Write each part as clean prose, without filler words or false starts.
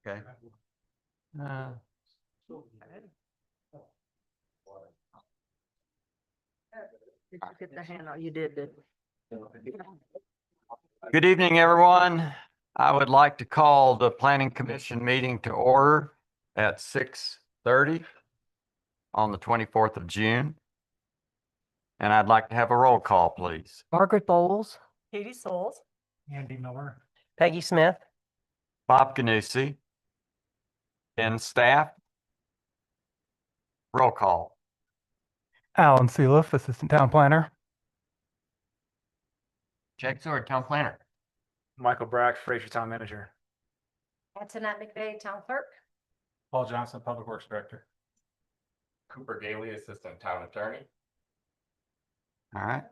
Okay. Did you get the handout? You did. Good evening, everyone. I would like to call the Planning Commission meeting to order at 6:30 on the 24th of June. And I'd like to have a roll call, please. Margaret Bowles. Katie Souls. Andy Miller. Peggy Smith. Bob Canusi. And staff. Roll call. Alan Seeliff, Assistant Town Planner. Jack Sword, Town Planner. Michael Brack, Fraser Town Manager. Antoinette McVeigh, Town Clerk. Paul Johnson, Public Works Director. Cooper Gailey, Assistant Town Attorney. All right.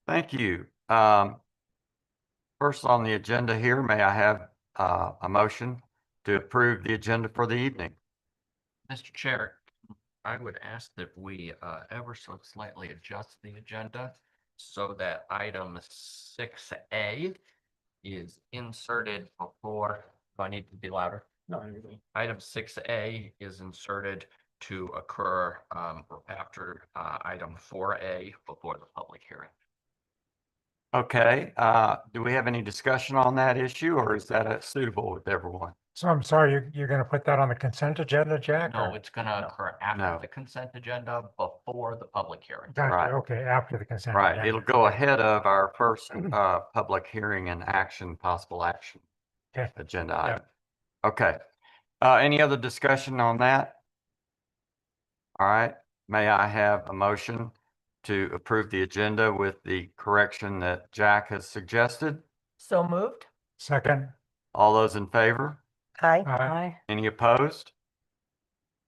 Thank you. First on the agenda here, may I have a motion to approve the agenda for the evening? Mr. Chair, I would ask that we ever so slightly adjust the agenda so that item 6A is inserted before, do I need to be louder? No, Item 6A is inserted to occur after item 4A before the public hearing. Okay, do we have any discussion on that issue, or is that suitable with everyone? So I'm sorry, you're going to put that on the consent agenda, Jack? No, or- it's gonna occur after No. the consent agenda, before the public hearing. Gotcha, Right. okay, after the consent. Right, agenda. it'll go ahead of our first public hearing and possible action Okay. agenda Yeah. item. Okay, any other discussion on that? All right, may I have a motion to approve the agenda with the correction that Jack has suggested? So moved. Second. All those in favor? Aye. Aye. Any opposed?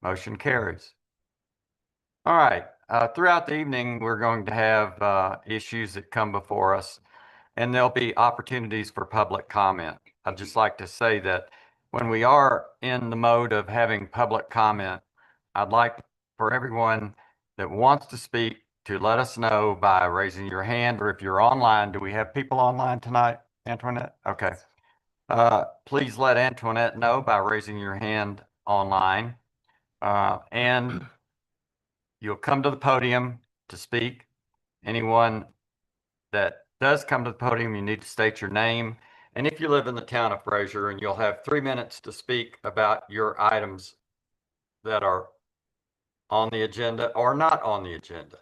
Motion carries. All right, throughout the evening, we're going to have issues that come before us, and there'll be opportunities for public comment. I'd just like to say that when we are in the mode of having public comment, I'd like for everyone that wants to speak to let us know by raising your hand, or if you're online. Do we have people online tonight, Antoinette? Okay. Please let Antoinette know by raising your hand online. And you'll come to the podium to speak. Anyone that does come to the podium, you need to state your name. And if you live in the town of Fraser, and you'll have 3 minutes to speak about your items that are on the agenda or not on the agenda.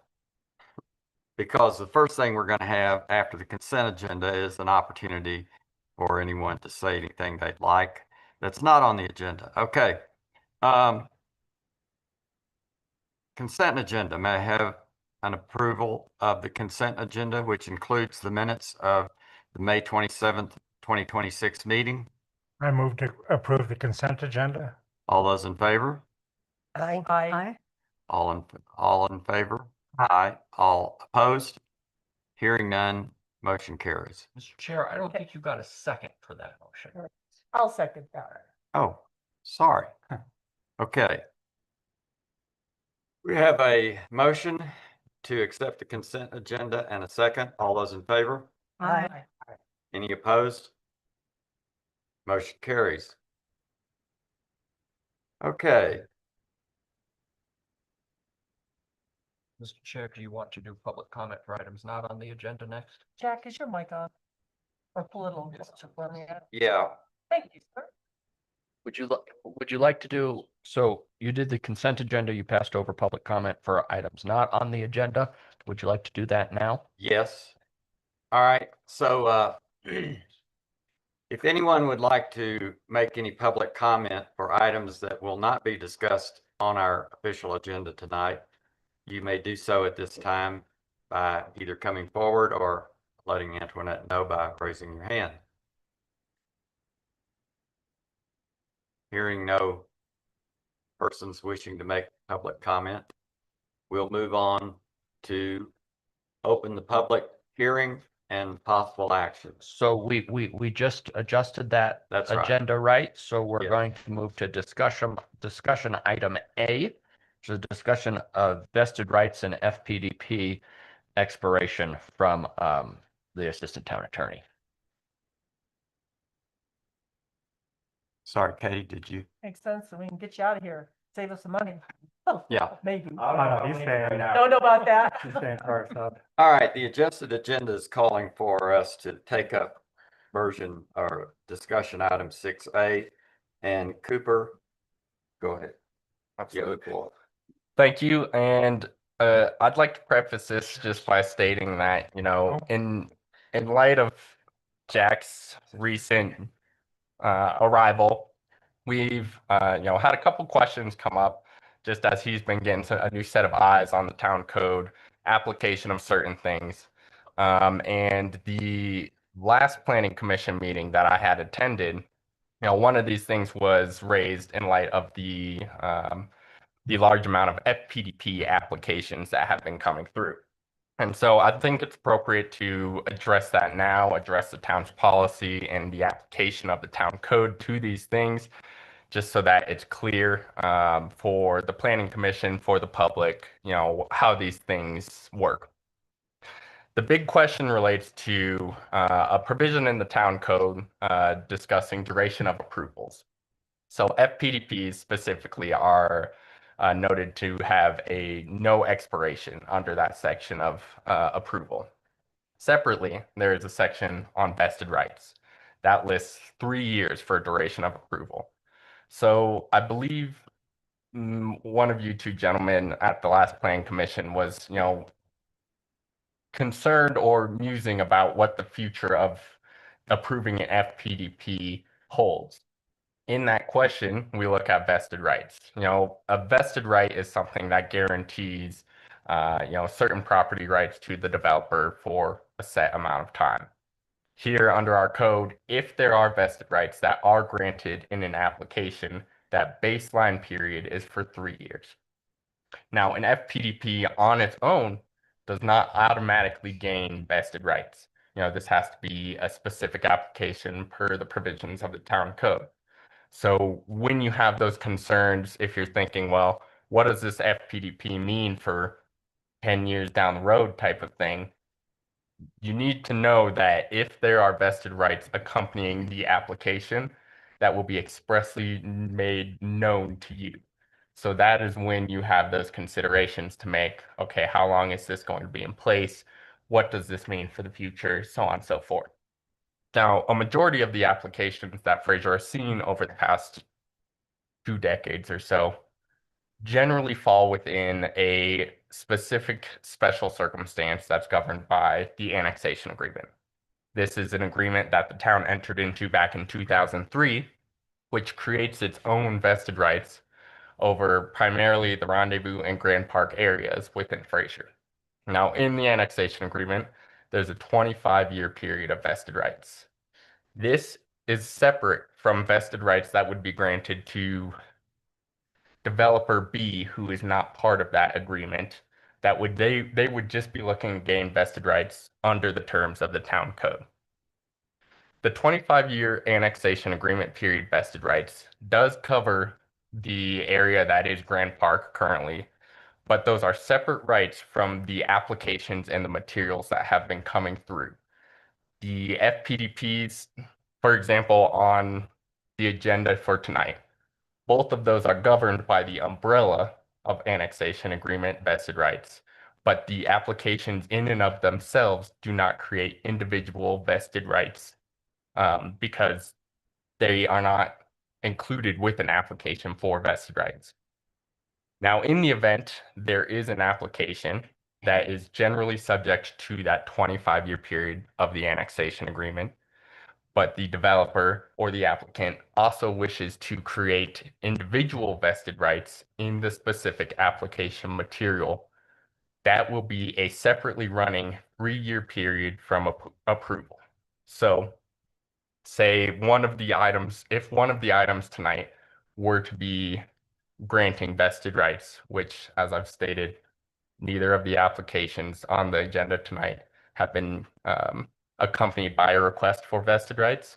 Because the first thing we're going to have after the consent agenda is an opportunity for anyone to say anything they'd like that's not on the agenda. Okay. Consent agenda. May I have an approval of the consent agenda, which includes the minutes of the May 27th, 2026 meeting? I move to approve the consent agenda. All those in favor? Aye. Aye. All in favor? Aye. All opposed? Hearing none, motion carries. Mr. Chair, I don't think you got a second for that motion. I'll second that. Oh, sorry. Okay. We have a motion to accept the consent agenda and a second. All those in favor? Aye. Any opposed? Motion carries. Okay. Mr. Chair, do you want to do public comment for items not on the agenda next? Jack, is your mic on? Or pull it on? Yeah. Thank you, sir. Would you like to do, so you did the consent agenda, you passed over public comment for items not on the agenda. Would you like to do that now? Yes. All right. So, if anyone would like to make any public comment for items that will not be discussed on our official agenda tonight, you may do so at this time by either coming forward or letting Antoinette know by raising your hand. Hearing no persons wishing to make public comment, we'll move on to open the public hearing and possible action. So we just adjusted that That's right. agenda, right? So we're Yeah. going to move to discussion item A, which is a discussion of vested rights and FPDP expiration from the Assistant Town Attorney. Sorry, Katie, did you? Makes sense, so we can get you out of here, save us some money. Yeah. Maybe. no, he's saying, Don't know about that. he's saying car sub. All right, the adjusted agenda is calling for us to take up version or discussion item 6A. And Cooper, go ahead. You have the floor. Thank you, and I'd like to preface this just by stating that, in light of Jack's recent arrival, we've had a couple questions come up just as he's been getting a new set of eyes on the town code, application of certain things. And the last planning commission meeting that I had attended, one of these things was raised in light of the large amount of FPDP applications that have been coming through. And so I think it's appropriate to address that now, address the town's policy and the application of the town code to these things, just so that it's clear for the planning commission, for the public, how these things work. The big question relates to a provision in the town code discussing duration of approvals. So FPDPs specifically are noted to have a no expiration under that section of approval. Separately, there is a section on vested rights that lists 3 years for duration of approval. So I believe one of you two gentlemen at the last planning commission was, concerned or musing about what the future of approving an FPDP holds. In that question, we look at vested rights. A vested right is something that guarantees, certain property rights to the developer for a set amount of time. Here under our code, if there are vested rights that are granted in an application, that baseline period is for 3 years. Now, an FPDP on its own does not automatically gain vested rights. This has to be a specific application per the provisions of the town code. So when you have those concerns, if you're thinking, well, what does this FPDP mean for 10 years down the road type of thing, you need to know that if there are vested rights accompanying the application, that will be expressly made known to you. So that is when you have those considerations to make, okay, how long is this going to be in place? What does this mean for the future? So on and so forth. Now, a majority of the applications that Fraser has seen over the past 2 decades or so generally fall within a specific special circumstance that's governed by the annexation agreement. This is an agreement that the town entered into back in 2003, which creates its own vested rights over primarily the Rendezvous and Grand Park areas within Fraser. Now, in the annexation agreement, there's a 25-year period of vested rights. This is separate from vested rights that would be granted to developer B, who is not part of that agreement. They would just be looking to gain vested rights under the terms of the town code. The 25-year annexation agreement period vested rights does cover the area that is Grand Park currently, but those are separate rights from the applications and the materials that have been coming through. The FPDPs, for example, on the agenda for tonight, both of those are governed by the umbrella of annexation agreement vested rights, but the applications in and of themselves do not create individual vested rights because they are not included with an application for vested rights. Now, in the event there is an application that is generally subject to that 25-year period of the annexation agreement, but the developer or the applicant also wishes to create individual vested rights in the specific application material, that will be a separately running 3-year period from approval. So say if one of the items tonight were to be granting vested rights, which, as I've stated, neither of the applications on the agenda tonight have been accompanied by a request for vested rights.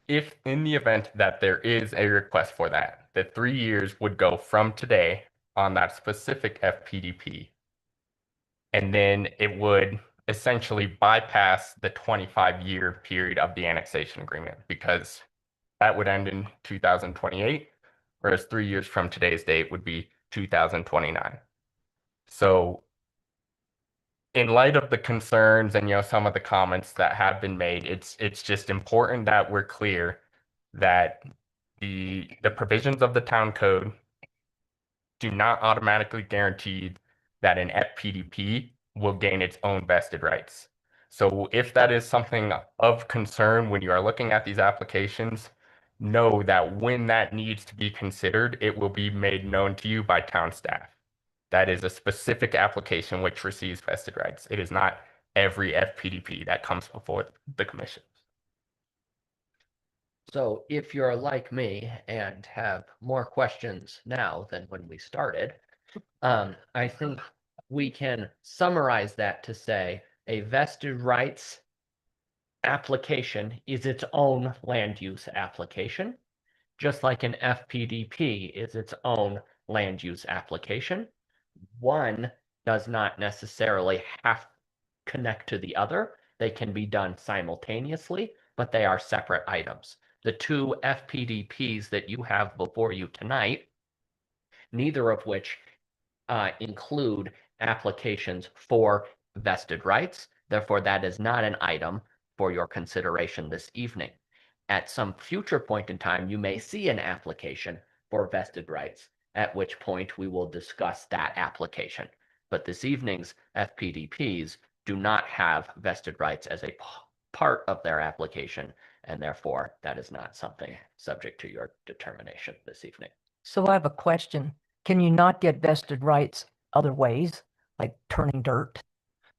If in the event that there is a request for that, the 3 years would go from today on that specific FPDP, and then it would essentially bypass the 25-year period of the annexation agreement, because that would end in 2028, whereas 3 years from today's date would be 2029. So in light of the concerns and some of the comments that have been made, it's just important that we're clear that the provisions of the town code do not automatically guarantee that an FPDP will gain its own vested rights. So if that is something of concern when you are looking at these applications, know that when that needs to be considered, it will be made known to you by town staff. That is a specific application which receives vested rights. It is not every FPDP that comes before the commission. So if you're like me and have more questions now than when we started, I think we can summarize that to say a vested rights application is its own land use application, just like an FPDP is its own land use application. One does not necessarily have to connect to the other. They can be done simultaneously, but they are separate items. The two FPDPs that you have before you tonight, neither of which include applications for vested rights. Therefore, that is not an item for your consideration this evening. At some future point in time, you may see an application for vested rights, at which point we will discuss that application. But this evening's FPDPs do not have vested rights as a part of their application, and therefore that is not something subject to your determination this evening. So I have a question. Can you not get vested rights other ways, like turning dirt?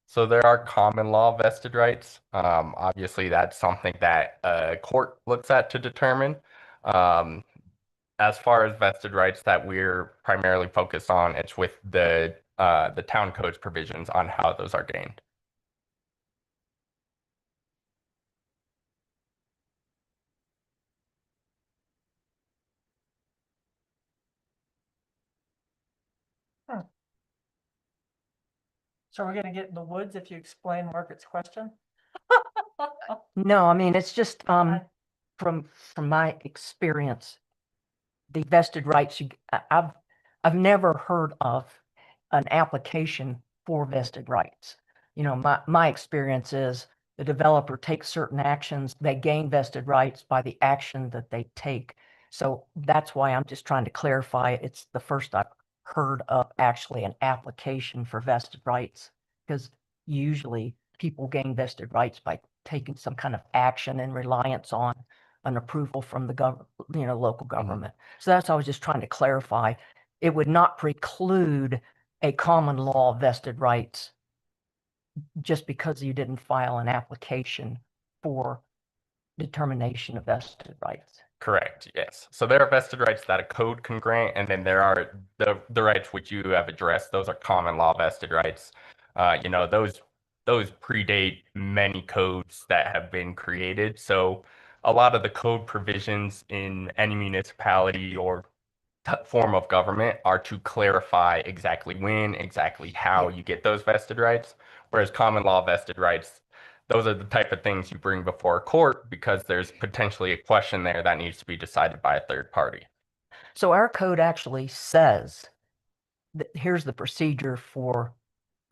So there are common law vested rights. Obviously, that's something that a court looks at to determine. As far as vested rights that we're primarily focused on, it's with the town code's provisions on how those are gained. So we're gonna get in the woods if you explain Margaret's question? No, I mean, it's just, I- from my experience, the vested rights, I've never heard of an application for vested rights. You know, my experience is the developer takes certain actions, they gain vested rights by the action that they take. So that's why I'm just trying to clarify. It's the first I've heard of actually an application for vested rights, because usually people gain vested rights by taking some kind of action in reliance on an approval from the local government. So that's, I was just trying to clarify. It would not preclude a common law vested rights just because you didn't file an application for determination of vested rights. Correct, yes. So there are vested rights that a code can grant, and then there are the rights which you have addressed. Those are common law vested rights. Those predate many codes that have been created. So a lot of the code provisions in any municipality or form of government are to clarify exactly when, exactly how you get those vested rights. Whereas common law vested rights, those are the type of things you bring before a court because there's potentially a question there that needs to be decided by a third party. So our code actually says that here's the procedure for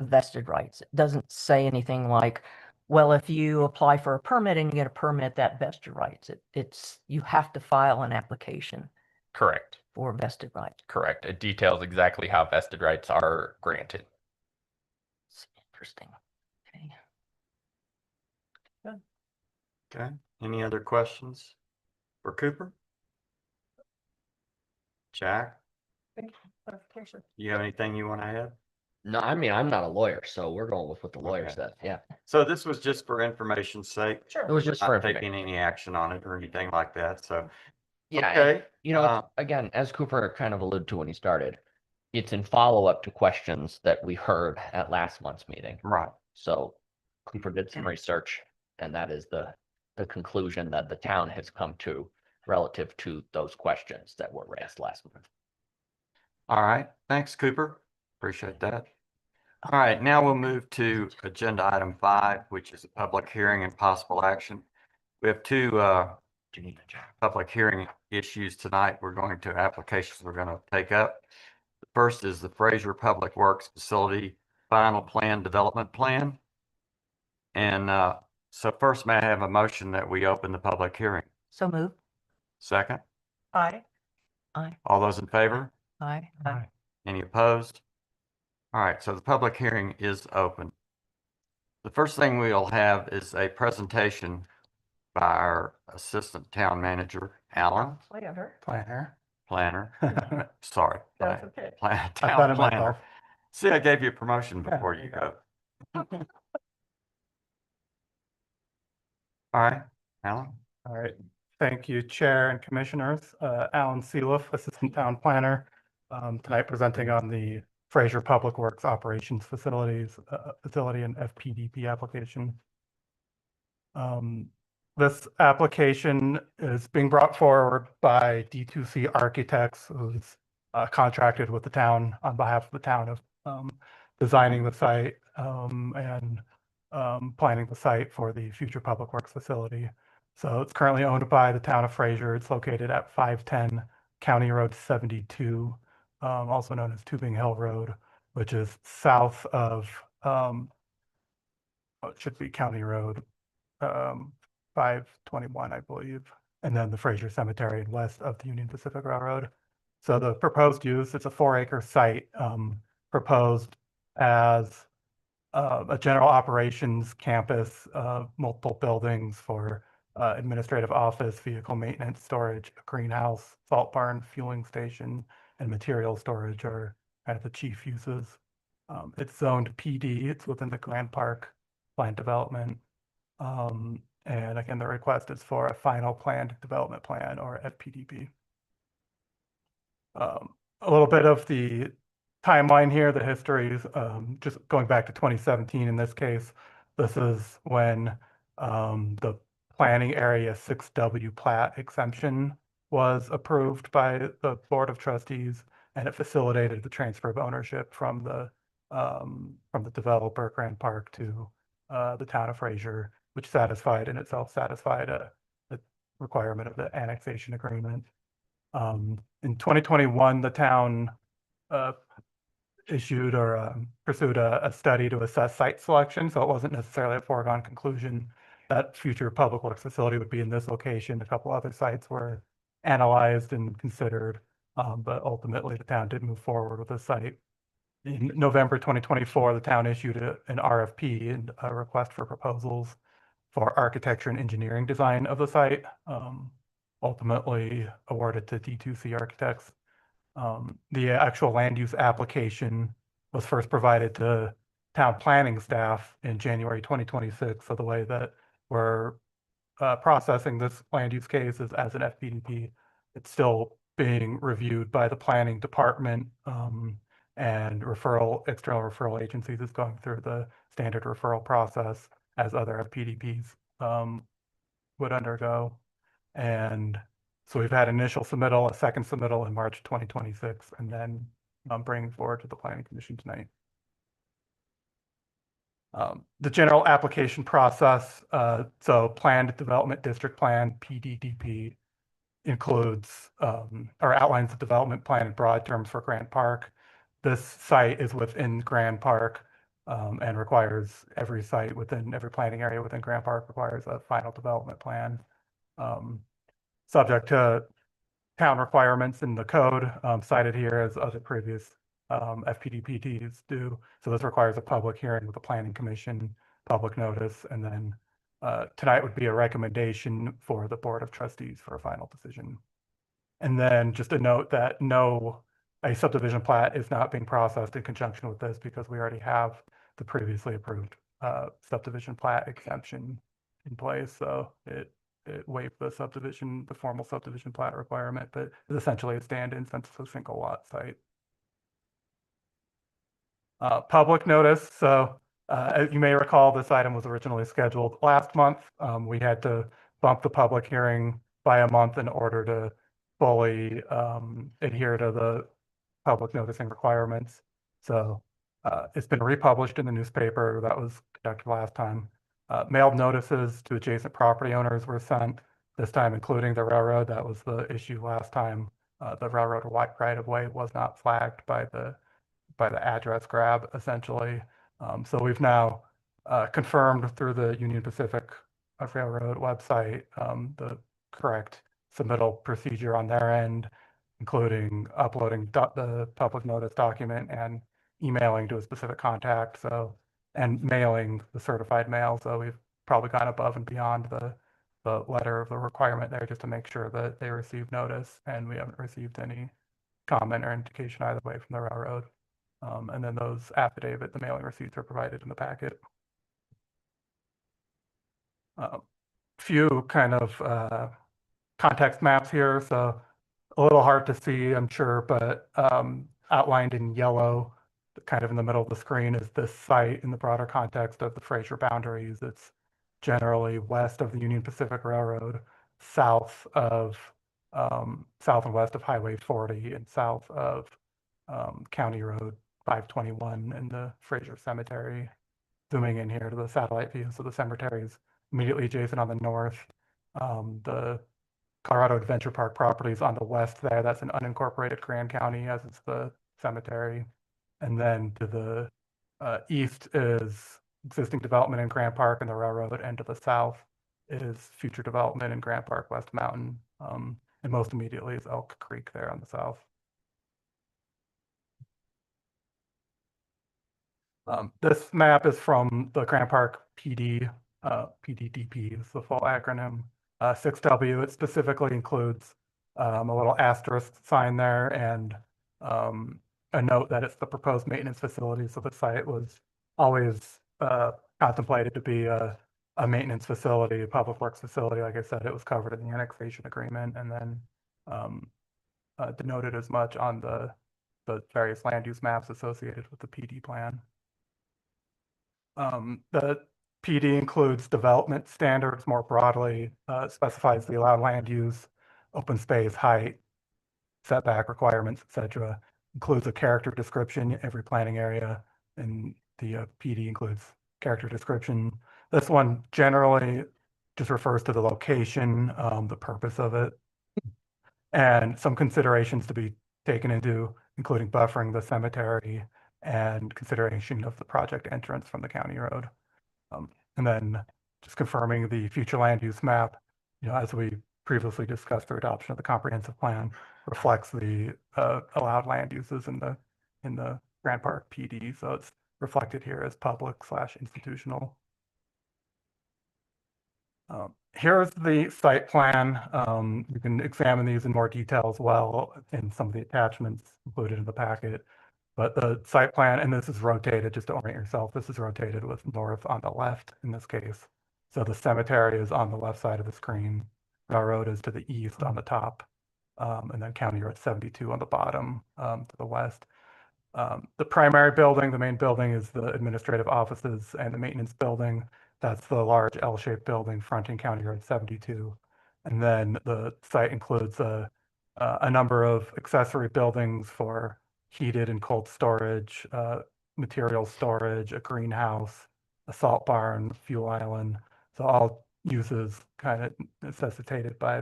vested rights. It doesn't say anything like, well, if you apply for a permit and you get a permit, that vests your rights. It's you have to file an application Correct. for vested rights. Correct. It details exactly how vested rights are granted. It's interesting. Okay. Okay, any other questions for Cooper? Jack, Clarification. you have anything you want to add? No, I mean, I'm not a lawyer, so we're going with what the lawyer Okay. said. Yeah, So this was just for information's sake. it Sure. was just for Not information. taking any action on it or anything like that, so. Yeah, and, Okay, it's- again, as Cooper kind of alluded to when he started, it's in follow-up to questions that we heard at last month's meeting. right, So Cooper did some research, and that is the conclusion that the town has come to relative to those questions that were raised last month. all right, thanks, Cooper, appreciate that. All right, now we'll move to agenda item 5, which is a public hearing and possible action. We have two public hearing issues tonight. We're going to applications we're going to take up. The first is the Fraser Public Works Facility Final Plan Development Plan. And so first, may I have a motion that we open the public hearing? So move. Second, Aye. Aye. all those in favor? Aye. Aye. Any opposed? All right, so the public hearing is open. The first thing we'll have is a presentation by our Assistant Town Manager, Alan Planner. Planner. Sorry. That's okay. Town Planner. See, I gave you a promotion before you go. All right, Alan? All right, thank you, Chair and Commissioners. Alan Seeliff, Assistant Town Planner, tonight presenting on the Fraser Public Works Operations Facility and FPDP application. This application is being brought forward by D2C Architects, who's contracted with the town on behalf of the town of designing the site and planning the site for the future public works facility. So it's currently owned by the town of Fraser. It's located at 510 County Road 72, also known as Tubing Hill Road, which is south of, it should be County Road 521, I believe, and then the Fraser Cemetery west of the Union Pacific Railroad. So the proposed use, it's a 4-acre site proposed as a general operations campus, multiple buildings for administrative office, vehicle maintenance, storage, a greenhouse, salt barn, fueling station, and material storage are kind of the chief uses. It's zoned PD, it's within the Grand Park plan development. And again, the request is for a final planned development plan or FPDP. A little bit of the timeline here, the history is just going back to 2017 in this case. This is when the planning area 6W plat exemption was approved by the Board of Trustees, and it facilitated the transfer of ownership from the developer Grand Park to the town of Fraser, which satisfied in itself the requirement of the annexation agreement. In 2021, the town issued or pursued a study to assess site selection, so it wasn't necessarily a foregone conclusion that future public works facility would be in this location. A couple other sites were analyzed and considered, but ultimately the town did move forward with the site. In November 2024, the town issued an RFP and a request for proposals for architecture and engineering design of the site, ultimately awarded to D2C Architects. The actual land use application was first provided to town planning staff in January 2026. So the way that we're processing this land use case is as an FPDP. It's still being reviewed by the planning department, and external referral agencies is going through the standard referral process as other FPDPs would undergo. And so we've had initial submittal, a second submittal in March 2026, and then bringing forward to the Planning Commission tonight. The general application process, so planned development district plan, PDDP, includes or outlines the development plan in broad terms for Grand Park. This site is within Grand Park and requires every site within every planning area within Grand Park requires a final development plan. Subject to town requirements in the code cited here as other previous FPDPs do. So this requires a public hearing with the Planning Commission, public notice, and then tonight would be a recommendation for the Board of Trustees for a final decision. And then just a note that a subdivision plat is not being processed in conjunction with this because we already have the previously approved subdivision plat exemption in place. So it waived the formal subdivision plat requirement, but is essentially a stand-in since it's a single lot site. Public notice. So as you may recall, this item was originally scheduled last month. We had to bump the public hearing by a month in order to fully adhere to the public noticing requirements. So it's been republished in the newspaper that was conducted last time. Mailed notices to adjacent property owners were sent. this time including the railroad. That was the issue last time. The railroad right of way was not flagged by the address grab, essentially. So we've now confirmed through the Union Pacific Railroad website the correct submittal procedure on their end, including uploading the public notice document and emailing to a specific contact. So, and mailing the certified mail. So we've probably gone above and beyond the letter of the requirement there just to make sure that they received notice, and we haven't received any comment or indication either way from the railroad. And then those affidavit, the mailing receipts are provided in the packet. Few kind of context maps here, so a little hard to see, I'm sure, but outlined in yellow, kind of in the middle of the screen, is this site in the broader context of the Fraser boundaries. It's generally west of the Union Pacific Railroad, south and west of Highway 40, and south of County Road 521 and the Fraser Cemetery. Zooming in here to the satellite view, so the cemetery is immediately adjacent on the north. The Colorado Adventure Park property is on the west there. That's an unincorporated Grand County, as is the cemetery. And then to the east is existing development in Grant Park and the railroad, and to the south is future development in Grant Park, West Mountain. And most immediately is Elk Creek there on the south. This map is from the Grant Park PD, PDDP is the full acronym. 6W, it specifically includes a little asterisk sign there and a note that it's the proposed maintenance facility. So the site was always contemplated to be a maintenance facility, a public works facility. Like I said, it was covered in the annexation agreement, and then denoted as much on the various land use maps associated with the PD plan. The PD includes development standards more broadly, specifies the allowed land use, open space, height, setback requirements, etc. Includes a character description every planning area, and the PD includes character description. This one generally just refers to the location, the purpose of it, and some considerations to be taken into, including buffering the cemetery and consideration of the project entrance from the county road. And then just confirming the future land use map, as we previously discussed, through adoption of the comprehensive plan, reflects the allowed land uses in the Grant Park PD. So it's reflected here as public/institutional. Here's the site plan. You can examine these in more detail as well in some of the attachments included in the packet. But the site plan, and this is rotated just to orient yourself, this is rotated with north on the left in this case. So the cemetery is on the left side of the screen. Railroad is to the east on the top. And then County Road 72 on the bottom to the west. The primary building, the main building, is the administrative offices and the maintenance building. That's the large L-shaped building fronting County Road 72. And then the site includes a number of accessory buildings for heated and cold storage, material storage, a greenhouse, a salt barn, fuel island. So all uses kind of necessitated by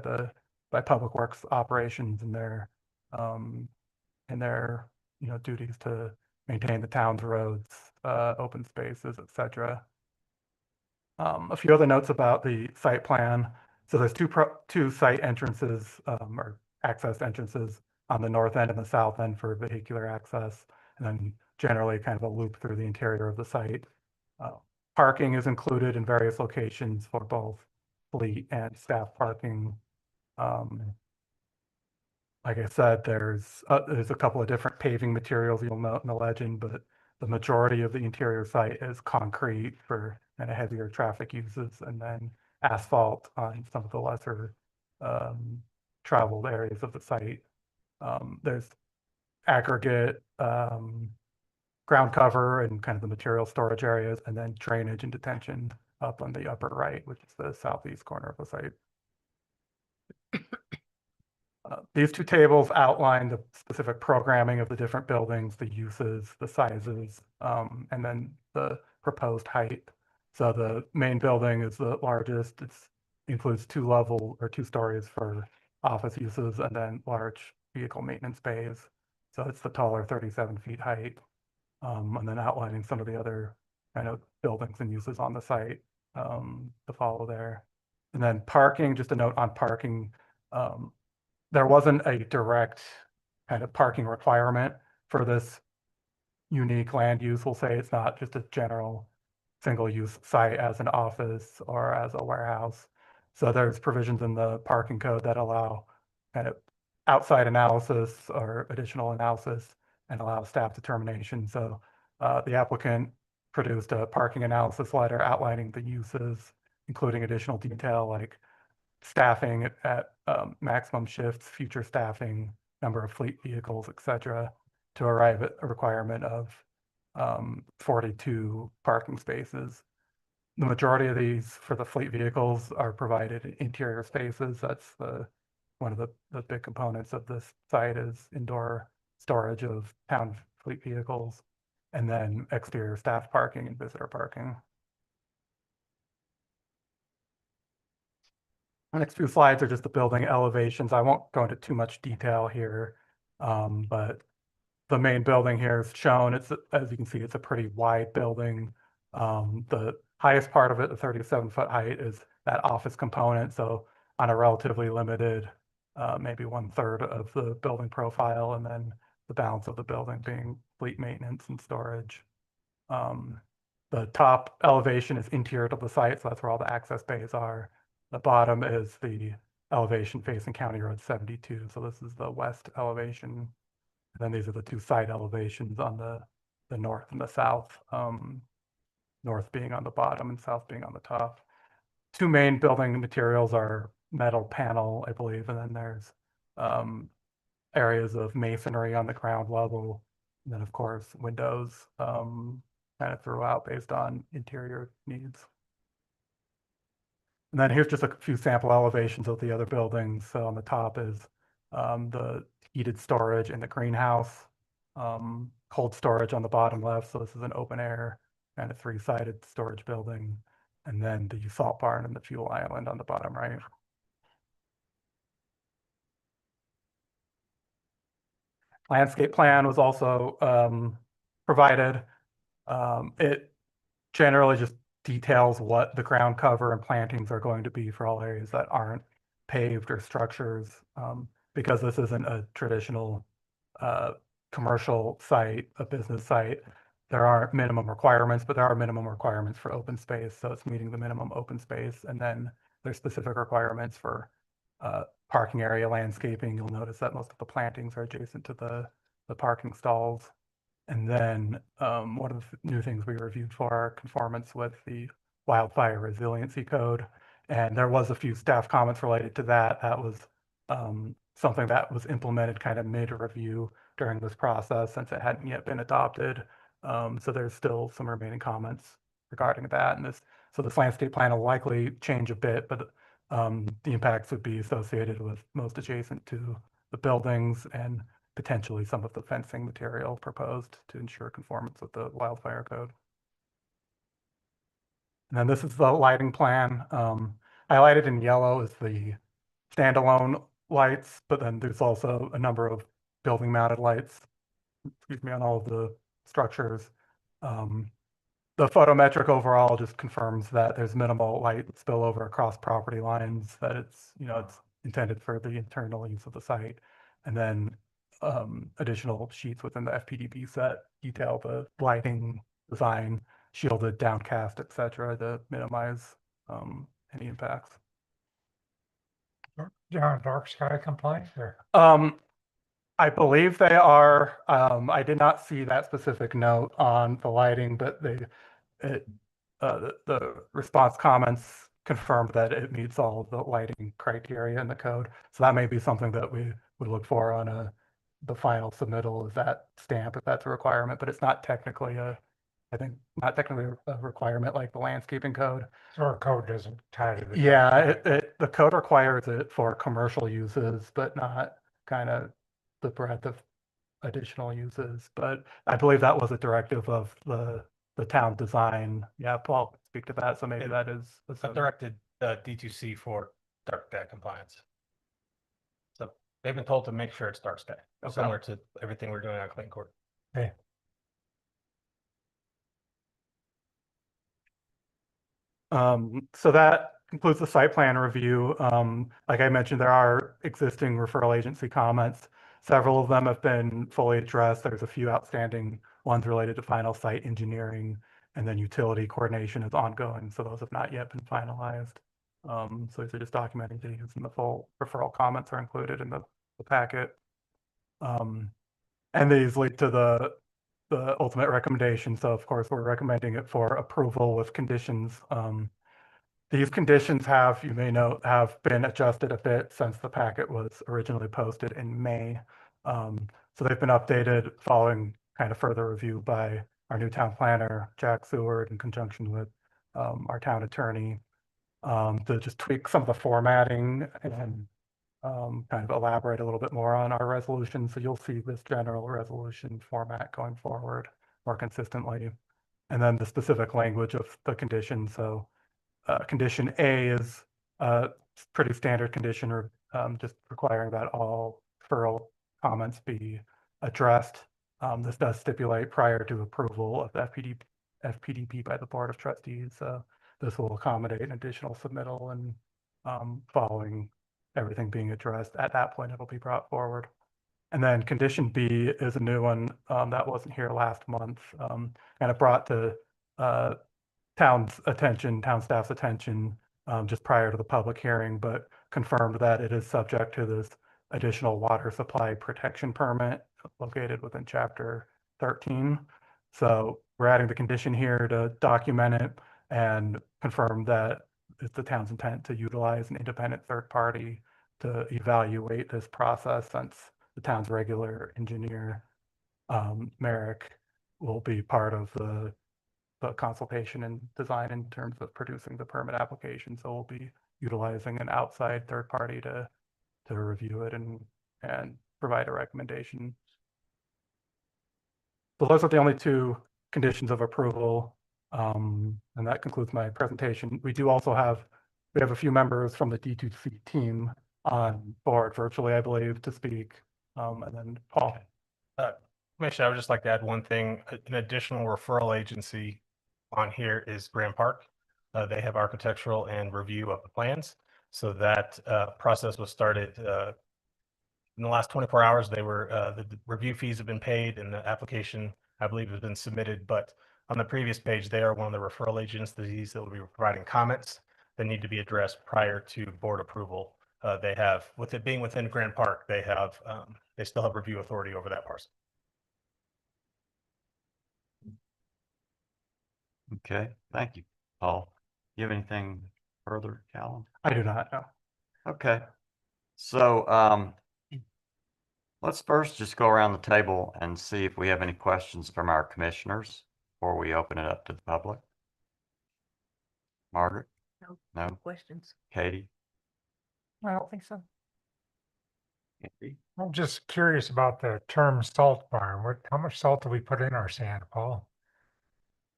public works operations and their duties to maintain the town's roads, open spaces, etc. A few other notes about the site plan. So there's two site entrances or access entrances on the north end and the south end for vehicular access, and then generally kind of a loop through the interior of the site. Parking is included in various locations for both fleet and staff parking. Like I said, there's a couple of different paving materials you'll note in the legend, but the majority of the interior site is concrete for kind of heavier traffic uses, and then asphalt on some of the lesser traveled areas of the site. There's aggregate ground cover and kind of the material storage areas, and then drainage and detention up on the upper right, which is the southeast corner of the site. These two tables outline the specific programming of the different buildings, the uses, the sizes, and then the proposed height. So the main building is the largest. It's includes two stories for office uses and then large vehicle maintenance bays. So it's the taller 37 feet height. And then outlining some of the other kind of buildings and uses on the site to follow there. And then parking, just a note on parking, there wasn't a direct kind of parking requirement for this unique land use. We'll say it's not just a general single-use site as an office or as a warehouse. So there's provisions in the parking code that allow kind of outside analysis or additional analysis and allow staff determination. So the applicant produced a parking analysis letter outlining the uses, including additional detail like staffing at maximum shifts, future staffing, number of fleet vehicles, et cetera, to arrive at a requirement of 42 parking spaces. The majority of these for the fleet vehicles are provided in interior spaces. That's one of the big components of this site is indoor storage of town fleet vehicles, and then exterior staff parking and visitor parking. The next few slides are just the building elevations. I won't go into too much detail here, but the main building here is shown. It's, as you can see, it's a pretty wide building. The highest part of it, the 37-foot height, is that office component. So on a relatively limited, maybe 1/3 of the building profile, and then the balance of the building being fleet maintenance and storage. The top elevation is interior to the site, so that's where all the access bays are. The bottom is the elevation facing County Road 72. So this is the west elevation. And then these are the two side elevations on the north and the south. North being on the bottom and south being on the top. Two main building materials are metal panel, I believe, and then there's areas of masonry on the ground level. And then of course, windows kind of throughout based on interior needs. And then here's just a few sample elevations of the other buildings. So on the top is the heated storage in the greenhouse, cold storage on the bottom left. So this is an open air kind of 3-sided storage building. And then the salt barn and the fuel island on the bottom right. Landscape plan was also provided. It generally just details what the ground cover and plantings are going to be for all areas that aren't paved or structures. Because this isn't a traditional commercial site, a business site, there aren't minimum requirements, but there are minimum requirements for open space. So it's meeting the minimum open space. And then there's specific requirements for parking area landscaping. You'll notice that most of the plantings are adjacent to the parking stalls. And then one of the new things we reviewed for our conformance with the wildfire resiliency code. And there was a few staff comments related to that. That was something that was implemented kind of mid-review during this process since it hadn't yet been adopted. So there's still some remaining comments regarding that. And this landscape plan will likely change a bit, but the impacts would be associated with most adjacent to the buildings and potentially some of the fencing material proposed to ensure conformance with the wildfire code. And then this is the lighting plan. Highlighted in yellow is the standalone lights, but then there's also a number of building mounted lights, on all of the structures. The photometric overall just confirms that there's minimal light spillover across property lines, that it's intended for the internal use of the site. And then additional sheets within the FPDB set detail the lighting design, shielded, downcast, et cetera, to minimize any impacts. Dark sky compliant or? I believe they are. I did not see that specific note on the lighting, but the response comments confirmed that it meets all of the lighting criteria in the code. So that may be something that we would look for on the final submittal, is that stamp, if that's a requirement, but it's not technically not technically a requirement like the landscaping code. So our code doesn't tie to the. Yeah, the code requires it for commercial uses, but not kind of the breadth of additional uses. But I believe that was a directive of the town design. Yeah, Paul can speak to that. So maybe that is But directed D2C for dark sky compliance. So they've been told to make sure it's dark sky, Okay. similar to everything we're doing on Clayton Court. So that concludes the site plan review. Like I mentioned, there are existing referral agency comments. Several of them have been fully addressed. There's a few outstanding ones related to final site engineering, and then utility coordination is ongoing. So those have not yet been finalized. So these are just documenting these, and the full referral comments are included in the packet. And these lead to the ultimate recommendation. So of course, we're recommending it for approval with conditions. These conditions have, you may note, have been adjusted a bit since the packet was originally posted in May. So they've been updated following kind of further review by our new town planner, Jack Seward, in conjunction with our town attorney, to just tweak some of the formatting and kind of elaborate a little bit more on our resolution. So you'll see this general resolution format going forward more consistently. And then the specific language of the condition. So condition A is a pretty standard condition, or just requiring that all referral comments be addressed. This does stipulate prior to approval of FPDP by the Board of Trustees. This will accommodate an additional submittal, and following everything being addressed, at that point, it'll be brought forward. And then condition B is a new one that wasn't here last month, kind of brought to town staff's attention just prior to the public hearing, but confirmed that it is subject to this additional water supply protection permit located within chapter 13. So we're adding the condition here to document it and confirm that it's the town's intent to utilize an independent third party to evaluate this process, since the town's regular engineer, Merrick, will be part of the consultation and design in terms of producing the permit application. So we'll be utilizing an outside third party to review it and provide a recommendation. So those are the only two conditions of approval. And that concludes my presentation. We have a few members from the D2C team on board virtually, I believe, to speak. And then Paul. Commissioner, I would just like to add one thing. An additional referral agency on here is Grand Park. They have architectural and review of the plans. So that process was started in the last 24 hours. They were the review fees have been paid, and the application, I believe, has been submitted. But on the previous page, they are one of the referral agencies that will be providing comments that need to be addressed prior to board approval. They have, with it being within Grand Park, they still have review authority over that parcel. Okay, thank you, Paul. You have anything further, Callum? I do not know. Okay, so let's first just go around the table and see if we have any questions from our commissioners before we open it up to the public. Margaret? No. No? Questions? Katie? I don't think so. Andy? I'm just curious about the term salt barn. How much salt do we put in our sand, Paul?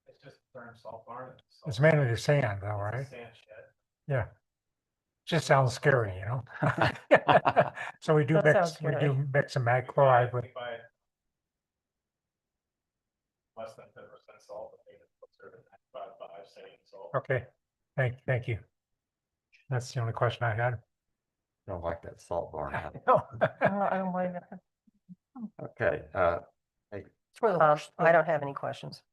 It's just the term salt barn. It's mainly the sand though, right? Sand shed. Yeah. Just sounds scary, you know? So we do That sounds we scary. do mix some mag chloride with, Less than 10% salt. I think it's closer to 95 saying salt. okay, thank you. That's the only question I had. Don't like that salt barn. habit. No. I don't blame you. Okay, It's for the worst. I don't have any questions.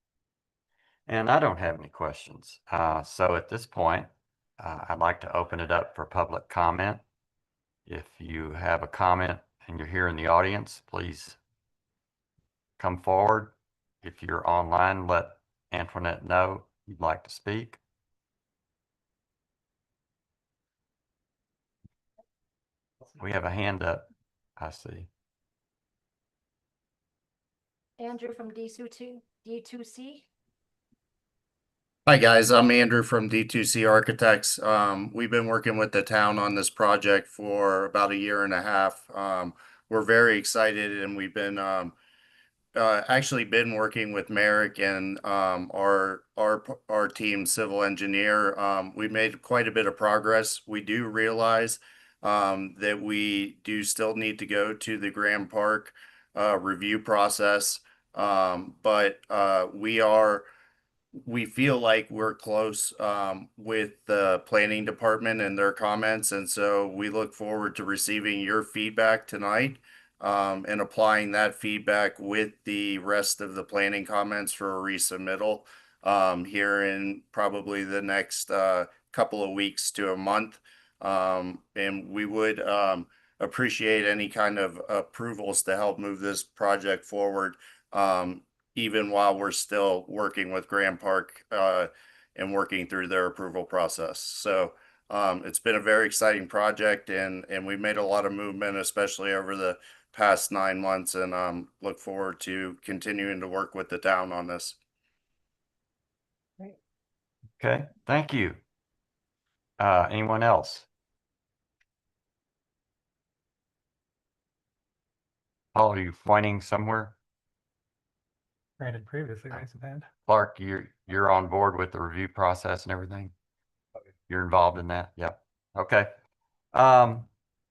and I don't have any questions. So at this point, I'd like to open it up for public comment. If you have a comment and you're here in the audience, please come forward. If you're online, let Antoinette know you'd like to speak. We have a hand up, I see. Andrew from D2C. Hi, guys. I'm Andrew from D2C Architects. We've been working with the town on this project for about a year and a half. We're very excited, and we've been actually been working with Merrick and our team civil engineer. We made quite a bit of progress. We do realize that we do still need to go to the Grand Park review process. But we feel like we're close with the planning department and their comments, and so we look forward to receiving your feedback tonight and applying that feedback with the rest of the planning comments for a resubmittal here in probably the next couple of weeks to a month. And we would appreciate any kind of approvals to help move this project forward. Even while we're still working with Grand Park and working through their approval process. So it's been a very exciting project, and we've made a lot of movement, especially over the past 9 months, and look forward to continuing to work with the town on this. Okay, thank you. Anyone else? Paul, are you pointing somewhere? Granted previously, raise a hand. Clark, you're on board with the review process and everything? You're involved in that? Yep. Okay.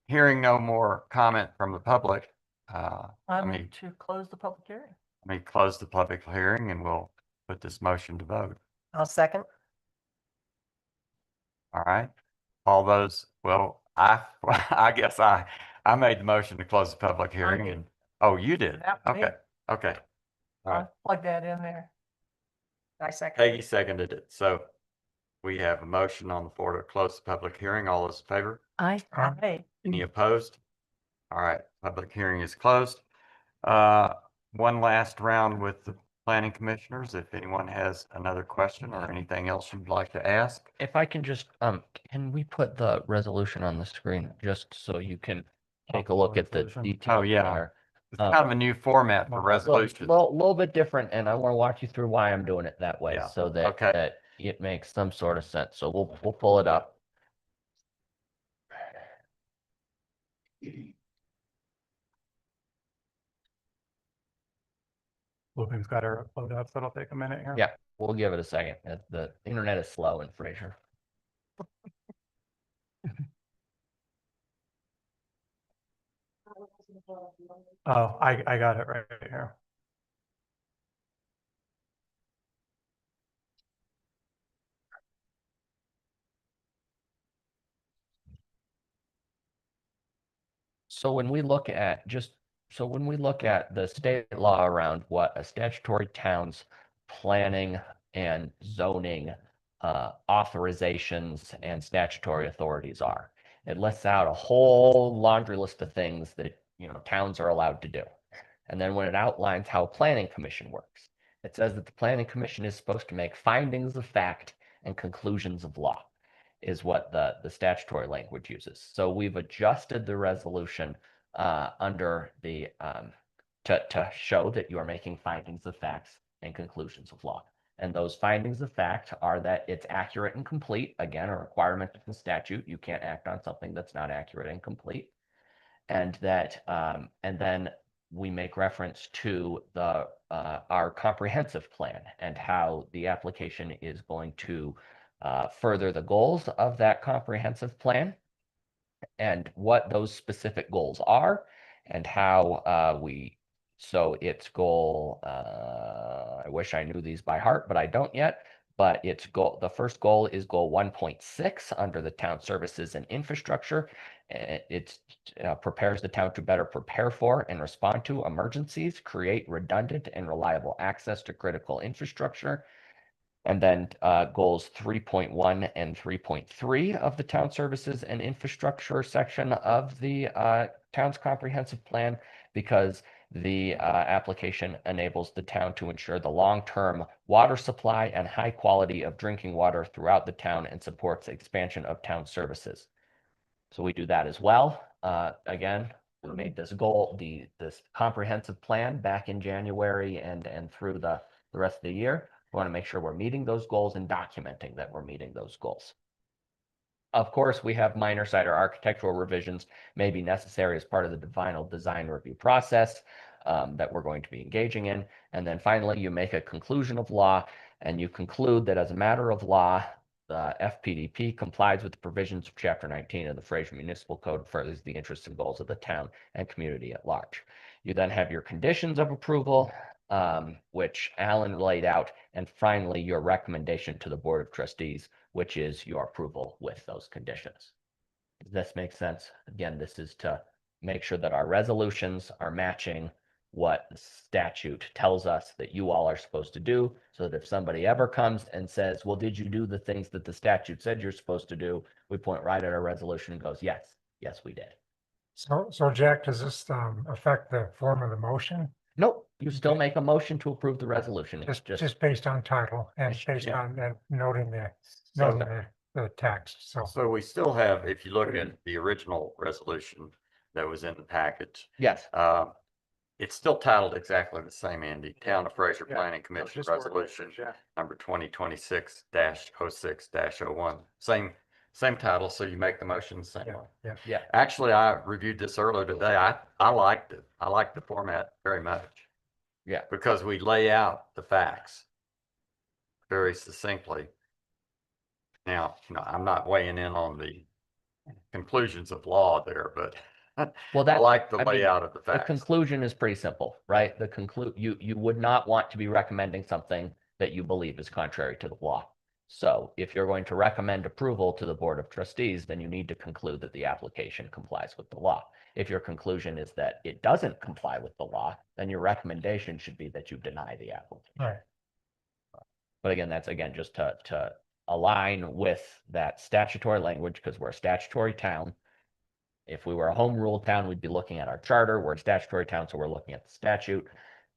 Hearing no more comment from the public, I let move me to close the public hearing. close the public hearing and we'll put this motion to vote. I'll second. All right. All those, well, I guess I made the motion to close the public hearing did. and, oh, you did? That was me. Okay, okay. All right. I'll plug that in there. I second. Peggy seconded it. So we have a motion on the floor to close the public hearing. All those in favor? Aye. Any opposed? All right, public hearing is closed. One last round with the planning commissioners. If anyone has another question or anything else you'd like to ask. If I can just, can we put the resolution on the screen just so you can take a look at the Resolution. details? Oh, yeah. there? It's kind of a new format for resolutions. Little bit different, and I want to walk you through why I'm doing it that way, Yeah, so that, okay. that it makes some sort of sense. So we'll pull it up. Looping's got her load up, so it'll take a minute here. Yeah, we'll give it a second. The internet is slow in Fraser. Oh, I got it right here. So when we look at the state law around what a statutory town's planning and zoning authorizations and statutory authorities are, it lists out a whole laundry list of things that, towns are allowed to do. And then when it outlines how a planning commission works, it says that the planning commission is supposed to make findings of fact and conclusions of law, is what the statutory language uses. So we've adjusted the resolution under the to show that you are making findings of facts and conclusions of law. And those findings of fact are that it's accurate and complete. Again, a requirement of the statute. You can't act on something that's not accurate and complete. And that and then we make reference to the our comprehensive plan and how the application is going to further the goals of that comprehensive plan and what those specific goals are and how so its goal, I wish I knew these by heart, but I don't yet, but the first goal is goal 1.6 under the town services and infrastructure. It prepares the town to better prepare for and respond to emergencies, create redundant and reliable access to critical infrastructure. And then goals 3.1 and 3.3 of the town services and infrastructure section of the town's comprehensive plan, because the application enables the town to ensure the long-term water supply and high quality of drinking water throughout the town and supports expansion of town services. So we do that as well. Again, we made this goal, this comprehensive plan back in January and through the rest of the year. We want to make sure we're meeting those goals and documenting that we're meeting those goals. Of course, we have minor site or architectural revisions may be necessary as part of the final design review process. that we're going to be engaging in. And then finally, you make a conclusion of law, and you conclude that as a matter of law, the FPDP complies with the provisions of Chapter 19 of the Fraser Municipal Code, furthers the interests and goals of the town and community at large. You then have your conditions of approval, which Alan laid out, and finally, your recommendation to the Board of Trustees, which is your approval with those conditions. Does this make sense? Again, this is to make sure that our resolutions are matching what the statute tells us that you all are supposed to do, so that if somebody ever comes and says, well, did you do the things that the statute said you're supposed to do? We point right at our resolution and goes, yes, we did. So Jack, does this affect the form of the motion? Nope, you still make a motion to approve the resolution. It's Just based on title and It's- based yeah. on noting So, the text, so. so we still have, if you look at the original resolution that was in the package, yes, it's still titled exactly the same, Andy. Town of Fraser Yeah, Planning Commission just word Resolution change, yeah. number 2026-06-01. Same title, so you make the motion the same Yeah, way. yeah. yeah. Actually, I reviewed this earlier today. I liked it. I liked the format very much. Yeah. Because we lay out the facts very succinctly. Now, I'm not weighing in on the conclusions of law there, but Well, I that, like the I mean, layout of the the facts. conclusion is pretty simple, right? You would not want to be recommending something that you believe is contrary to the law. So if you're going to recommend approval to the Board of Trustees, then you need to conclude that the application complies with the law. If your conclusion is that it doesn't comply with the law, then your recommendation should be that you deny the application. Right. But again, that's just to align with that statutory language, because we're a statutory town. If we were a home rule town, we'd be looking at our charter. We're a statutory town, so we're looking at the statute.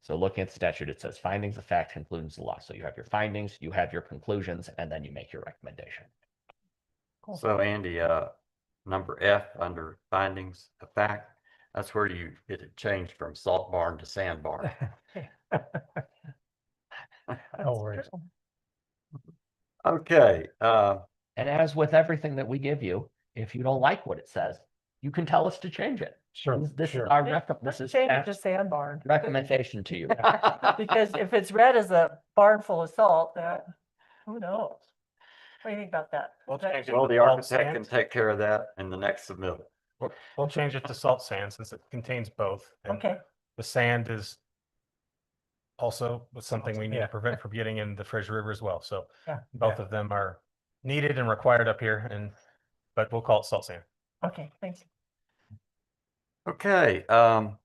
So looking at the statute, it says findings of fact concludes the law. So you have your findings, you have your conclusions, and then you make your recommendation. So Andy, number F under findings of fact, that's where you get it changed from salt barn to sand barn. No worries. Okay, And as with everything that we give you, if you don't like what it says, you can tell us to change it. Sure, This is sure. our Let's this is change it our to sandbarn. recommendation to you. Because if it's read as a barn full of salt, who knows? What do you think about that? We'll change it well, to the salt architect can sand. take care of that in the next submittal. We'll change it to salt sand since it contains both. And Okay, the sand is also something we need Yeah. to prevent from getting in the Fraser River as well. So Yeah. both Yeah. of them are needed and required up here, but we'll call it salt sand. okay, thanks. Okay, Well,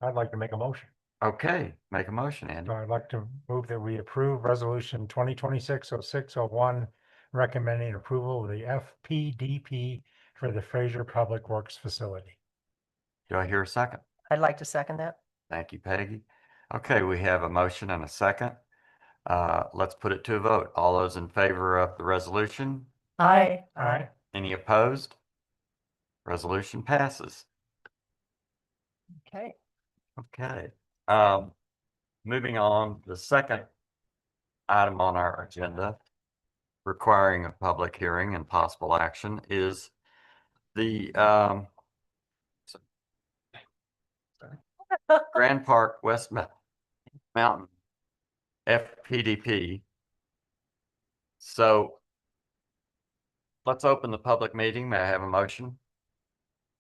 I'd like to make a motion. okay, make a motion, Andy. So I'd like to move that we approve resolution 2026-06-01, recommending approval of the FPDP for the Fraser Public Works Facility. Do I hear a second? I'd like to second that. Thank you, Peggy. Okay, we have a motion and a second. Let's put it to a vote. All those in favor of the resolution? Aye. Aye. Any opposed? Resolution passes. Okay, Okay. Moving on, the second item on our agenda requiring a public hearing and possible action is the Grand Park West Mountain FPDP. So let's open the public meeting. May I have a motion?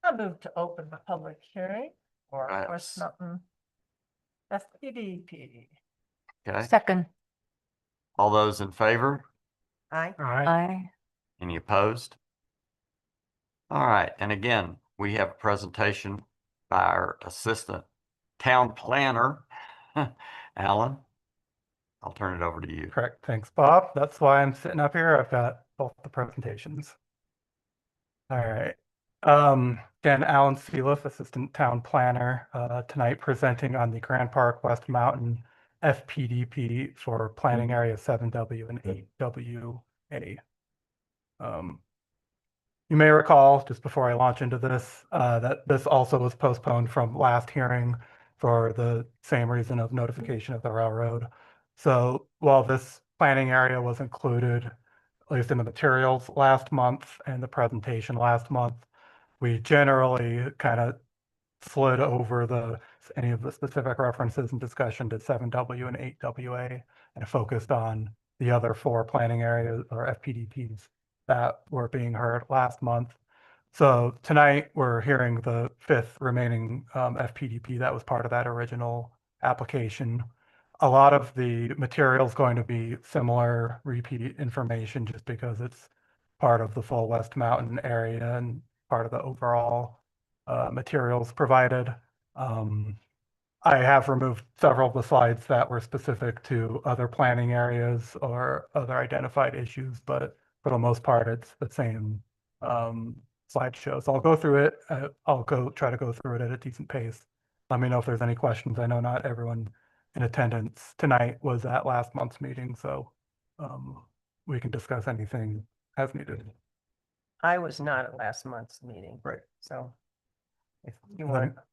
I move to open the public hearing for Right. West Mountain FPDP. Okay, Second, all those in favor? Aye. Aye. aye. Any opposed? All right, and again, we have a presentation by our assistant town planner, Alan. I'll turn it over to you. Correct. Thanks, Bob. That's why I'm sitting up here. I've got both the presentations. All right. Again, Alan Sealiff, Assistant Town Planner, tonight presenting on the Grand Park West Mountain FPDP for Planning Area 7W and 8WA. You may recall, just before I launch into this, that this also was postponed from last hearing for the same reason of notification of the railroad. So while this planning area was included, at least in the materials last month and the presentation last month, we generally kind of slid over any of the specific references and discussion to 7W and 8WA and focused on the other 4 planning areas or FPDPs that were being heard last month. So tonight, we're hearing the 5th remaining FPDP that was part of that original application. A lot of the material is going to be similar repeat information just because it's part of the full West Mountain area and part of the overall materials provided. I have removed several of the slides that were specific to other planning areas or other identified issues, but for the most part, it's the same slideshow. So I'll go through it. I'll try to go through it at a decent pace. Let me know if there's any questions. I know not everyone in attendance tonight was at last month's meeting, so we can discuss anything as needed. I was not at last month's meeting. Right. So if you And want, then-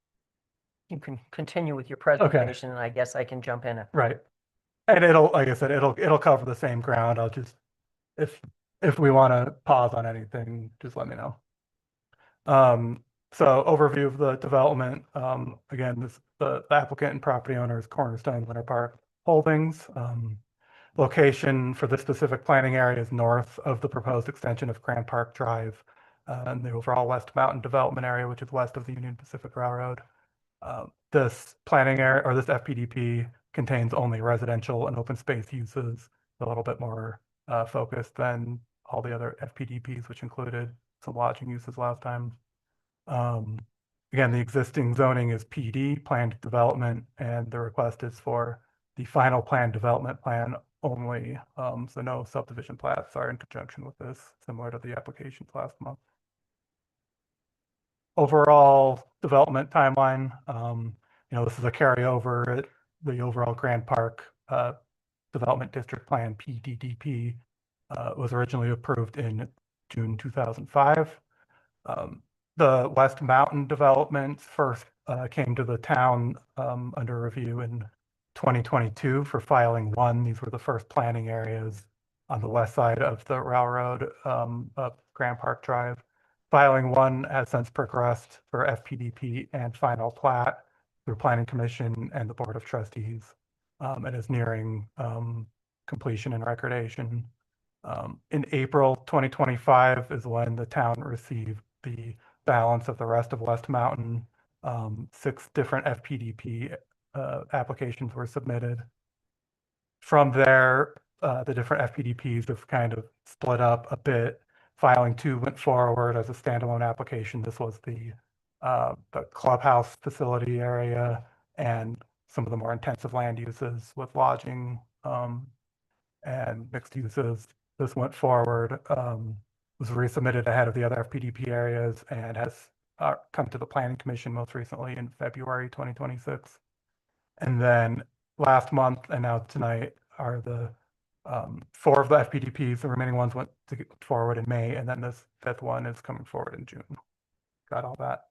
you can continue with your presentation and I guess I can jump in. Right. And it'll, like I said, it'll cover the same ground. I'll just, if we want to pause on anything, just let me know. So overview of the development. Again, the applicant and property owner is Cornerstone Winter Park Holdings. Location for this specific planning area is north of the proposed extension of Grand Park Drive and the overall West Mountain development area, which is west of the Union Pacific Railroad. This planning area or this FPDP contains only residential and open space uses, a little bit more focused than all the other FPDPs, which included some lodging uses last time. Again, the existing zoning is PD, planned development, and the request is for the final planned development plan only. So no subdivision plats are in conjunction with this, similar to the applications last month. Overall development timeline, this is a carryover. The overall Grand Park Development District Plan, PDDP, was originally approved in June 2005. The West Mountain developments first came to the town under review in 2022 for filing 1. These were the first planning areas on the west side of the railroad up Grand Park Drive. Filing 1 has since progressed for FPDP and final plat through Planning Commission and the Board of Trustees and is nearing completion and recordation. In April 2025 is when the town received the balance of the rest of West Mountain. 6 different FPDP applications were submitted. From there, the different FPDPs have kind of split up a bit. Filing 2 went forward as a standalone application. This was the clubhouse facility area and some of the more intensive land uses with lodging and mixed uses. This went forward, was resubmitted ahead of the other FPDP areas and has come to the Planning Commission most recently in February 2026. And then last month and now tonight are the 4 of the FPDPs. The remaining ones went forward in May, and then this 5th one is coming forward in June. Got all that.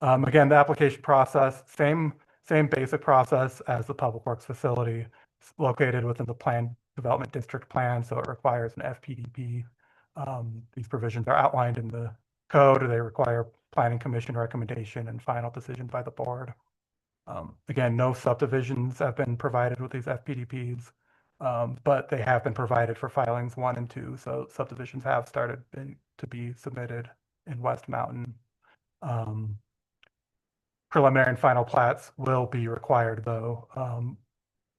Again, the application process, same basic process as the Public Works facility. It's located within the Planned Development District Plan, so it requires an FPDP. These provisions are outlined in the code. They require Planning Commission recommendation and final decision by the board. Again, no subdivisions have been provided with these FPDPs, but they have been provided for filings 1 and 2. So subdivisions have started to be submitted in West Mountain. Preliminary and final plats will be required though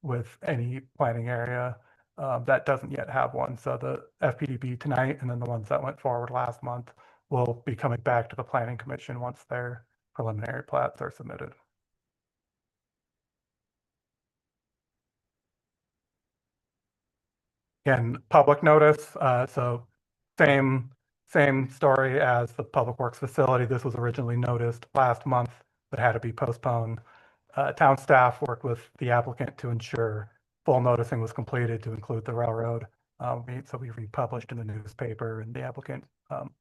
with any planning area that doesn't yet have one. So the FPDP tonight and then the ones that went forward last month will be coming back to the Planning Commission once their preliminary plats are submitted. Again, public notice, so same story as the Public Works facility. This was originally noticed last month, but had to be postponed. Town staff worked with the applicant to ensure full noticing was completed to include the railroad. So we republished in the newspaper and the applicant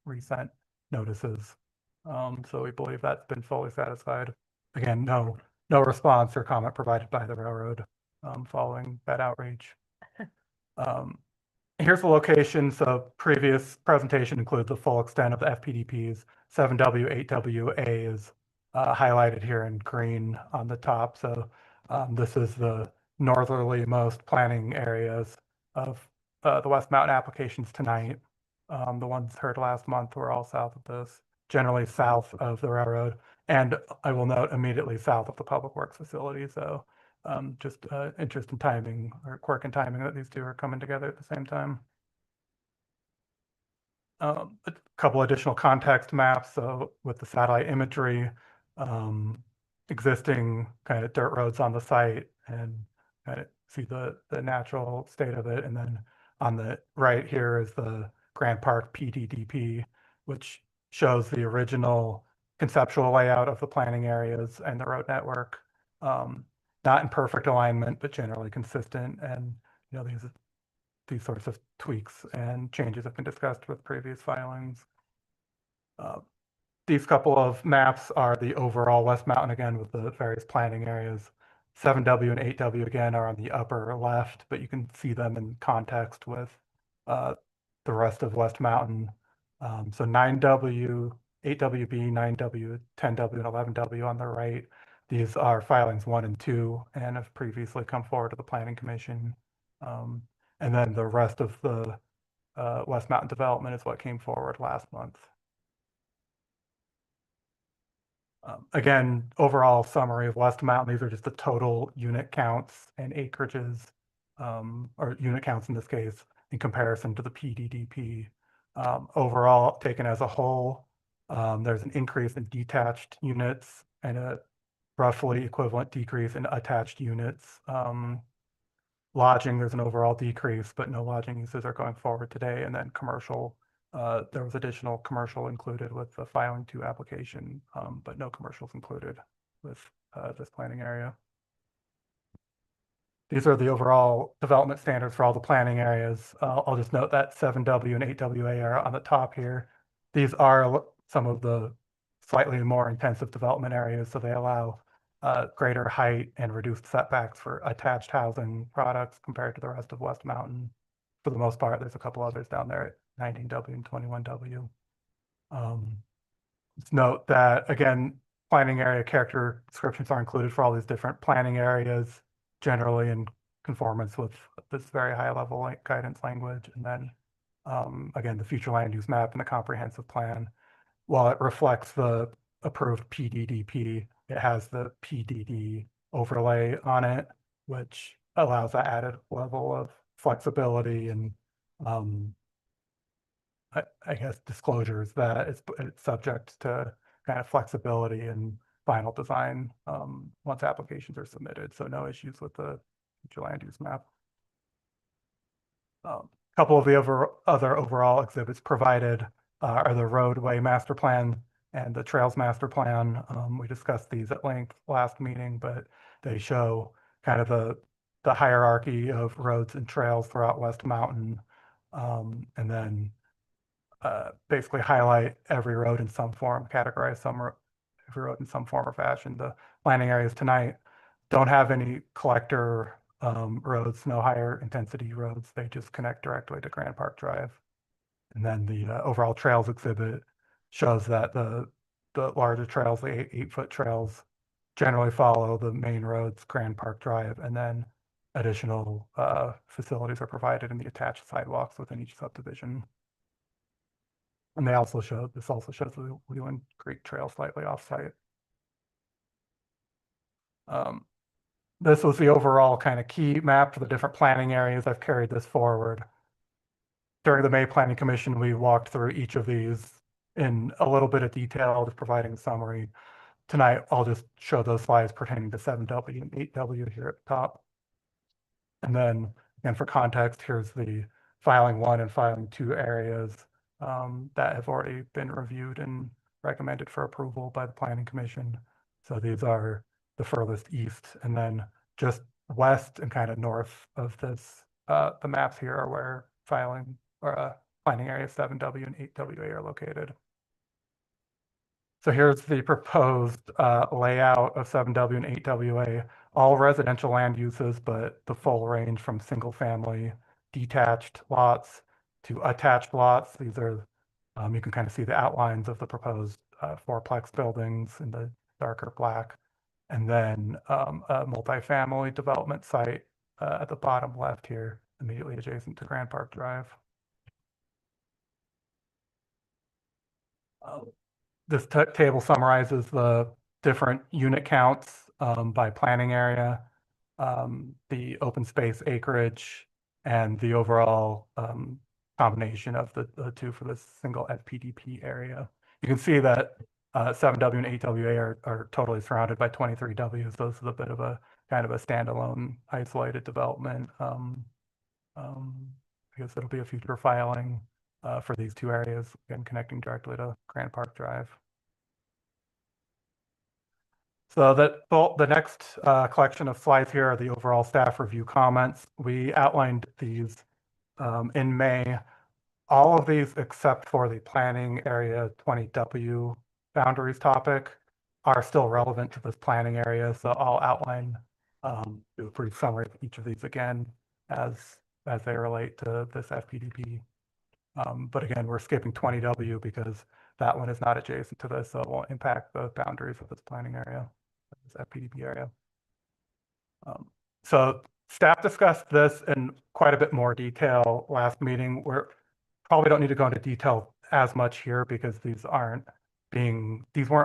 resent notices. So we believe that's been fully satisfied. Again, no response or comment provided by the railroad following that outreach. Here's the location. So previous presentation includes the full extent of the FPDPs. 7W, 8WA is highlighted here in green on the top. So this is the northerly most planning areas of the West Mountain applications tonight. The ones heard last month were all south of this, generally south of the railroad. And I will note immediately south of the Public Works facility. So just interest in timing or quirk in timing that these two are coming together at the same time. A couple additional context maps. So with the satellite imagery, existing kind of dirt roads on the site and kind of see the natural state of it. And then on the right here is the Grand Park PDDP, which shows the original conceptual layout of the planning areas and the road network. Not in perfect alignment, but generally consistent. And you know, these sorts of tweaks and changes have been discussed with previous filings. These couple of maps are the overall West Mountain again with the various planning areas. 7W and 8W again are on the upper left, but you can see them in context with the rest of West Mountain. So 9W, 8WB, 9W, 10W, and 11W on the right. These are filings 1 and 2 and have previously come forward to the Planning Commission. And then the rest of the West Mountain development is what came forward last month. Again, overall summary of West Mountain, these are just the total unit counts and acreages, or unit counts in this case, in comparison to the PDDP. Overall, taken as a whole, there's an increase in detached units and a roughly equivalent decrease in attached units. Lodging, there's an overall decrease, but no lodging uses are going forward today. And then commercial, there was additional commercial included with the filing 2 application, but no commercials included with this planning area. These are the overall development standards for all the planning areas. I'll just note that 7W and 8WA are on the top here. These are some of the slightly more intensive development areas, so they allow greater height and reduced setbacks for attached housing products compared to the rest of West Mountain. For the most part, there's a couple others down there at 19W and 21W. Let's note that, again, planning area character descriptions are included for all these different planning areas, generally in conformance with this very high level guidance language. And then, again, the future land use map and the comprehensive plan, while it reflects the approved PDDP, it has the PDD overlay on it, which allows that added level of flexibility and I guess disclosures that it's subject to kind of flexibility and final design once applications are submitted. So no issues with the future land use map. Couple of the other overall exhibits provided are the roadway master plan and the trails master plan. We discussed these at length last meeting, but they show kind of the hierarchy of roads and trails throughout West Mountain. And then basically highlight every road in some form, categorize every road in some form or fashion. The planning areas tonight don't have any collector roads, no higher intensity roads. They just connect directly to Grand Park Drive. And then the overall trails exhibit shows that the larger trails, the 8-foot trails, generally follow the main roads, Grand Park Drive, and then additional facilities are provided in the attached sidewalks within each subdivision. And this also shows the Wheeling Creek Trail slightly off-site. This was the overall kind of key map for the different planning areas. I've carried this forward. During the May Planning Commission, we walked through each of these in a little bit of detail, just providing a summary. Tonight, I'll just show those slides pertaining to 7W and 8W here at the top. And then, again, for context, here's the filing 1 and filing 2 areas that have already been reviewed and recommended for approval by the Planning Commission. So these are the furthest east, and then just west and kind of north of this, the maps here are where filing or planning area 7W and 8WA are located. So here's the proposed layout of 7W and 8WA, all residential land uses, but the full range from single family detached lots to attached lots. These are, you can kind of see the outlines of the proposed fourplex buildings in the darker black. And then a multifamily development site at the bottom left here, immediately adjacent to Grand Park Drive. This table summarizes the different unit counts by planning area, the open space acreage, and the overall combination of the two for this single FPDP area. You can see that 7W and 8WA are totally surrounded by 23Ws. Those are a bit of a kind of a standalone isolated development. I guess it'll be a future filing for these two areas, again, connecting directly to Grand Park Drive. So the next collection of slides here are the overall staff review comments. We outlined these in May. All of these except for the planning area 20W boundaries topic are still relevant to this planning area. So I'll outline, do a brief summary of each of these again as they relate to this FPDP. But again, we're skipping 20W because that one is not adjacent to this, so it won't impact the boundaries of this planning area, this FPDP area. So staff discussed this in quite a bit more detail last meeting. We're probably don't need to go into detail as much here because these weren't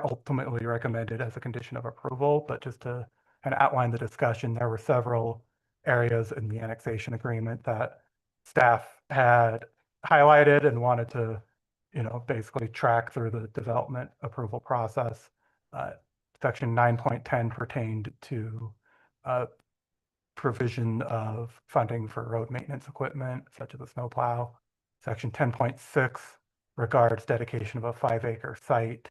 ultimately recommended as a condition of approval, but just to kind of outline the discussion, there were several areas in the annexation agreement that staff had highlighted and wanted to, basically track through the development approval process. Section 9.10 pertained to provision of funding for road maintenance equipment, such as a snowplow. Section 10.6 regards dedication of a 5-acre site,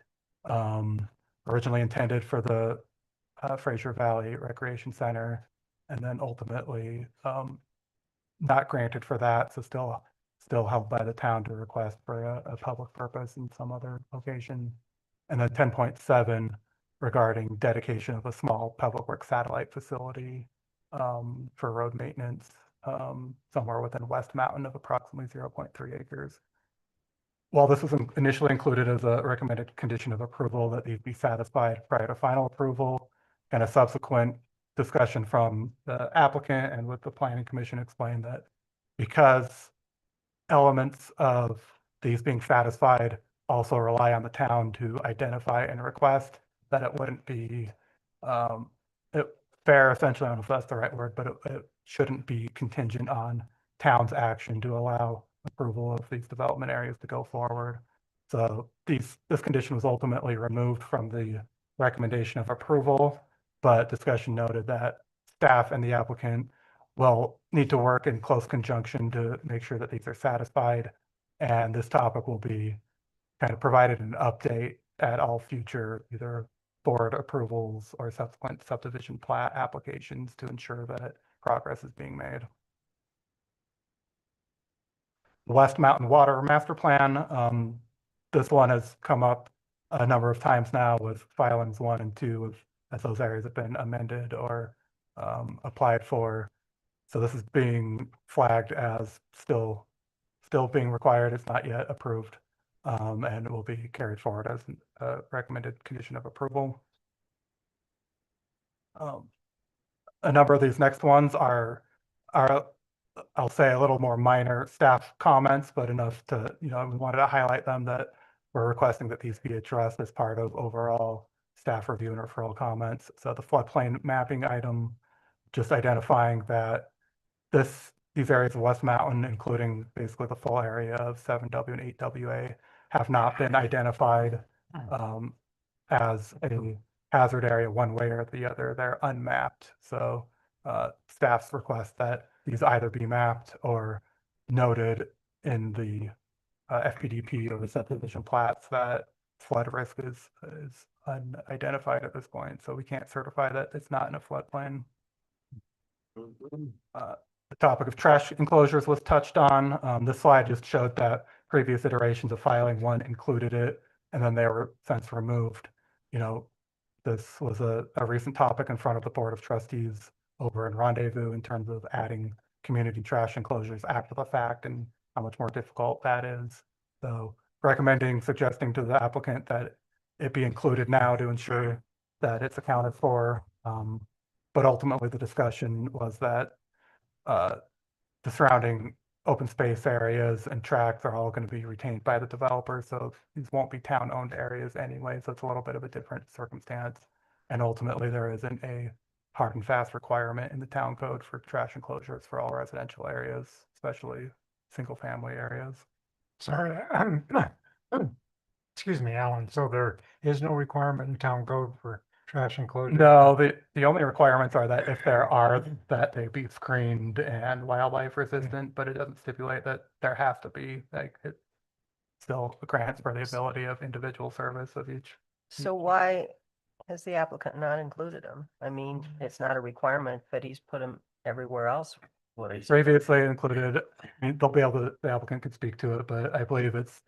originally intended for the Fraser Valley Recreation Center, and then ultimately not granted for that, so still held by the town to request for a public purpose in some other location. And then 10.7 regarding dedication of a small public works satellite facility for road maintenance somewhere within West Mountain of approximately 0.3 acres. While this was initially included as a recommended condition of approval that these be satisfied prior to final approval, and a subsequent discussion from the applicant and with the planning commission explained that because elements of these being satisfied also rely on the town to identify and request, that it wouldn't be fair, essentially, I don't know if that's the right word, but it shouldn't be contingent on town's action to allow approval of these development areas to go forward. So this condition was ultimately removed from the recommendation of approval, but discussion noted that staff and the applicant will need to work in close conjunction to make sure that these are satisfied. And this topic will be kind of provided an update at all future either board approvals or subsequent subdivision plat applications to ensure that progress is being made. The West Mountain Water Master Plan, this one has come up a number of times now with filings 1 and 2 as those areas have been amended or applied for. So this is being flagged as still being required. It's not yet approved, and it will be carried forward as a recommended condition of approval. A number of these next ones are I'll say a little more minor staff comments, but enough to, we wanted to highlight them that we're requesting that these be addressed as part of overall staff review and referral comments. So the floodplain mapping item, just identifying that these areas of West Mountain, including basically the full area of 7W and 8WA, have not been identified as a hazard area one way or the other. They're unmapped. So staff's request that these either be mapped or noted in the FPDP or the subdivision plats that flood risk is unidentified at this point. So we can't certify that it's not in a floodplain. The topic of trash enclosures was touched on. This slide just showed that previous iterations of filing 1 included it, and then they were since removed. This was a recent topic in front of the Board of Trustees over in Rendezvous in terms of adding community trash enclosures after the fact and how much more difficult that is. So suggesting to the applicant that it be included now to ensure that it's accounted for. But ultimately, the discussion was that the surrounding open space areas and tracks are all going to be retained by the developer. So these won't be town-owned areas anyway. So it's a little bit of a different circumstance. And ultimately, there isn't a hard and fast requirement in the town code for trash enclosures for all residential areas, especially single-family areas. Sorry, excuse me, Alan. So there is no requirement in town code for trash enclosures? No, the only requirements are that if there are, that they be screened and wildlife resistant, but it doesn't stipulate that there has to be, like, it still grants for the ability of individual service of each. So why has the applicant not included them? I mean, it's not a requirement, but he's put them everywhere else. What is? Previously included, I mean, they'll be able to, the applicant could speak to it, but I believe it's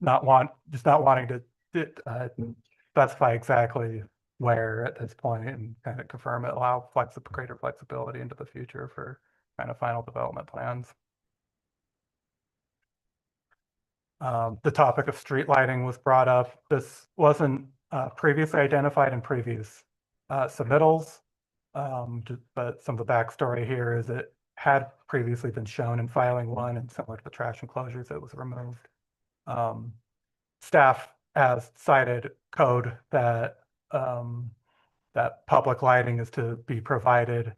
not wanting to specify exactly where at this point and kind of confirm it, allow greater flexibility into the future for kind of final development plans. The topic of street lighting was brought up. This wasn't previously identified in previous submittals, but some of the backstory here is it had previously been shown in filing one, and similar to the trash enclosures, it was removed. Staff has cited code that that public lighting is to be provided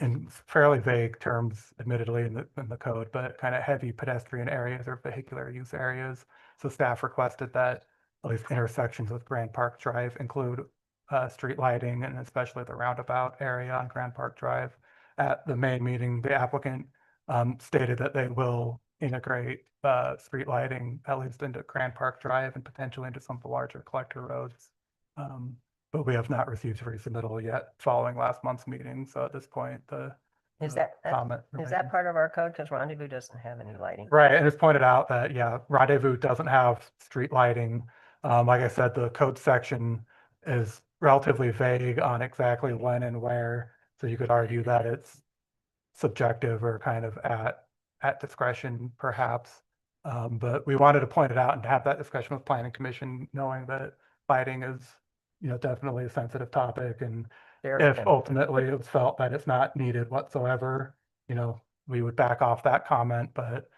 in fairly vague terms, admittedly, in the code, but kind of heavy pedestrian areas or vehicular use areas. So staff requested that at least intersections with Grand Park Drive include street lighting, and especially the roundabout area on Grand Park Drive. At the main meeting, the applicant stated that they will integrate street lighting at least into Grand Park Drive and potentially into some of the larger collector roads. But we have not received a resubmittal yet following last month's meeting. So at this point, Is the that, comment. is that part of our code? Because Rendezvous doesn't have any lighting. Right, and it's pointed out that, yeah, Rendezvous doesn't have street lighting. Like I said, the code section is relatively vague on exactly when and where. So you could argue that it's subjective or kind of at discretion, perhaps. But we wanted to point it out and have that discussion with Planning Commission, knowing that lighting is, definitely a sensitive topic. And Very if good. ultimately it was felt that it's not needed whatsoever, we would back off that comment, but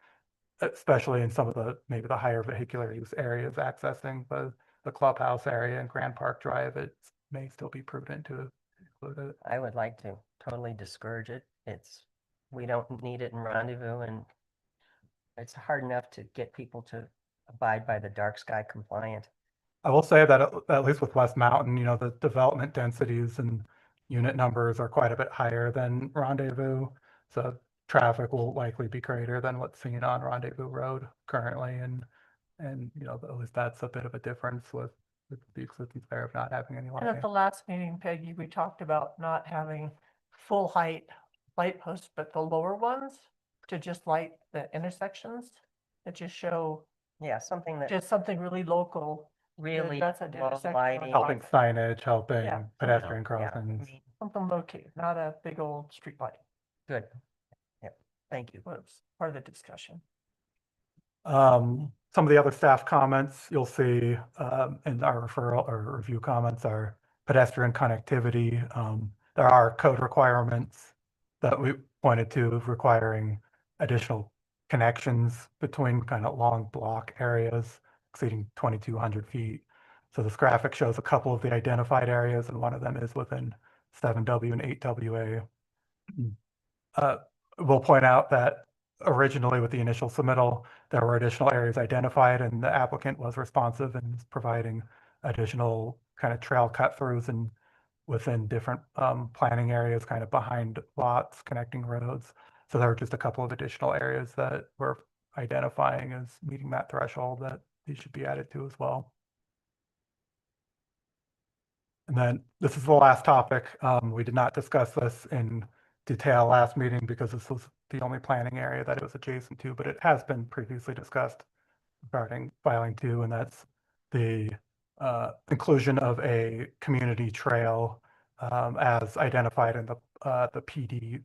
especially in some of maybe the higher vehicular use areas accessing the clubhouse area and Grand Park Drive, it may still be prudent to include it. I would like to totally discourage it. We don't need it in Rendezvous, and it's hard enough to get people to abide by the dark sky compliant. I will say that at least with West Mountain, the development densities and unit numbers are quite a bit higher than Rendezvous. So traffic will likely be greater than what's seen on Rendezvous Road currently. And at least that's a bit of a difference with the existence there of not having any And lighting. at the last meeting, Peggy, we talked about not having full height light posts, but the lower ones to just light the intersections that just show. Yeah, something that. Just something really local. Really low lighting. Helping signage, helping Yeah. pedestrian Yeah, crossings. something low key, not a big old street light. Good. Yep, thank you. Was part of the discussion. Some of the other staff comments you'll see in our referral or review comments are pedestrian connectivity. There are code requirements that we pointed to requiring additional connections between kind of long block areas exceeding 2,200 feet. So this graphic shows a couple of the identified areas, and one of them is within 7W and 8WA. We'll point out that originally with the initial submittal, there were additional areas identified, and the applicant was responsive and providing additional kind of trail cut throughs and within different planning areas, kind of behind lots, connecting roads. So there were just a couple of additional areas that we're identifying as meeting that threshold that these should be added to as well. And then this is the last topic. We did not discuss this in detail last meeting because this was the only planning area that it was adjacent to, but it has been previously discussed regarding filing 2, and that's the inclusion of a community trail as identified in the PD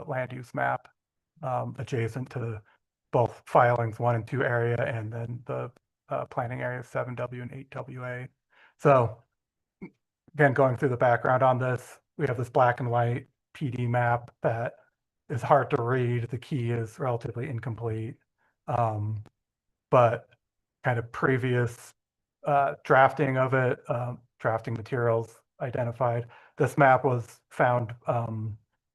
land use map adjacent to both filings 1 and 2 area and then the planning area 7W and 8WA. So again, going through the background on this, we have this black and white PD map that is hard to read. The key is relatively incomplete. But kind of previous drafting of it, drafting materials identified. This map was found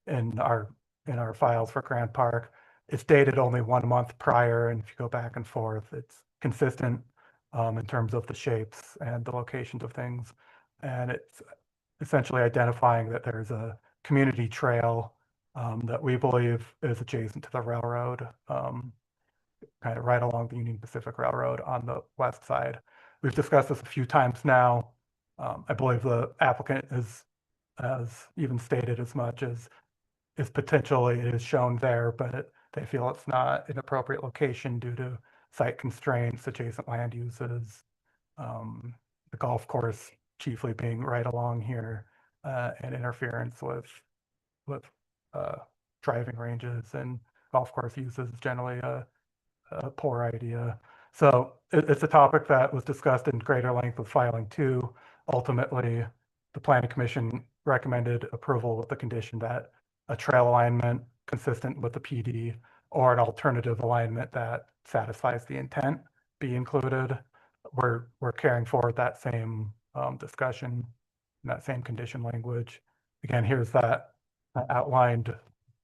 in our files for Grand Park. It's dated only 1 month prior, and if you go back and forth, it's consistent in terms of the shapes and the locations of things. And it's essentially identifying that there's a community trail that we believe is adjacent to the railroad, kind of right along the Union Pacific Railroad on the west side. We've discussed this a few times now. I believe the applicant has even stated as much as is potentially is shown there, but they feel it's not an appropriate location due to site constraints, adjacent land uses, the golf course chiefly being right along here, and interference with driving ranges and golf course uses is generally a poor idea. So it's a topic that was discussed in greater length with filing 2. Ultimately, the planning commission recommended approval with the condition that a trail alignment consistent with the PD or an alternative alignment that satisfies the intent be included. We're carrying forward that same discussion, that same condition language. Again, here's that outlined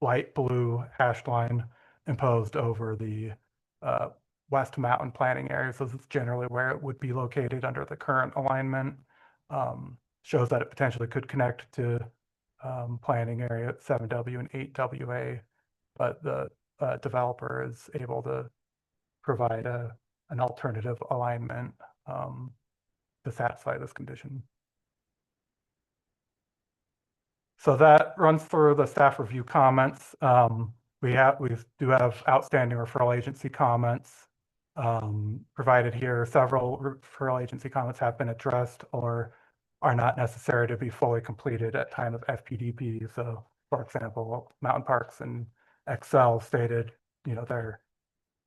light blue hashed line imposed over the West Mountain planning area. So this is generally where it would be located under the current alignment. Shows that it potentially could connect to planning area 7W and 8WA, but the developer is able to provide an alternative alignment to satisfy this condition. So that runs through the staff review comments. We do have outstanding referral agency comments provided here. Several referral agency comments have been addressed or are not necessary to be fully completed at time of FPDP. So, for example, Mountain Parks and Excel stated, their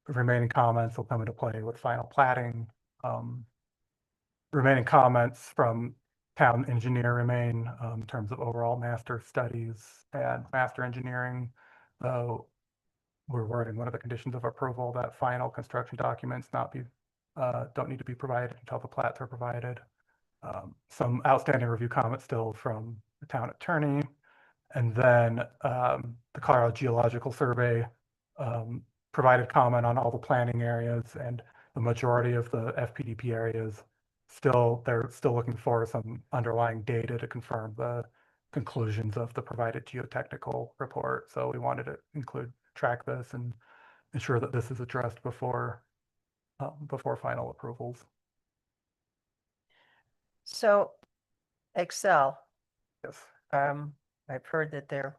remaining comments will come into play with final platting. Remaining comments from town engineer remain in terms of overall master studies and master engineering. We're wording one of the conditions of approval that final construction documents don't need to be provided until the plats are provided. Some outstanding review comments still from the town attorney. And then the Colorado Geological Survey provided comment on all the planning areas, and the majority of the FPDP areas they're still looking for some underlying data to confirm the conclusions of the provided geotechnical report. So we wanted to track this and ensure that this is addressed before final approvals. So Excel, Yes. I've heard that they're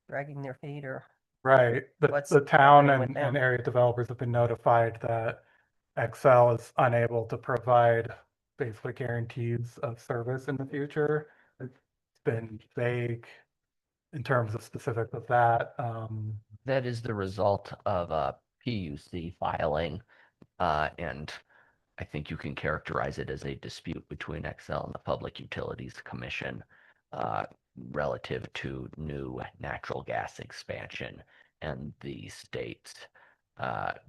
dragging their feet or Right. What's The town happening with and them? area developers have been notified that Excel is unable to provide basically guarantees of service in the future. It's been vague in terms of specifics of that. That is the result of a PUC filing, and I think you can characterize it as a dispute between Excel and the Public Utilities Commission relative to new natural gas expansion and the state's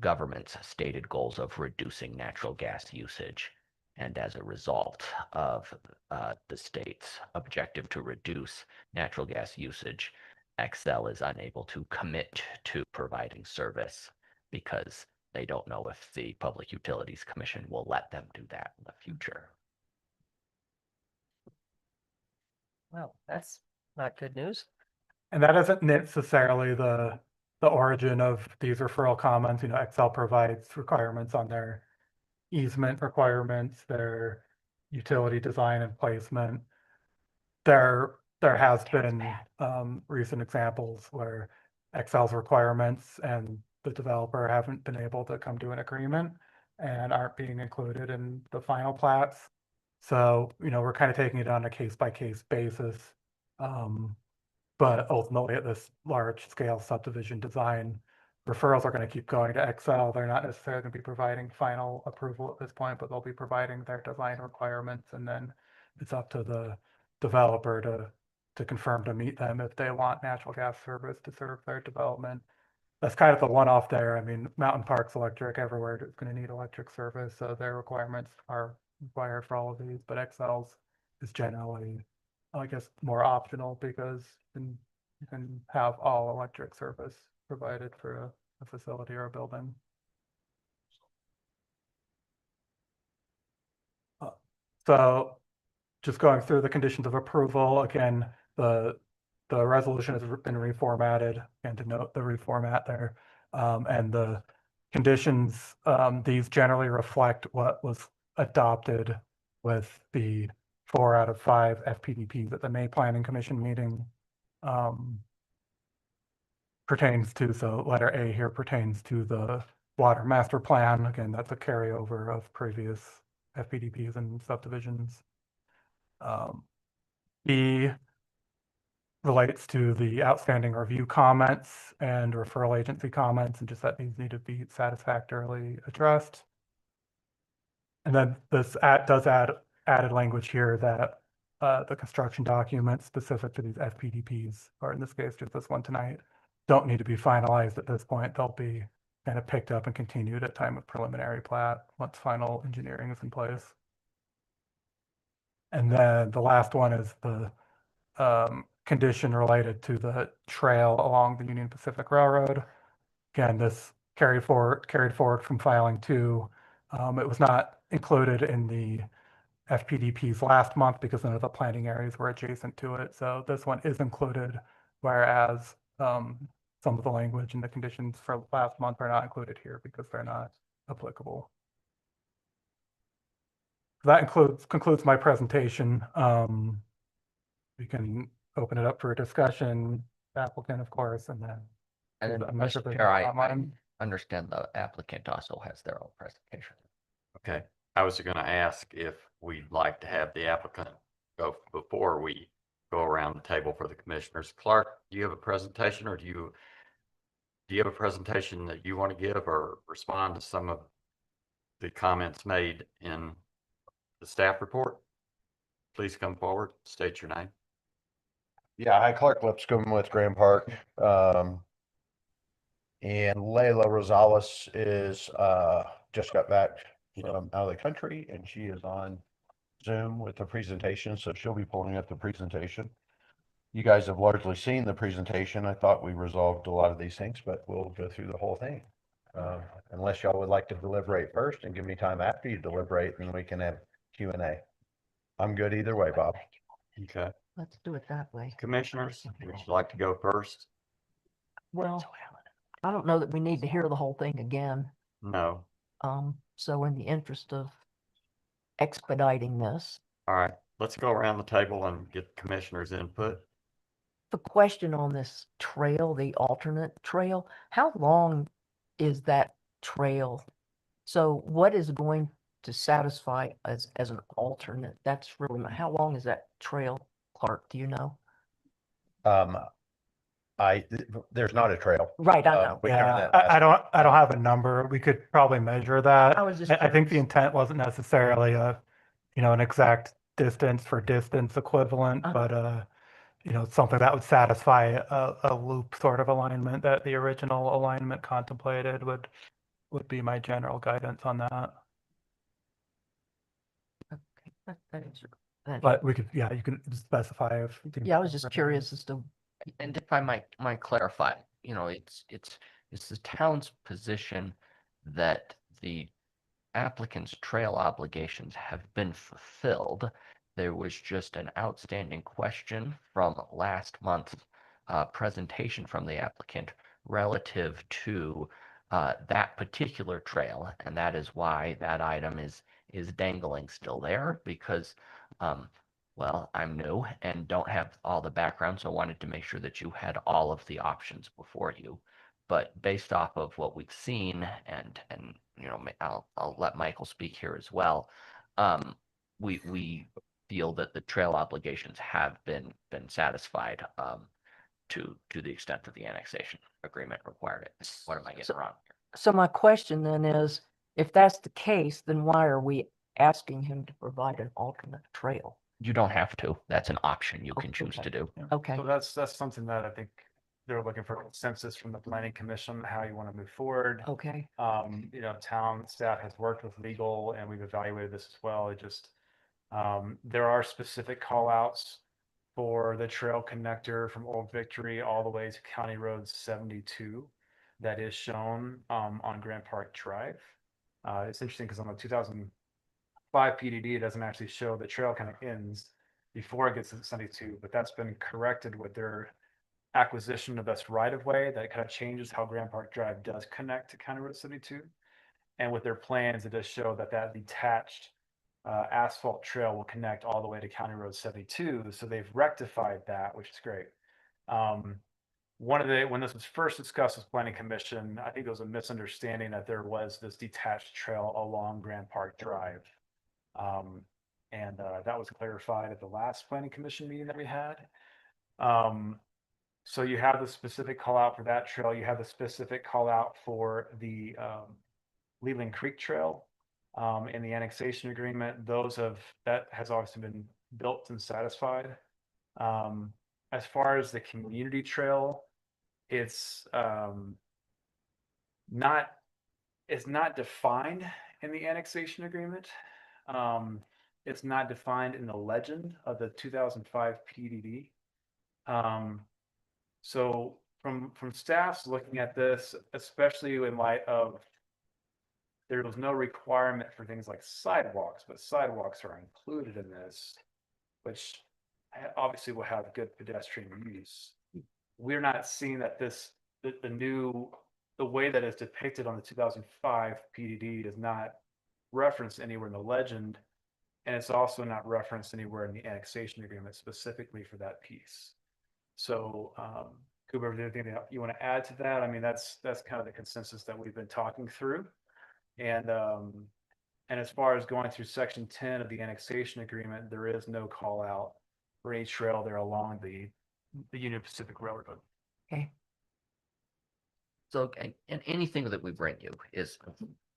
government's stated goals of reducing natural gas usage. And as a result of the state's objective to reduce natural gas usage, Excel is unable to commit to providing service because they don't know if the Public Utilities Commission will let them do that in the future. Well, that's not good news. And that isn't necessarily the origin of these referral comments. Excel provides requirements on their easement requirements, their utility design and placement. There has been recent examples where Excel's requirements and the developer haven't been able to come to an agreement and aren't being included in the final plats. So, we're kind of taking it on a case by case basis. But ultimately, at this large scale subdivision design, referrals are going to keep going to Excel. They're not necessarily going to be providing final approval at this point, but they'll be providing their design requirements. And then it's up to the developer to confirm to meet them if they want natural gas service to serve their development. That's kind of the one-off there. I mean, Mountain Park's electric, everywhere is going to need electric service, so their requirements are required for all of these, but Excel's is generally, I guess, more optional because you can have all electric service provided for a facility or a building. So just going through the conditions of approval, again, the resolution has been reformatted, and to note the reformat there. And the conditions, these generally reflect what was adopted with the 4 out of 5 FPDPs at the May Planning Commission meeting. Pertains to, so letter A here pertains to the water master plan. Again, that's a carryover of previous FPDPs and subdivisions. B relates to the outstanding review comments and referral agency comments, and just that these need to be satisfactorily addressed. And then this does add added language here that the construction documents specific to these FPDPs, or in this case, just this one tonight, don't need to be finalized at this point. They'll be kind of picked up and continued at time of preliminary plat once final engineering is in place. And then the last one is the condition related to the trail along the Union Pacific Railroad. Again, this carried forward from filing 2. It was not included in the FPDPs last month because none of the planting areas were adjacent to it. So this one is included, whereas some of the language and the conditions for last month are not included here because they're not applicable. That concludes my presentation. We can open it up for a discussion, applicant, of course, and then. And then, I'm not sure Mr. if Chair, I online. understand the applicant also has their own presentation. Okay, I was going to ask if we'd like to have the applicant go before we go around the table for the commissioners. Clark, do you have a presentation, or do you have a presentation that you want to give or respond to some of the comments made in the staff report? Please come forward, state your name. Yeah, hi, Clark Lipscomb with Grand Park. And Layla Rosales is just got back from out of the country, and she is on Zoom with the presentation, so she'll be pulling up the presentation. You guys have largely seen the presentation. I thought we resolved a lot of these things, but we'll go through the whole thing. Unless y'all would like to deliberate first and give me time after you deliberate, and we can have Q&A. I'm good either way, Bob. Okay. Let's do it that way. Commissioners, would you like to go first? Well, I don't know that we need to hear the whole thing again. No. So in the interest of expediting this, All right, let's go around the table and get commissioners' input. the question on this trail, the alternate trail, how long is that trail? So what is going to satisfy as an alternate? That's really how long is that trail, Clark? Do you know? There's not a trail. Right, I know. We covered Yeah, that I last don't have a number. We could probably measure that. I was just I think the curious. intent wasn't necessarily an exact distance for distance equivalent, Uh-huh. but something that would satisfy a loop sort of alignment that the original alignment contemplated would be my general guidance on that. Okay, that is- that- But we could, you can specify if. Yeah, I was just curious as to, And if I might clarify, it's the town's position that the applicant's trail obligations have been fulfilled. There was just an outstanding question from last month's presentation from the applicant relative to that particular trail, and that is why that item is dangling still there because well, I'm new and don't have all the background, so I wanted to make sure that you had all of the options before you. But based off of what we've seen, and I'll let Michael speak here as well. We feel that the trail obligations have been satisfied. to the extent that the annexation agreement required it. What am I getting So- wrong? So my question then is, if that's the case, then why are we asking him to provide an alternate trail? You don't have to. That's an option you Oh, can choose okay. to do. Okay, So that's something that I think they're looking for consensus from the planning commission, how you want to move forward. okay, Town staff has worked with legal and we've evaluated this as well. It just, there are specific call outs for the trail connector from Old Victory all the way to County Road 72 that is shown, on Grand Park Drive. It's interesting because on the 2005 PDD, it doesn't actually show the trail kind of ends before it gets to 72, but that's been corrected with their acquisition of this right of way that kind of changes how Grand Park Drive does connect to County Road 72. And with their plans, it does show that that detached asphalt trail will connect all the way to County Road 72. So they've rectified that, which is great. When this was first discussed with Planning Commission, I think there was a misunderstanding that there was this detached trail along Grand Park Drive. That was clarified at the last Planning Commission meeting that we had. So you have the specific call out for that trail. You have the specific call out for the Leland Creek Trail in the annexation agreement. That has obviously been built and satisfied. As far as the community trail, it's not defined in the annexation agreement. It's not defined in the legend of the 2005 PDD. So from staff's looking at this, especially in light of there was no requirement for things like sidewalks, but sidewalks are included in this, which obviously will have good pedestrian use. We're not seeing that the way that is depicted on the 2005 PDD is not referenced anywhere in the legend, and it's also not referenced anywhere in the annexation agreement specifically for that piece. So, Cooper, is there anything that you want to add to that? I mean, that's kind of the consensus that we've been talking through. And as far as going through section 10 of the annexation agreement, there is no call out for any trail there along the Union Pacific Railroad. okay. So, and anything that we bring you is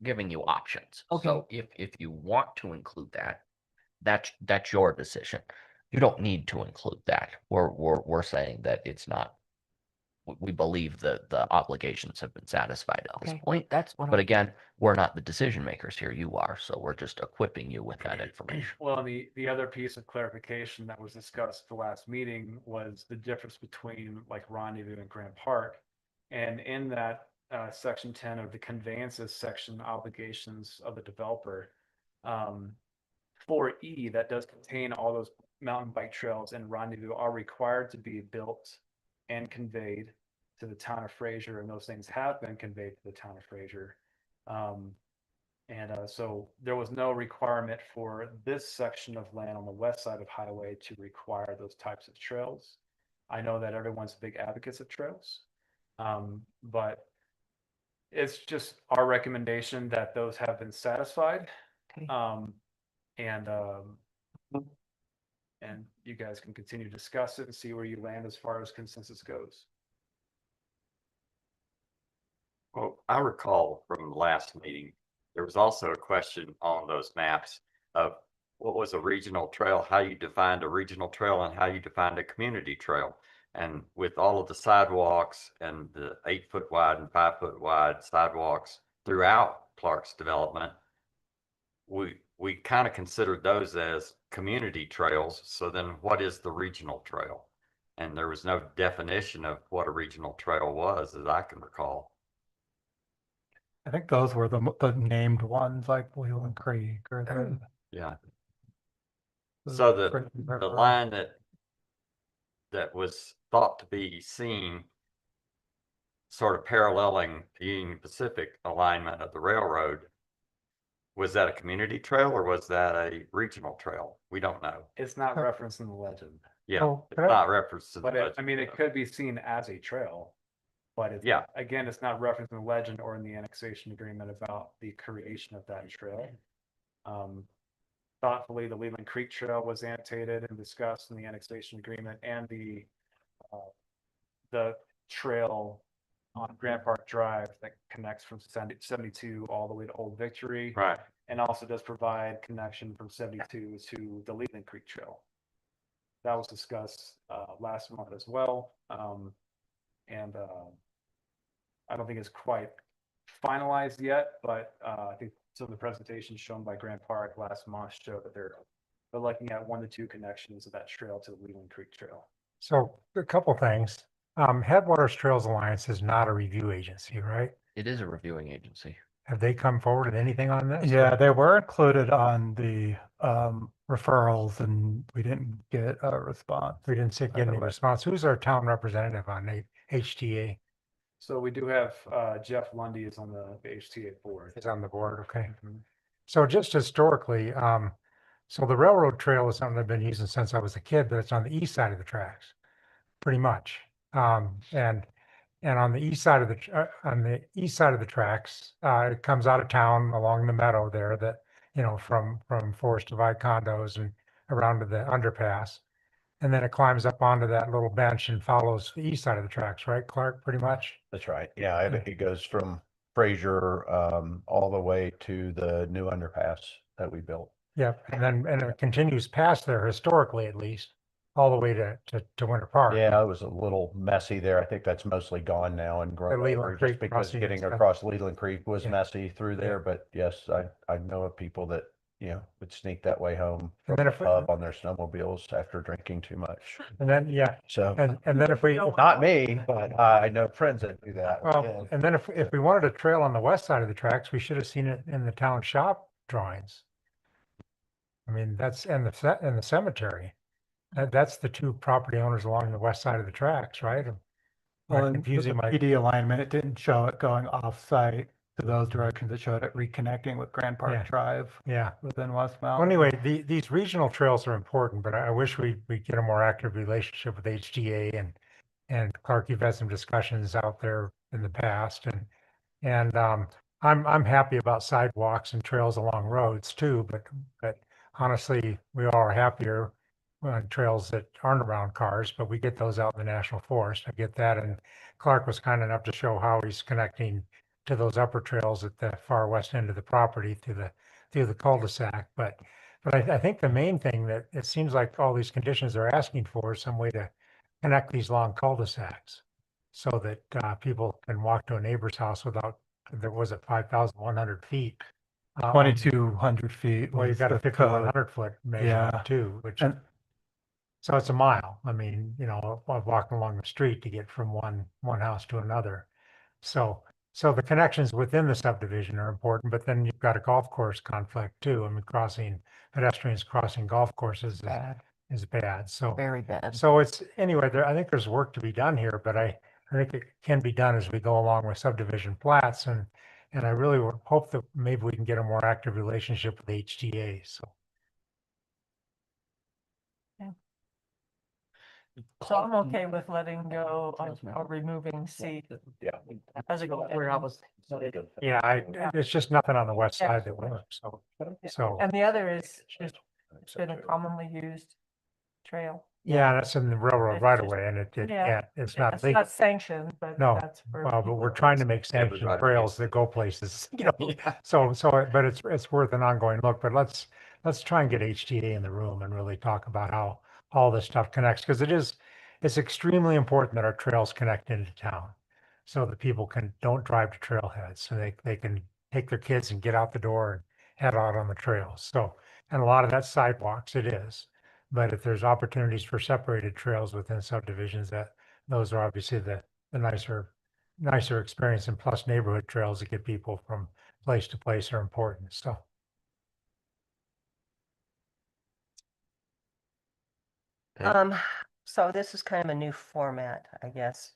giving you options. Okay. So if you want to include that, that's your decision. You don't need to include that. We're saying that it's not. We believe that the obligations have been satisfied at this Okay, point. that's what But I'm, again, we're not the decision makers here. You are. So we're just equipping you with that information. Well, and the other piece of clarification that was discussed at the last meeting was the difference between like Rendezvous and Grant Park. And in that section 10 of the conveyances section, obligations of the developer, 4E, that does contain all those mountain bike trails in Rendezvous are required to be built and conveyed to the town of Fraser, and those things have been conveyed to the town of Fraser. So there was no requirement for this section of land on the west side of highway to require those types of trails. I know that everyone's big advocates of trails, but it's just our recommendation that those have been satisfied. okay. And you guys can continue to discuss it and see where you land as far as consensus goes. Well, I recall from the last meeting, there was also a question on those maps of what was a regional trail, how you defined a regional trail and how you defined a community trail. And with all of the sidewalks and the 8-foot wide and 5-foot wide sidewalks throughout Clark's development, we kind of considered those as community trails. So then what is the regional trail? And there was no definition of what a regional trail was, as I can recall. I think those were the named ones like Leland Creek or the. Yeah. the So the Brittany River. line that was thought to be seen sort of paralleling the Union Pacific alignment of the railroad, was that a community trail or was that a regional trail? We don't know. It's not referenced in the legend, Yeah, Oh, it's could I- not referenced in the but legend. I mean, it could be seen as a trail. But it's, Yeah. again, it's not referenced in the legend or in the annexation agreement about the creation of that trail. Thoughtfully, the Leland Creek Trail was annotated and discussed in the annexation agreement, and the the trail on Grand Park Drive that connects from 72 all the way to Old Victory. Right. And also does provide connection from 72 to the Leland Creek Trail. That was discussed last month as well. And I don't think it's quite finalized yet, but I think some of the presentations shown by Grand Park last month show that they're looking at 1 to 2 connections of that trail to the Leland Creek Trail. So a couple things. Headwaters Trails Alliance is not a review agency, right? It is a reviewing agency. Have they come forward with anything on this? Yeah, they were included on the referrals and we didn't get a response. We didn't get any Either way. response. Who's our town representative on the HTA? So we do have Jeff Lundy is on the HTA board. Is on the board, okay. Mhm. So just historically, so the railroad trail is something I've been using since I was a kid, but it's on the east side of the tracks, pretty much. And on the east side of the tracks, it comes out of town along the meadow there that, you know, from Forest Divide condos and around to the underpass. And then it climbs up onto that little bench and follows the east side of the tracks, right, Clark, pretty much? That's right. Yeah, it goes from Fraser, all the way to the new underpass that we built. Yep, and it continues past there historically at least, all the way to Winter Park. Yeah, it was a little messy there. I think that's mostly gone now and grown Leland over, Creek just because crossing and getting stuff. across Leland Creek was Yeah. messy through there. But yes, I know of people that, you know, would sneak that way home And from then the if we- pub on their snowmobiles after drinking too much. And then, yeah, So and then if we, not me, but I know friends that do that. well, Yeah. and then if we wanted a trail on the west side of the tracks, we should have seen it in the town shop drawings. I mean, that's in the cemetery. That's the two property owners along the west side of the tracks, right? Am I Well, in confusing the my, PD alignment, it didn't show it going off-site to those directions. It showed it reconnecting with Grand Yeah. Park Drive yeah. within West Well, Mountain. anyway, these regional trails are important, but I wish we get a more active relationship with HTA and Clark, you've had some discussions out there in the past and I'm happy about sidewalks and trails along roads too, but honestly, we all are happier on trails that aren't around cars, but we get those out in the national forest. I get that. And Clark was kind enough to show how he's connecting to those upper trails at the far west end of the property through the cul-de-sac. But I think the main thing that it seems like all these conditions are asking for is some way to connect these long cul-de-sacs so that people can walk to a neighbor's house without, there was it 5,100 feet. 2,200 feet. Well, you've was got a the 5,100 foot measurement Yeah. too, which, And so it's a mile. I mean, you know, of walking along the street to get from one house to another. So the connections within the subdivision are important, but then you've got a golf course conflict too. I mean, pedestrians crossing golf courses Bad, is bad. So very bad. so it's, anyway, I think there's work to be done here, but I think it can be done as we go along with subdivision plats and I really hope that maybe we can get a more active relationship with HTA, so. So I'm okay with letting go of removing C Yeah. as a goal. Yeah, it's just nothing on the west Yeah. side that works, so. And the other is just been a commonly used trail. Yeah, that's in the railroad It's right just- away and Yeah. yeah, it's not It's legal. not sanctioned, but No, that's where. Well, but people we're go. trying to make sanctioned Everybody trails is. that go places, you know, but it's worth an ongoing look, but let's try and get HTA in the room and really talk about how all this stuff connects, because it's extremely important that our trails connect into town. So that people don't drive to trailheads, so they can take their kids and get out the door and head out on the trails. So, and a lot of that sidewalks, it is. But if there's opportunities for separated trails within subdivisions, those are obviously the nicer experience, and plus neighborhood trails that get people from place to place are important, so. So this is kind of a new format, I guess.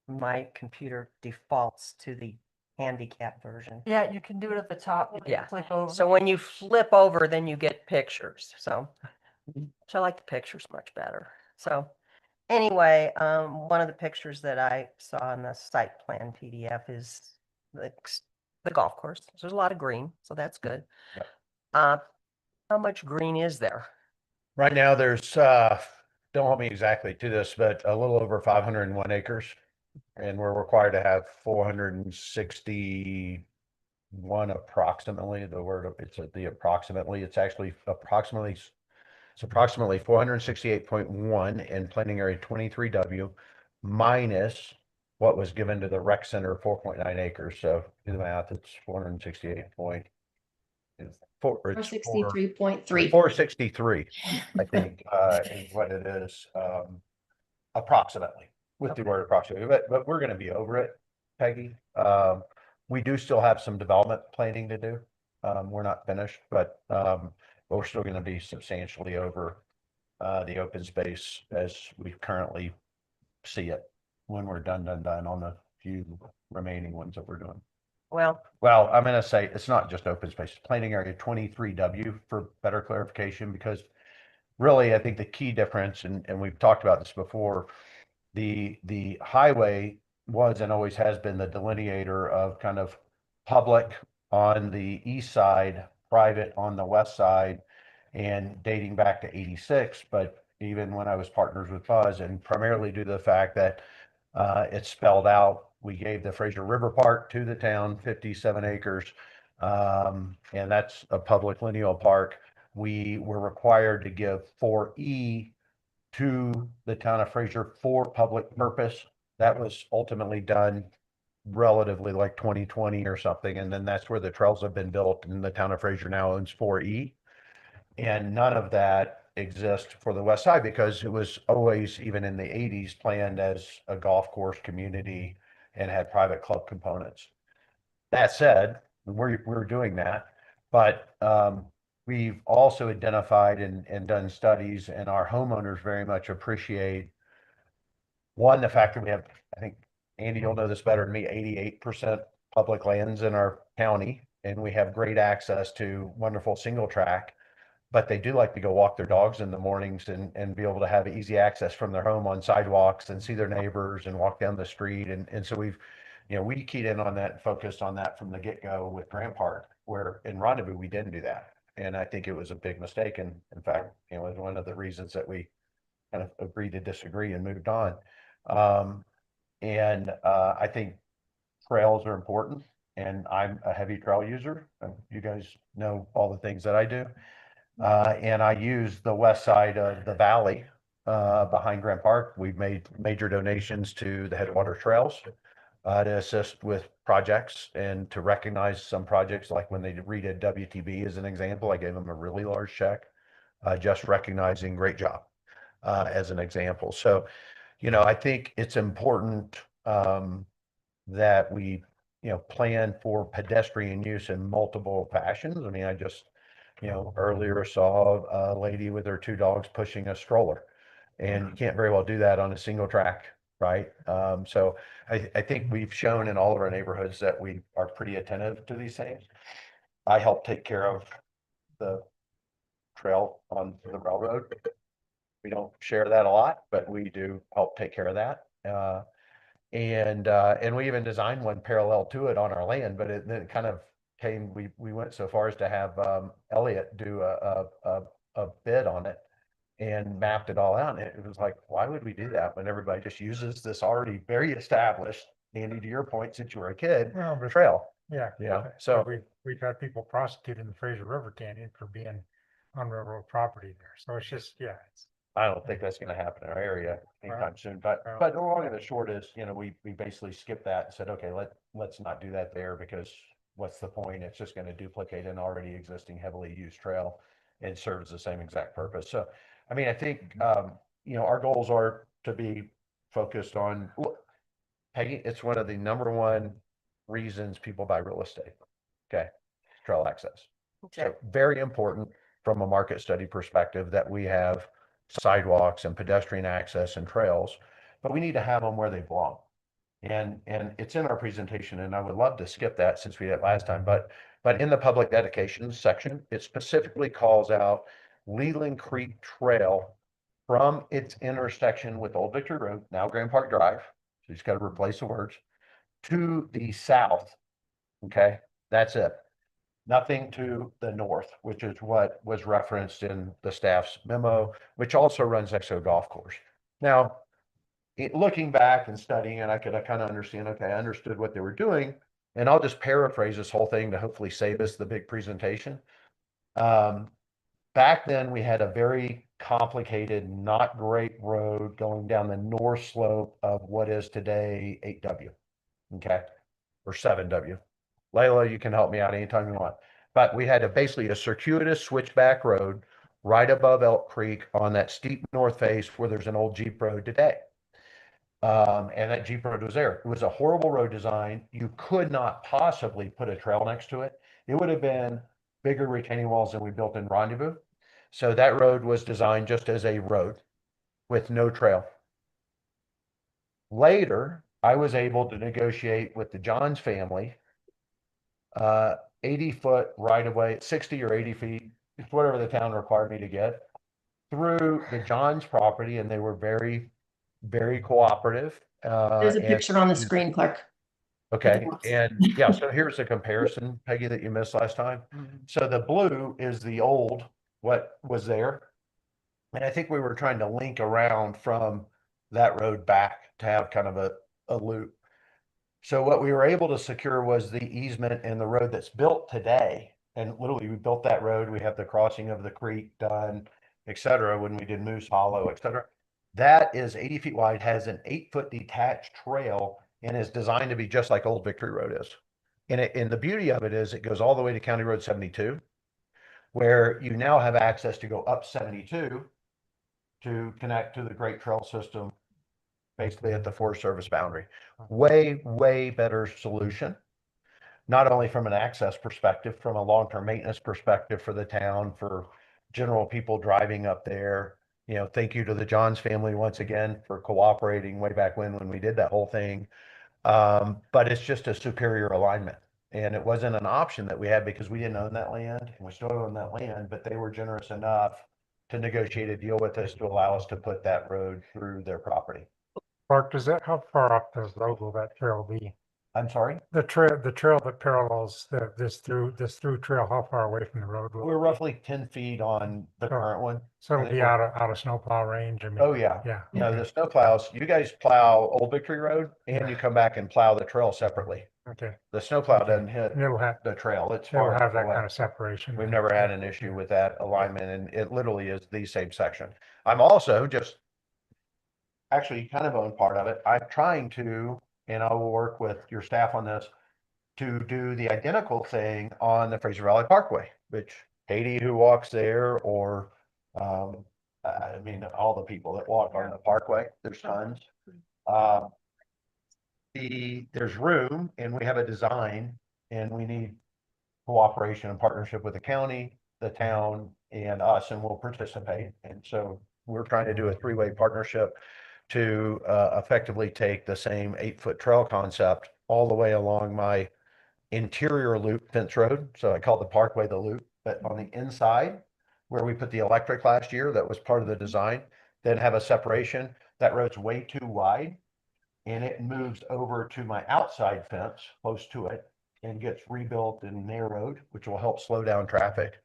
My computer defaults to the handicap version. Yeah, you can do it at the top. You can Yeah. Click over. So when you flip over, then you get pictures, so I like the pictures much better. So anyway, one of the pictures that I saw in the site plan PDF is the golf course. There's a lot of green, so that's good. Yep. How much green is there? Right now, there's don't hold me exactly to this, but a little over 501 acres. And we're required to have 461 approximately, the word, it's the approximately, it's actually approximately, it's approximately 468.1 in planning area 23W minus what was given to the rec center, 4.9 acres. So do the math, it's 468 point. It's 463.3. 463, I think, is what it is, approximately, with the word approximately, but we're gonna be over it, Peggy. We do still have some development planning to do. We're not finished, but we're still gonna be substantially over the open space as we currently see it when we're done on the few remaining ones that we're doing. Well, Well, I'm gonna say it's not just open space, planning area 23W for better clarification, because really, I think the key difference, and we've talked about this before, the highway was and always has been the delineator of kind of public on the east side, private on the west side, and dating back to 86. But even when I was partners with Buzz, and primarily due to the fact that it's spelled out, we gave the Fraser River Park to the town, 57 acres. And that's a public lineal park. We were required to give 4E to the town of Fraser for public purpose. That was ultimately done relatively like 2020 or something. And then that's where the trails have been built, and the town of Fraser now owns 4E. And none of that exists for the west side because it was always, even in the 80s, planned as a golf course community and had private club components. That said, we're doing that, but we've also identified and done studies, and our homeowners very much appreciate, one, the fact that we have, I think, Andy, you'll know this better than me, 88% public lands in our county, and we have great access to wonderful single track. But they do like to go walk their dogs in the mornings and be able to have easy access from their home on sidewalks and see their neighbors and walk down the street. And so we keyed in on that and focused on that from the get-go with Grant Park, where in Rendezvous, we didn't do that. And I think it was a big mistake. And in fact, it was one of the reasons that we kind of agreed to disagree and moved on. I think trails are important, and I'm a heavy trail user. You guys know all the things that I do. And I use the west side of the valley behind Grant Park. We've made major donations to the Headwater Trails to assist with projects and to recognize some projects, like when they redid WTB as an example. I gave them a really large check, just recognizing great job as an example. So, I think it's important that we, plan for pedestrian use in multiple fashions. I mean, I just earlier saw a lady with her two dogs pushing a stroller, and you can't very well do that on a single track, right? So I think we've shown in all of our neighborhoods that we are pretty attentive to these things. I help take care of the trail on the railroad. We don't share that a lot, but we do help take care of that. And we even designed one parallel to it on our land, but then it kind of came, we went so far as to have Elliot do a bid on it and mapped it all out. And it was like, why would we do that when everybody just uses this already very established, Andy, to your point, since you were a kid, Well, but trail? yeah. Yeah. So We've had people prosecuted in the Fraser River Canyon for being on railroad property there. So it's just, yeah, it's, I don't think that's gonna happen in our area anytime soon, but well. the long and the short is, we basically skipped that and said, okay, let's not do that there, because what's the point? It's just gonna duplicate an already existing heavily used trail and serves the same exact purpose. So, I mean, I think, our goals are to be focused on, Peggy, it's one of the number one reasons people buy real estate. Okay, trail access. So very important from a market study perspective that we have sidewalks and pedestrian access and trails, but we need to have them where they belong. And it's in our presentation, and I would love to skip that since we did it last time, but in the public dedications section, it specifically calls out Leland Creek Trail from its intersection with Old Victory Road, now Grand Park Drive. So you just got to replace the words, to the south. Okay, that's it. Nothing to the north, which is what was referenced in the staff's memo, which also runs next to a golf course. Now, looking back and studying, and I could kind of understand, okay, I understood what they were doing. And I'll just paraphrase this whole thing to hopefully save us the big presentation. Back then, we had a very complicated, not great road going down the north slope of what is today 8W, okay, or 7W. Layla, you can help me out anytime you want. But we had basically a circuitous switchback road right above Elk Creek on that steep north face where there's an old Jeep road today. And that Jeep road was there. It was a horrible road design. You could not possibly put a trail next to it. It would have been bigger retaining walls than we built in Rendezvous. So that road was designed just as a road with no trail. Later, I was able to negotiate with the Johns family 80-foot right of way, 60 or 80 feet, whatever the town required me to get through the Johns property. And they were very, very cooperative. There's a picture on the screen, Clark. Okay, and yeah, so here's a comparison, Peggy, that you missed last time. So the blue is the old, what was there. And I think we were trying to link around from that road back to have kind of a loop. So what we were able to secure was the easement and the road that's built today. And literally we built that road. We have the crossing of the creek done, et cetera, when we did Moose Hollow, et cetera. That is 80 feet wide, has an 8-foot detached trail, and is designed to be just like Old Victory Road is. And the beauty of it is it goes all the way to County Road 72, where you now have access to go up 72 to connect to the Great Trail system, basically at the Forest Service boundary. Way, way better solution, not only from an access perspective, from a long-term maintenance perspective for the town, for general people driving up there. You know, thank you to the Johns family once again for cooperating way back when we did that whole thing. But it's just a superior alignment. And it wasn't an option that we had because we didn't own that land, and we still own that land, but they were generous enough to negotiate a deal with us to allow us to put that road through their property. Clark, how far up the road will that trail be? I'm sorry? The trail that parallels this through trail, how far away from the road will it We're be? roughly 10 feet on the Sure. current one. So I it'll think be we're- out of snowplow range, I mean. Oh, yeah. Yeah. No, okay, the snow plows, you guys plow Old Victory Road and you come back and plow the trail separately. Okay. The snow plow Okay. doesn't hit And it'll have, the trail. It's it'll far have that away. kind of separation. We've then. never had an issue with that alignment, and it literally is the same section. I'm also just actually kind of own part of it. I'm trying to, and I will work with your staff on this, to do the identical thing on the Fraser Valley Parkway, which Katie who walks there, or I mean, all the people that walk on the parkway, there's tons. There's room, and we have a design, and we need cooperation and partnership with the county, the town, and us, and we'll participate. And so we're trying to do a 3-way partnership to effectively take the same 8-foot trail concept all the way along my interior loop fence road. So I call the parkway the loop, but on the inside where we put the electric last year, that was part of the design, then have a separation. That road's way too wide, and it moves over to my outside fence close to it and gets rebuilt and narrowed, which will help slow down traffic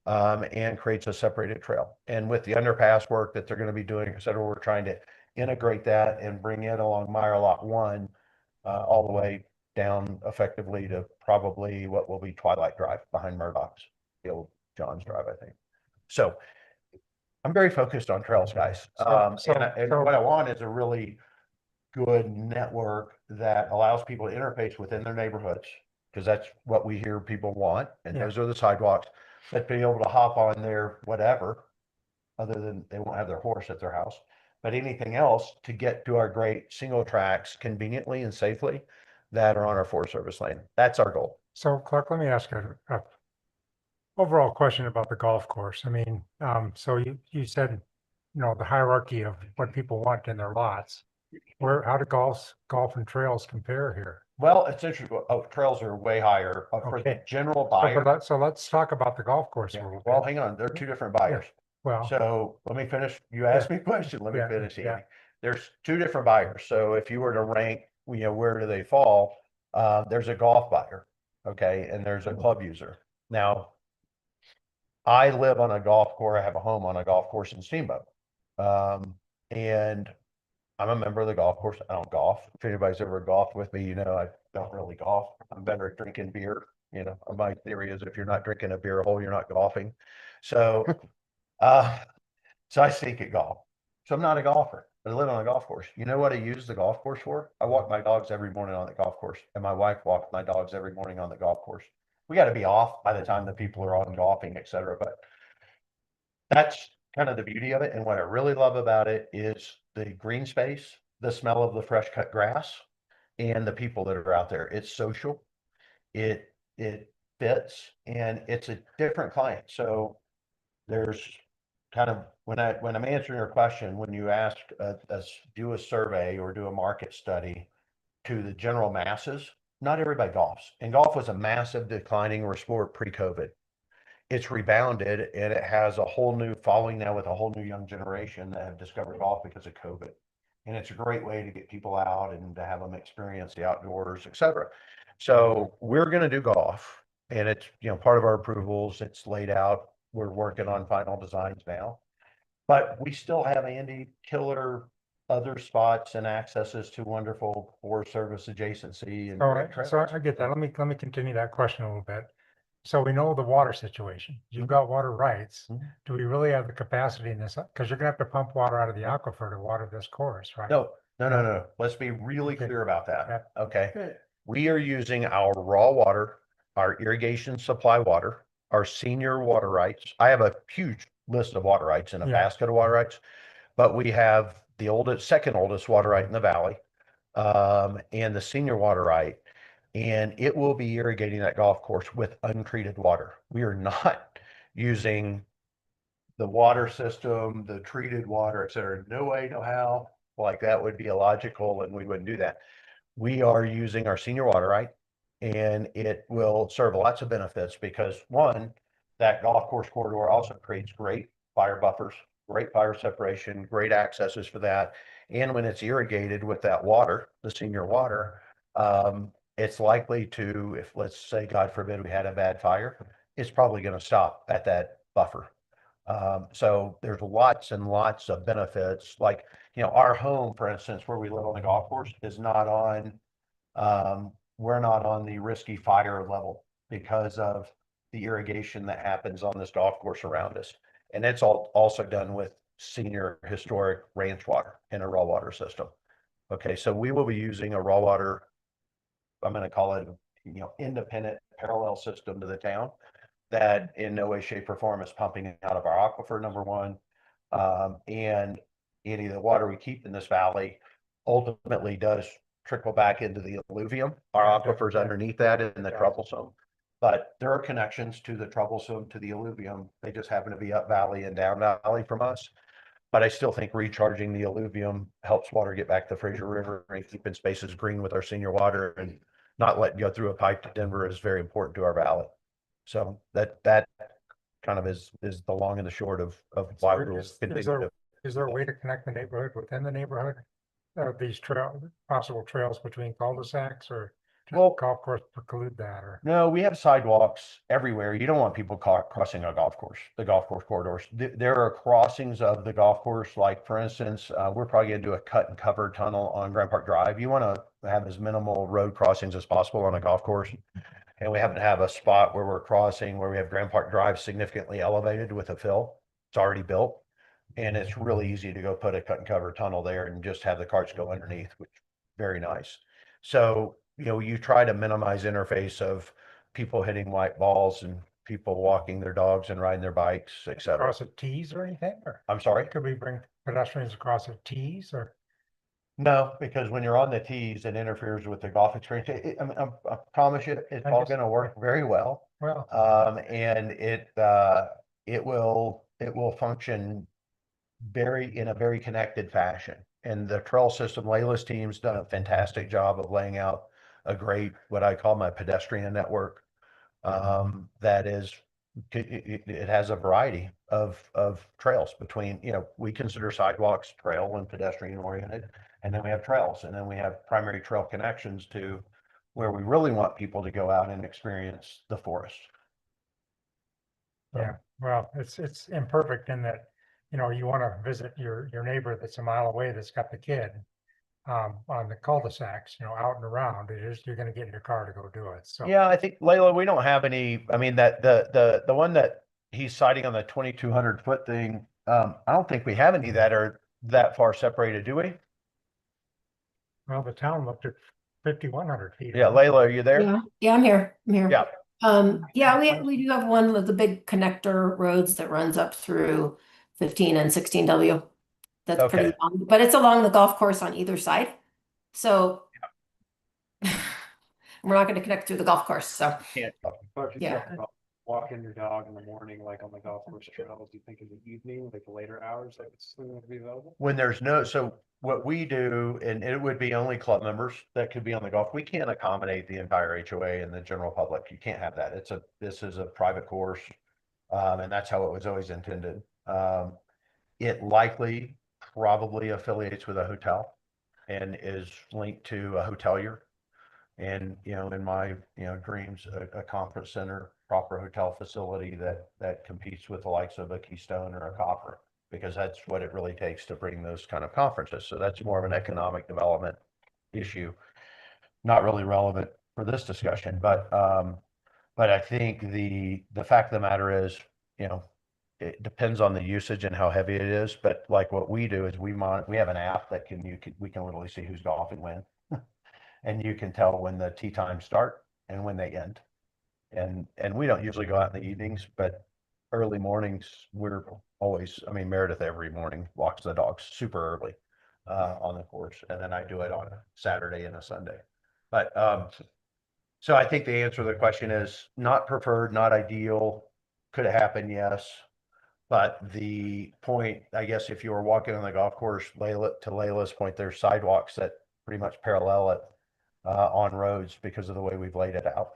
and creates a separated trail. And with the underpass work that they're going to be doing, et cetera, we're trying to integrate that and bring it along Meyer Lot 1 all the way down effectively to probably what will be Twilight Drive behind Murdoch's, the old John's Drive, I think. So I'm very focused on trails, guys. And what I want is a really good network that allows people to interface within their neighborhoods, because that's what we hear people want, and those are the sidewalks. But being able to hop on their whatever, other than they won't have their horse at their house, but anything else to get to our great single tracks conveniently and safely that are on our Forest Service lane. That's our goal. So Clark, let me ask a overall question about the golf course. I mean, so you said, you know, the hierarchy of what people want in their lots. How do golf and trails compare here? Well, it's interesting. Oh, trails are way higher for the general buyer. So let's talk about the golf course a little bit. Well, hang on. There are two different buyers. Well, so let me finish. You asked me a question. Let me finish. Yeah. There's two different buyers. So if you were to rank, you know, where do they fall? There's a golf buyer, okay, and there's a club user. Now, I live on a golf course. I have a home on a golf course in Steamboat. And I'm a member of the golf course. I don't golf. If anybody's ever golfed with me, you know, I don't really golf. I'm better at drinking beer. You know, my theory is if you're not drinking a beer hole, you're not golfing. So, uh, so I stink at golf. So I'm not a golfer, but I live on a golf course. You know what I use the golf course for? I walk my dogs every morning on the golf course, and my wife walks my dogs every morning on the golf course. We got to be off by the time the people are on golfing, et cetera. But that's kind of the beauty of it. And what I really love about it is the green space, the smell of the fresh cut grass, and the people that are out there. It's social. It fits, and it's a different client. So there's kind of when I'm answering your question, when you ask us do a survey or do a market study to the general masses, not everybody golfs, and golf was a massive declining sport pre-COVID. It's rebounded and it has a whole new following now with a whole new young generation that have discovered golf because of COVID. And it's a great way to get people out and to have them experience the outdoors, et cetera. So we're going to do golf, and it's, you know, part of our approvals. It's laid out. We're working on final designs now, but we still have, Andy, killer other spots and accesses to wonderful Forest Service adjacency and All great right, so trails. I get that. Let me continue that question a little bit. So we know the water situation. You've got water rights. Mhm. Do we really have the capacity in this? Because you're gonna have to pump water out of the aquifer to water this course, right? No. Let's be really Okay. clear about that. Yeah. Okay. We are using our raw water, our irrigation supply water, our senior water rights. I have a huge list of water rights and a Yeah. basket of water rights, but we have the oldest, second oldest water right in the valley, and the senior water right. And it will be irrigating that golf course with untreated water. We are not using the water system, the treated water, et cetera. No way, no how. Like that would be illogical and we wouldn't do that. We are using our senior water right, and it will serve lots of benefits because one, that golf course corridor also creates great fire buffers, great fire separation, great accesses for that. And when it's irrigated with that water, the senior water, it's likely to, if let's say, God forbid, we had a bad fire, it's probably going to stop at that buffer. So there's lots and lots of benefits. Like, you know, our home, for instance, where we live on the golf course is not on, we're not on the risky fire level because of the irrigation that happens on this golf course around us. And it's all also done with senior historic ranch water in a raw water system. Okay, so we will be using a raw water, I'm going to call it, you know, independent parallel system to the town that in no way, shape, or form is pumping out of our aquifer, number one. And any of the water we keep in this valley ultimately does trickle back into the alluvium. Our aquifers underneath that in the troublesome. But there are connections to the troublesome to the alluvium. They just happen to be up valley and down valley from us. But I still think recharging the alluvium helps water get back to the Fraser River and keeping spaces green with our senior water and not letting go through a pipe to Denver is very important to our valley. So that kind of is the long and the short of why we'll continue to. Is there a way to connect the neighborhood within the neighborhood? These possible trails between cul-de-sacs, or Well, golf course preclude that, or? No, we have sidewalks everywhere. You don't want people crossing a golf course, the golf course corridors. There are crossings of the golf course, like for instance, we're probably gonna do a cut and cover tunnel on Grand Park Drive. You want to have as minimal road crossings as possible on a golf course. And we happen to have a spot where we're crossing, where we have Grand Park Drive significantly elevated with a fill. It's already built. And it's really easy to go put a cut and cover tunnel there and just have the carts go underneath, which very nice. So, you know, you try to minimize interface of people hitting white balls and people walking their dogs and riding their bikes, et cetera. Across at T's or anything, or I'm sorry? could we bring pedestrians across at T's, or? No, because when you're on the tees, it interferes with the golf experience. I promise you, it's all going to work very well. Well, And it will function in a very connected fashion. And the trail system, Layla's team's done a fantastic job of laying out a great, what I call my pedestrian network. That is, it has a variety of trails between, you know, we consider sidewalks trail and pedestrian oriented. And then we have trails, and then we have primary trail connections to where we really want people to go out and experience the forest. Yeah, well, it's imperfect in that, you know, you want to visit your neighbor that's a mile away that's got the kid on the cul-de-sacs, you know, out and around. It is, you're going to get in your car to go do it. So Yeah, I think Layla, we don't have any, I mean, that the one that he's citing on the 2,200 foot thing, I don't think we have any that are that far separated, do we? well, the town looked at 5,100 feet. Yeah, Layla, are you there? Yeah, yeah, I'm here. I'm here. Yeah. Yeah, we do have one of the big connector roads that runs up through 15 and 16W. That's pretty Okay. long, but it's along the golf course on either side. So we're not going to connect through the golf course. So But if you Yeah. talk about walking your dog in the morning, like on the golf course trails, do you think in the evening, like the later hours, that it's still gonna be available? When there's no, so what we do, and it would be only club members that could be on the golf, we can't accommodate the entire HOA and the general public. You can't have that. This is a private course. And that's how it was always intended. It likely probably affiliates with a hotel and is linked to a hotelier. And, you know, in my, you know, dreams, a conference center, proper hotel facility that competes with the likes of a Keystone or a Copper, because that's what it really takes to bring those kind of conferences. So that's more of an economic development issue, not really relevant for this discussion, but I think the fact of the matter is, you know, it depends on the usage and how heavy it is. But like what we do is we have an app that we can literally see who's golfing when. And you can tell when the tee times start and when they end. And we don't usually go out in the evenings, but early mornings, we're always, I mean, Meredith every morning walks the dogs super early on the course. And then I do it on a Saturday and a Sunday. But so I think the answer to the question is not preferred, not ideal. Could it happen? Yes. But the point, I guess, if you were walking on the golf course, to Layla's point, there's sidewalks that pretty much parallel it on roads because of the way we've laid it out.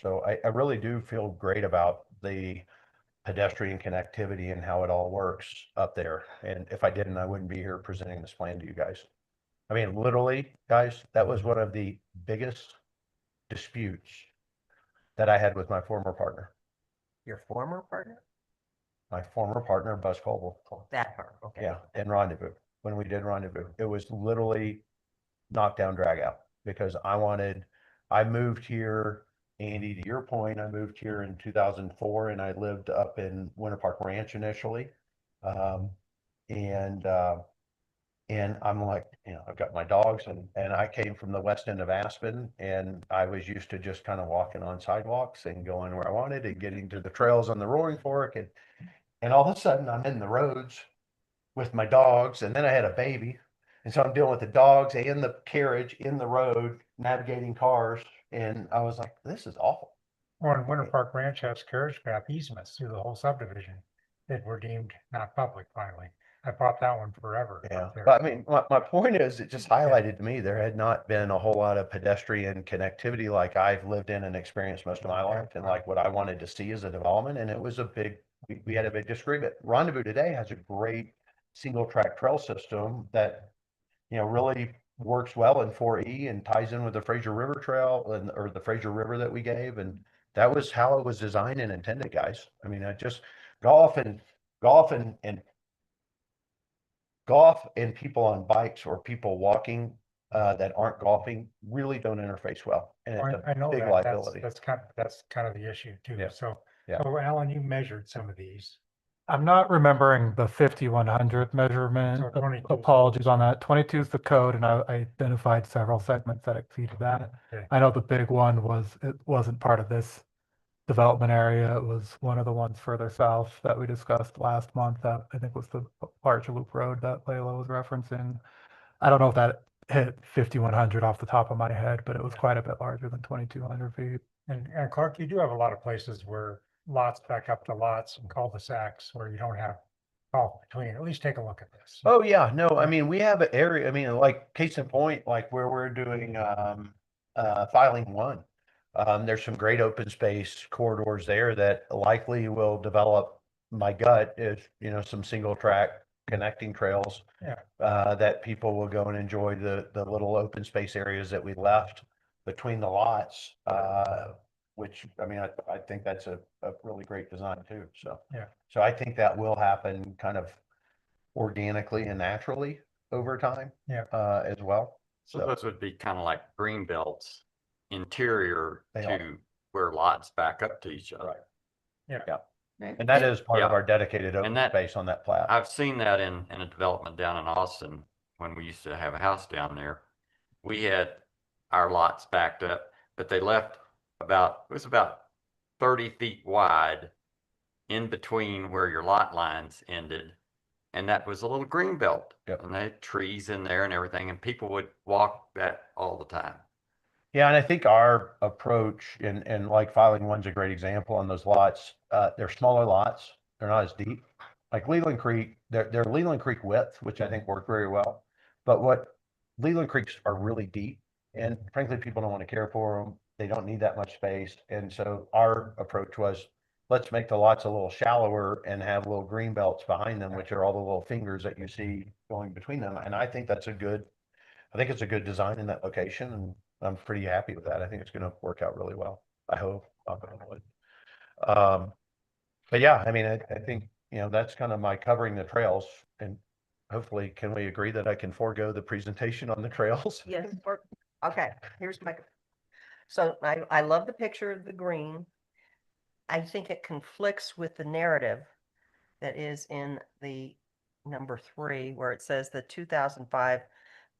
So I really do feel great about the pedestrian connectivity and how it all works up there. And if I didn't, I wouldn't be here presenting this plan to you guys. I mean, literally, guys, that was one of the biggest disputes that I had with my former partner. Your former partner? My former partner, Buzz Colville. That part, okay. Yeah, in Rendezvous, when we did Rendezvous, it was literally knockdown, drag out, because I moved here, Andy, to your point, I moved here in 2004 and I lived up in Winter Park Ranch initially. And I'm like, you know, I've got my dogs and I came from the west end of Aspen and I was used to just kind of walking on sidewalks and going where I wanted and getting to the trails on the Roaring Fork. And all of a sudden I'm in the roads with my dogs, and then I had a baby. And so I'm dealing with the dogs and the carriage in the road, navigating cars. And I was like, this is awful. Well, and Winter Park Ranch has carriage path easements through the whole subdivision that were deemed not public finally. I fought that one forever. Yeah. there. But I mean, my point is, it just highlighted to me, there had not been a whole lot of pedestrian connectivity like I've lived in and experienced most of my life, and like what I wanted to see as a development. And it was we had a big disagreement. Rendezvous today has a great single track trail system that, you know, really works well in 4E and ties in with the Fraser River Trail or the Fraser River that we gave. And that was how it was designed and intended, guys. I mean, golf and people on bikes or people walking that aren't golfing really don't interface well. And it's I a know big that liability. that's kind of the issue too. Yeah. So, Yeah. so Alan, you measured some of these. I'm not remembering the 5,100 measurement. So 22 is Apologies on that. 22 is the code, and I identified several segments that exceeded that. Okay. I know the big one it wasn't part of this development area. It was one of the ones further south that we discussed last month that I think was the Archer Loop Road that Layla was referencing. I don't know if that hit 5,100 off the top of my head, but it was quite a bit larger than 2,200 feet. And Clark, you do have a lot of places where lots back up to lots and cul-de-sacs where you don't have golf between. At least take a look at this. Oh yeah, no, I mean, we have an area, I mean, like case in point, like where we're doing filing one. There's some great open space corridors there that likely will develop. My gut is, you know, some single track connecting trails. Yeah. That people will go and enjoy the little open space areas that we left between the lots. which, I mean, I think that's a really great design too, so. Yeah. So I think that will happen kind of organically and naturally over time. Yeah. As well. So those would be kind of like green belts interior They are. to where lots back up to each other. Right. Yeah. Right. And that is part of Yeah. our dedicated open that- space on that plat. I've seen that in a development down in Austin when we used to have a house down there. We had our lots backed up, but they left it was about 30 feet wide in between where your lot lines ended. And that was a little green belt. Yep. And they had trees in there and everything, and people would walk that all the time. Yeah, and I think our approach and like filing one's a great example on those lots. They're smaller lots. They're not as deep. Like Leland Creek, they're Leland Creek width, which I think worked very well. But what Leland Creeks are really deep, and frankly, people don't want to care for them. They don't need that much space. And so our approach was, let's make the lots a little shallower and have little green belts behind them, which are all the little fingers that you see going between them. And I think it's a good design in that location, and I'm pretty happy with that. I think it's going to work out really well. I hope. Knock on wood. But yeah, I mean, I think, that's kind of my covering the trails, and hopefully, can we agree that I can forego the presentation on the trails? Yes, okay, here's my, so I love the picture of the green. I think it conflicts with the narrative that is in the number 3, where it says the 2005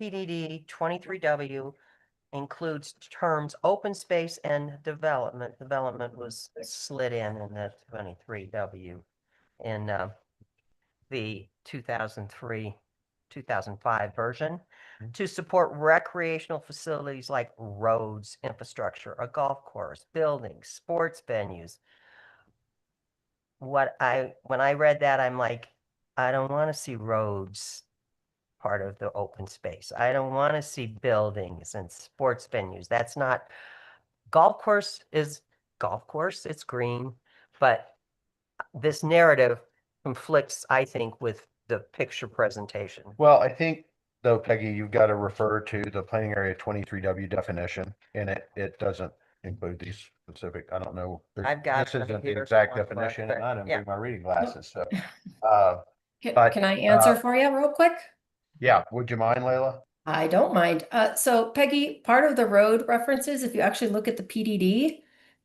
PDD 23W includes terms open space and development. Development was slid in the 23W in the 2003, 2005 version to support recreational facilities like roads, infrastructure, a golf course, buildings, sports venues. When I read that, I'm like, I don't want to see roads part of the open space. I don't want to see buildings and sports venues. That's not, golf course is golf course, it's green, but this narrative conflicts, I think, with the picture presentation. Well, I think though, Peggy, you've got to refer to the planning area 23W definition, and it doesn't include these specific, I don't know. I've got This them isn't the here exact somewhere, definition, but and I didn't yeah. bring my reading glasses, so. Can, But, can I answer for you real quick? Yeah, would you mind, Layla? I don't mind. So Peggy, part of the road references, if you actually look at the PDD,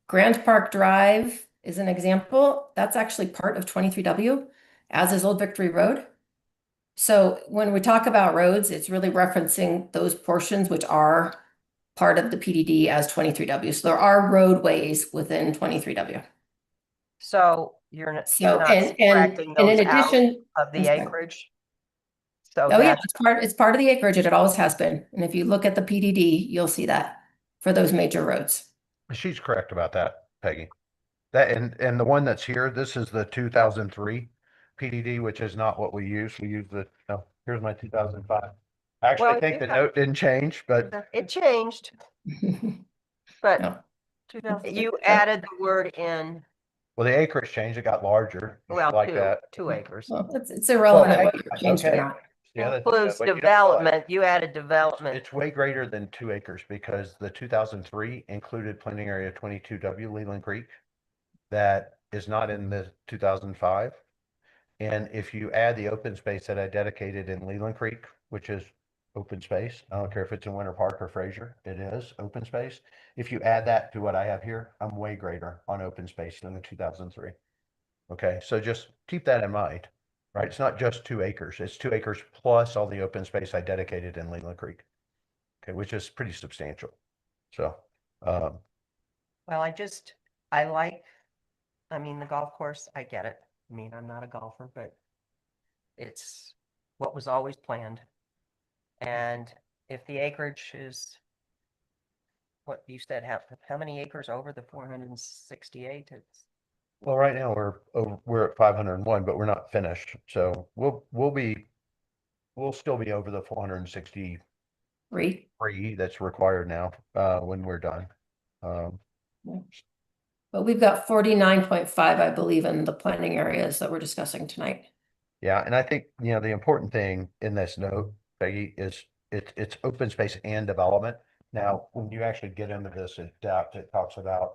Grand Park Drive is an example. That's actually part of 23W, as is Old Victory Road. So when we talk about roads, it's really referencing those portions which are part of the PDD as 23W. So there are roadways within 23W. So you're not So, not and subtracting in those out addition, of the I'm sorry. acreage? So Oh yeah, that's it's part of the acreage, and it always has been. And if you look at the PDD, you'll see that for those major roads. She's correct about that, Peggy. That, and the one that's here, this is the 2003 PDD, which is not what we use. We use here's my 2005. I Well, actually if think you the got- note didn't change, but it changed, but No. you added the word in, well, the acreage changed. It got larger. You well, like that. 2 acres. Well, it's irrelevant Well, whether it changed or okay. not. Yeah, that's, Includes but you know what? development, you added development. It's way greater than 2 acres because the 2003 included planning area 22W Leland Creek. That is not in the 2005. And if you add the open space that I dedicated in Leland Creek, which is open space, I don't care if it's in Winter Park or Fraser, it is open space. If you add that to what I have here, I'm way greater on open space than the 2003. Okay, so just keep that in mind, right? It's not just 2 acres. It's 2 acres plus all the open space I dedicated in Leland Creek. Okay, which is pretty substantial. So, Well, I mean, the golf course, I get it. I mean, I'm not a golfer, but it's what was always planned. And if the acreage is what you said, how many acres over the 468? It's well, right now we're at 501, but we're not finished. So we'll still be over the 463 that's required now, when we're done. But we've got 49.5, I believe, in the planning areas that we're discussing tonight. Yeah, and I think, the important thing in this note, Peggy, is it's open space and development. Now, when you actually get into this in depth, it talks about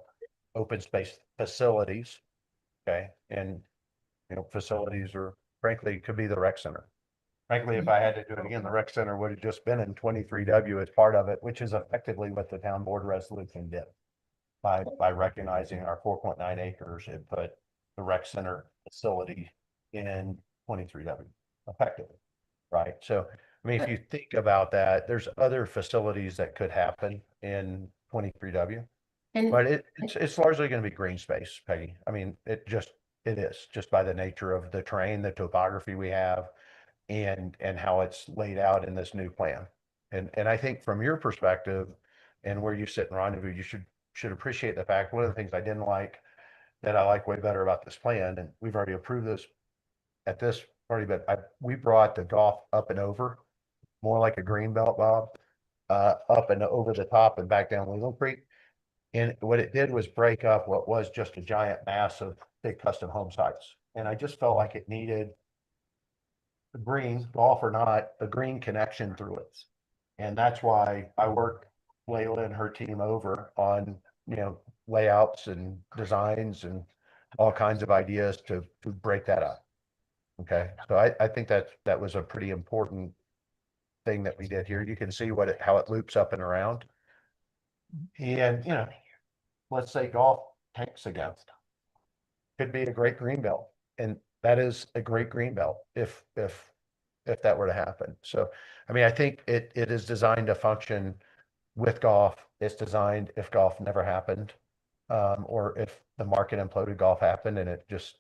open space facilities. Okay, and facilities are frankly could be the rec center. Frankly, if I had to do it again, the rec center would have just been in 23W as part of it, which is effectively what the town board resolution did. By recognizing our 4.9 acres, it put the rec center facility in 23W effectively, right? So, I mean, if you think about that, there's other facilities that could happen in 23W, And but it's largely going to be green space, Peggy. I mean, it is just by the nature of the terrain, the topography we have, and how it's laid out in this new plan. And I think from your perspective and where you sit in Rendezvous, you should appreciate the fact, one of the things I didn't like that I like way better about this plan, and we've already approved this at this party, but we brought the golf up and over, more like a green belt, Bob, up and over the top and back down Leland Creek. And what it did was break up what was just a giant mass of big custom home sites. And I just felt like it needed a green, golf or not, a green connection through it. And that's why I worked Layla and her team over on, layouts and designs and all kinds of ideas to break that up. Okay, so I think that was a pretty important thing that we did here. You can see how it loops up and around. And, let's say golf tanks again. Could be a great green belt. And that is a great green belt if that were to happen. So, I mean, I think it is designed to function with golf. It's designed if golf never happened, or if the market imploded, golf happened and it just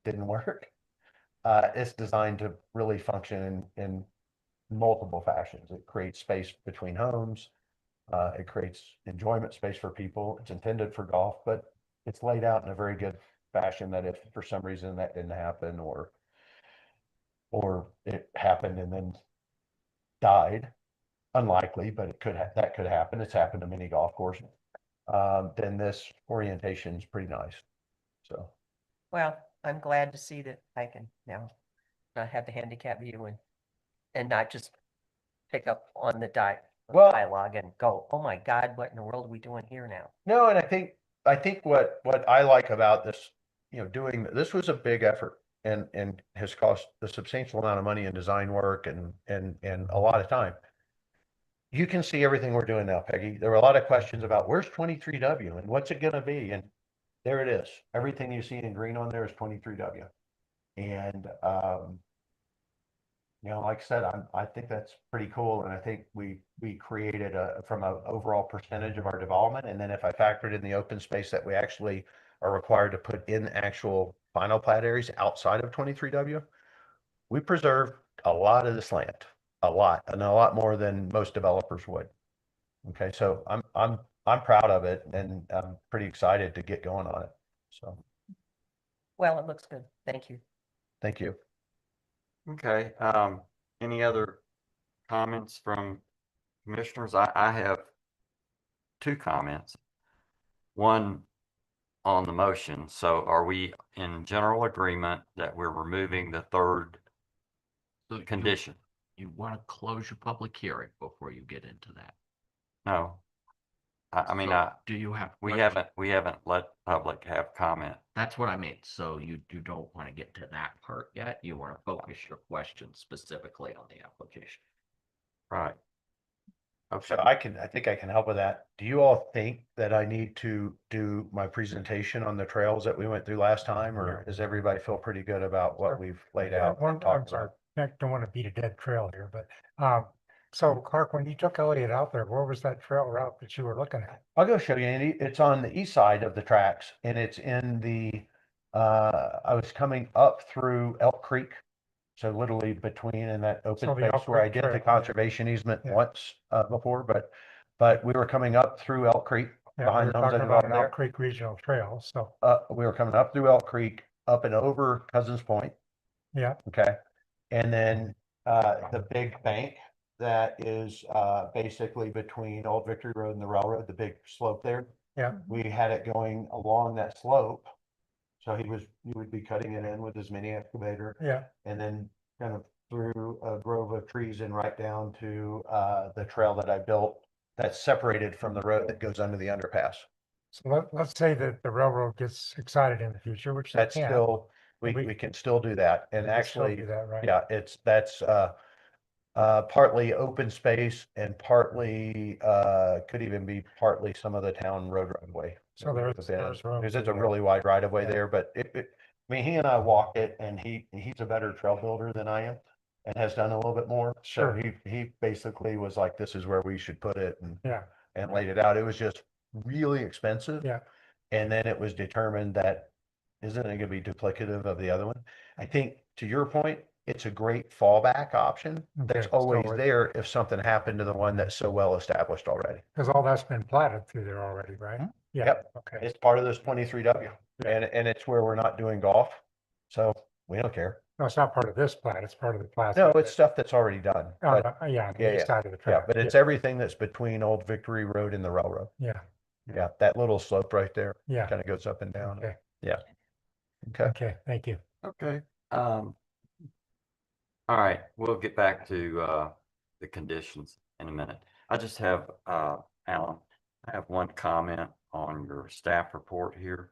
didn't work. It's designed to really function in multiple fashions. It creates space between homes. It creates enjoyment space for people. It's intended for golf, but it's laid out in a very good fashion that if for some reason that didn't happen or it happened and then died, unlikely, but that could happen. It's happened to many golf courses. Then this orientation is pretty nice. So, Well, I'm glad to see that I can now not have the handicap view and not just pick up on the dialogue and go, oh my God, what in the world are we doing here now? no, and I think what I like about this, doing this was a big effort and has cost a substantial amount of money in design work and a lot of time. You can see everything we're doing now, Peggy. There were a lot of questions about where's 23W and what's it going to be, and there it is. Everything you see in green on there is 23W, and like I said, I think that's pretty cool, and I think we created from an overall percentage of our development, and then if I factored in the open space that we actually are required to put in actual final plat areas outside of 23W, we preserved a lot of this land, a lot more than most developers would. Okay, so I'm proud of it, and I'm pretty excited to get going on it. So, Well, it looks good. Thank you. thank you. Okay, any other comments from commissioners? I have two comments. One on the motion. So are we in general agreement that we're removing the third So condition? You want to close your public hearing before you get into that? No. I mean, So do you have? we questions? haven't let public have comment. That's what I mean. So you don't want to get to that part yet. You want to focus your questions specifically on the application. Right. Okay. So I think I can help with that. Do you all think that I need to do my presentation on the trails that we went through last time, or does everybody feel pretty good about what we've laid out? and I'm talked sorry, about? I don't want to beat a dead trail here, but, so Clark, when you took Elliot out there, where was that trail route that you were looking at? I'll go show you, Andy. It's on the east side of the tracks, and it's in the, I was coming up through Elk Creek. So literally between and that open So the Elk space where I Creek did the Trail, yeah. conservation easement Yeah. once, before, but we were coming up through Elk Creek Yeah, we behind were the homes I talking about developed an there. Elk Creek Regional Trail, so, We were coming up through Elk Creek, up and over Cousins Point. yeah, Okay. And then, the big bank that is, basically between Old Victory Road and the railroad, the big slope there. yeah. We had it going along that slope. So he would be cutting it in with his mini excavator. Yeah, And then kind of through a grove of trees and right down to, the trail that I built that's separated from the road that goes under the underpass. So let's say that the railroad gets excited in the future, which they That's can. still, we we- can still do that. And We can still actually, do that, right? yeah, that's partly open space and partly, could even be partly some of the town road right of way. So there's room Because to it's a do really wide right of way Yeah. there, but I mean, he and I walked it and he's a better trail builder than I am and has done a little bit more. So Sure. he basically was like, this is where we should put it Yeah, and laid it out. It was just really expensive. yeah. And then it was determined that isn't it gonna be duplicative of the other one? I think to your point, it's a great fallback option. That's Okay, so always it- there if something happened to the one that's so well established already. Because all that's been platted through there already, right? Mhm. Yeah, Yep. okay. It's part of this 23W Yeah. and it's where we're not doing golf. So we don't care. No, it's not part of this plat, it's part of the plat. No, it's stuff that's already done. On But the, yeah, on yeah, the east side of the yeah, track. but it's everything that's between Old Victory Road and the railroad. Yeah, Yeah, that little slope right there. yeah. Kind of goes up and down. Okay, Yeah. Okay. okay, thank you. Okay. All right, we'll get back to the conditions in a minute. I just have, Alan, I have one comment on your staff report here.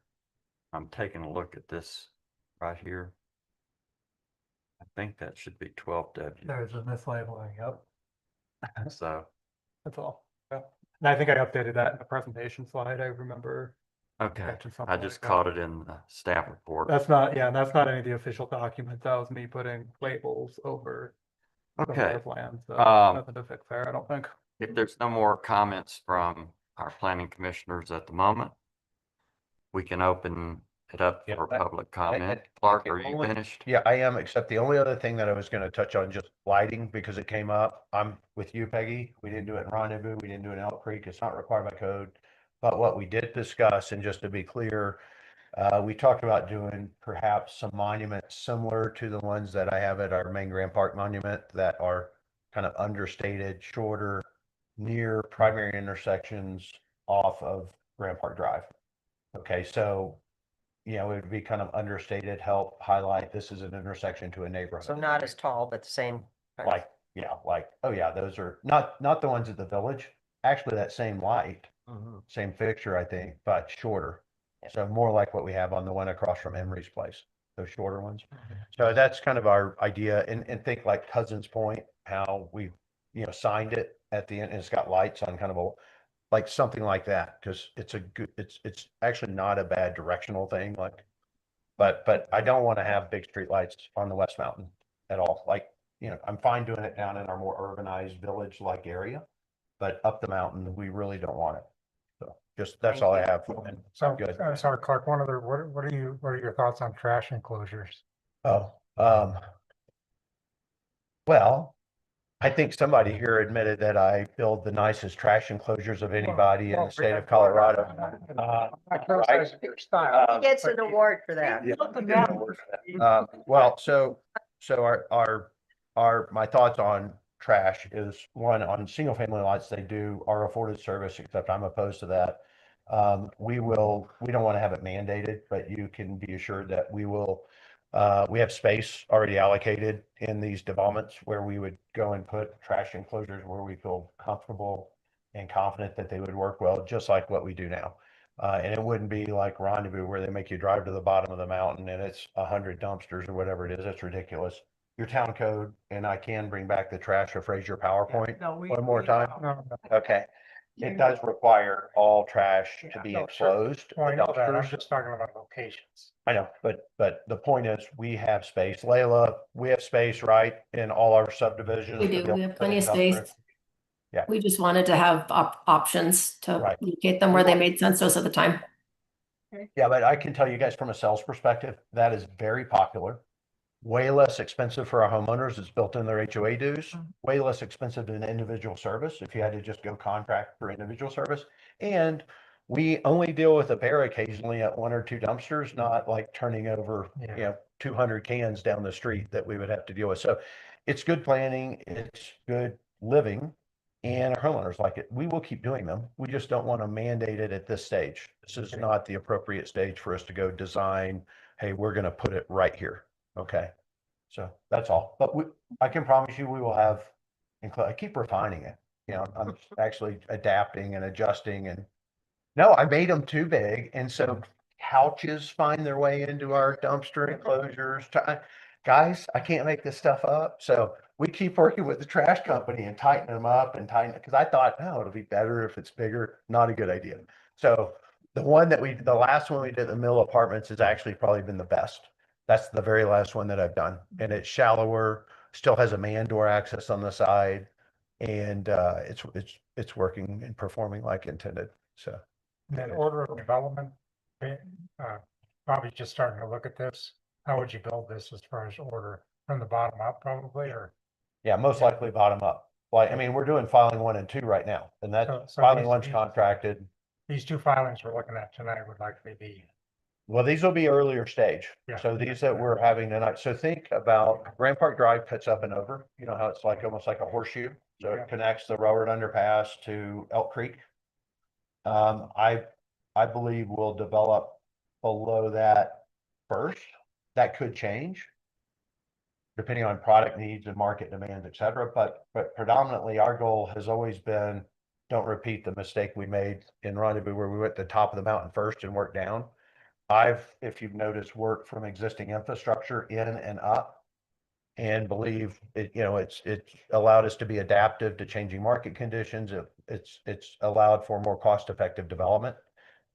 I'm taking a look at this right here. I think that should be 12W. There's a mislabeling, yep, So, that's all. Yep. And I think I updated that in the presentation slide, I remember. okay, catching I something just like that. caught it in the staff report. That's not, yeah, that's not any of the official documents, that was me putting labels over some of Okay. their plans, so Um, nothing to fix there, I don't think. If there's no more comments from our planning commissioners at the moment, we can open it up Yeah, for that- public comment. and Clark, the are you only- finished? Yeah, I am, except the only other thing that I was gonna touch on, just lighting, because it came up, I'm with you, Peggy. We didn't do it in Rendezvous, we didn't do it in Elk Creek, it's not required by code. But what we did discuss, and just to be clear, we talked about doing perhaps some monuments similar to the ones that I have at our main Grand Park monument that are kind of understated, shorter, near primary intersections off of Grand Park Drive. Okay, so it would be kind of understated, help highlight this is an intersection to a neighborhood. So not as tall, but the same. kind of- Like, oh yeah, those are not the ones at the village. Actually, that same light, Mhm. same fixture, I think, but shorter. So more like what we have on the one across from Emery's place, those shorter ones. So that's kind of our idea and think like Cousins Point, how we, signed it at the end and it's got lights on kind of like something like that. Cause it's a good, it's actually not a bad directional thing. Like, but I don't want to have big street lights on the West Mountain at all. Like, I'm fine doing it down in our more urbanized village-like area, but up the mountain, we really don't want it. So just, that's Thank all I you. have. So, Good. sorry, Clark, what are your thoughts on trash enclosures? Oh, well, I think somebody here admitted that I build the nicest trash enclosures of anybody in the state of Colorado. Right? He gets an award for that. Well, so my thoughts on trash is one, on single family lots, they are afforded service, except I'm opposed to that. We don't want to have it mandated, but you can be assured that we have space already allocated in these developments where we would go and put trash enclosures where we feel comfortable and confident that they would work well, just like what we do now. And it wouldn't be like Rendezvous where they make you drive to the bottom of the mountain and it's 100 dumpsters or whatever it is. That's ridiculous. Your town code, and I can bring back the trash of Fraser PowerPoint one more time. No, Okay. It does require all trash to be no, sure. enclosed. Well, I know that, I'm dumpsters. just talking about locations. I know, but the point is, we have space. Layla, we have space, right, in all our subdivisions. We to do, be able we to have put plenty of industrial. space. Yeah. We just wanted to have options to Right. locate them where they made sense to us at the time. Yeah, but I can tell you guys from a sales perspective, that is very popular. Way less expensive for our homeowners. It's built in their HOA dues. Way less expensive than individual service if you had to just go contract for individual service. And we only deal with a bear occasionally at one or two dumpsters, not like turning over, Yeah. 200 cans down the street that we would have to deal with. So it's good planning, it's good living, and our homeowners like it. We will keep doing them. We just don't want to mandate it at this stage. This is not the appropriate stage for us to go design, hey, we're going to put it right here. Okay. So that's all. But I can promise you we will have, I keep refining it. I'm actually adapting and adjusting and No, I made them too big, and so couches find their way into our dumpster enclosures. Guys, I can't make this stuff up, so we keep working with the trash company and tighten them up and tighten it, because I thought, oh, it'll be better if it's bigger. Not a good idea. So the last one we did, the Mill Apartments, has actually probably been the best. That's the very last one that I've done, and it's shallower, still has a man door access on the side, and it's working and performing like intended. So. And then order of development, probably just starting to look at this. How would you build this as far as order from the bottom up probably, or? Yeah, most likely bottom up. Like, I mean, we're doing filing 1 and 2 right now, and that So filing these- 1's these- contracted. These 2 filings we're looking at tonight would likely be. Well, these will be earlier stage. Yeah. So these that we're having tonight. So think about Grand Park Drive cuts up and over, you know how it's like almost like a horseshoe. So Yeah. it connects the railroad underpass to Elk Creek. I believe we'll develop below that first. That could change depending on product needs and market demand, et cetera. But predominantly our goal has always been, don't repeat the mistake we made in Rendezvous where we went to the top of the mountain first and worked down. If you've noticed, worked from existing infrastructure in and up, and believe it, you know, it's allowed us to be adaptive to changing market conditions. It's allowed for more cost-effective development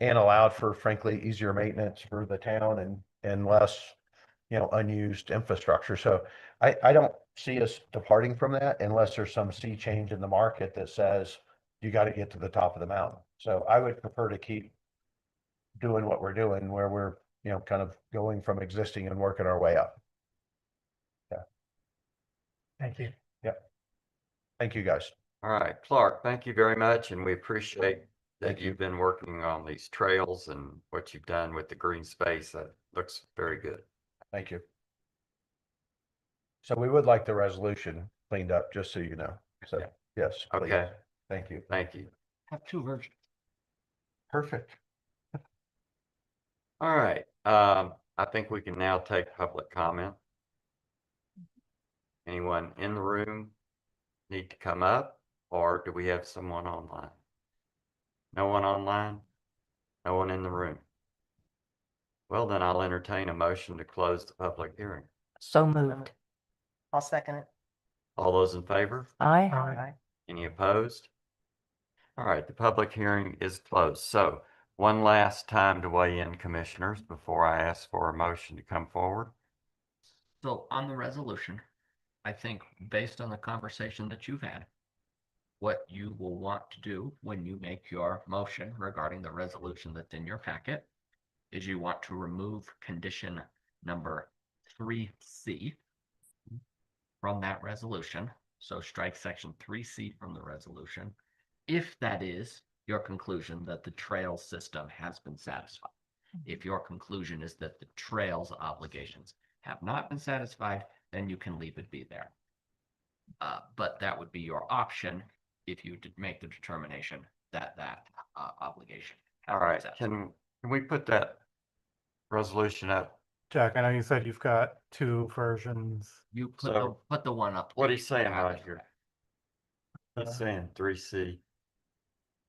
and allowed for, frankly, easier maintenance for the town and less, you know, unused infrastructure. So I don't see us departing from that unless there's some sea change in the market that says you got to get to the top of the mountain. So I would prefer to keep doing what we're doing, where we're, you know, kind of going from existing and working our way up. Thank you. Thank you, guys. All right, Clark, thank you very much, and we appreciate that Thank you. you've been working on these trails and what you've done with the green space. That looks very good. Thank you. So we would like the resolution cleaned up, just so you know. So, Yeah. yes, please. Okay, Thank you. thank you. Have 2 versions. Perfect. All right, I think we can now take public comment. Anyone in the room need to come up, or do we have someone online? No one online? No one in the room? Well, then I'll entertain a motion to close the public hearing. So moved. I'll second it. All those in favor? Aye. Aye. Any opposed? All right, the public hearing is closed. So one last time to weigh in, commissioners, before I ask for a motion to come forward. So on the resolution, I think based on the conversation that you've had, what you will want to do when you make your motion regarding the resolution that's in your packet is you want to remove condition number 3C from that resolution. So strike section 3C from the resolution, if that is your conclusion that the trail system has been satisfied. If your conclusion is that the trails obligations have not been satisfied, then you can leave it be there. But that would be your option if you did make the determination that obligation. has All been right, satisfied. can we put that resolution up? Jack, I know you said you've got 2 versions. You So, put the one up. what that he's saying you have right in here. there. He's saying 3C.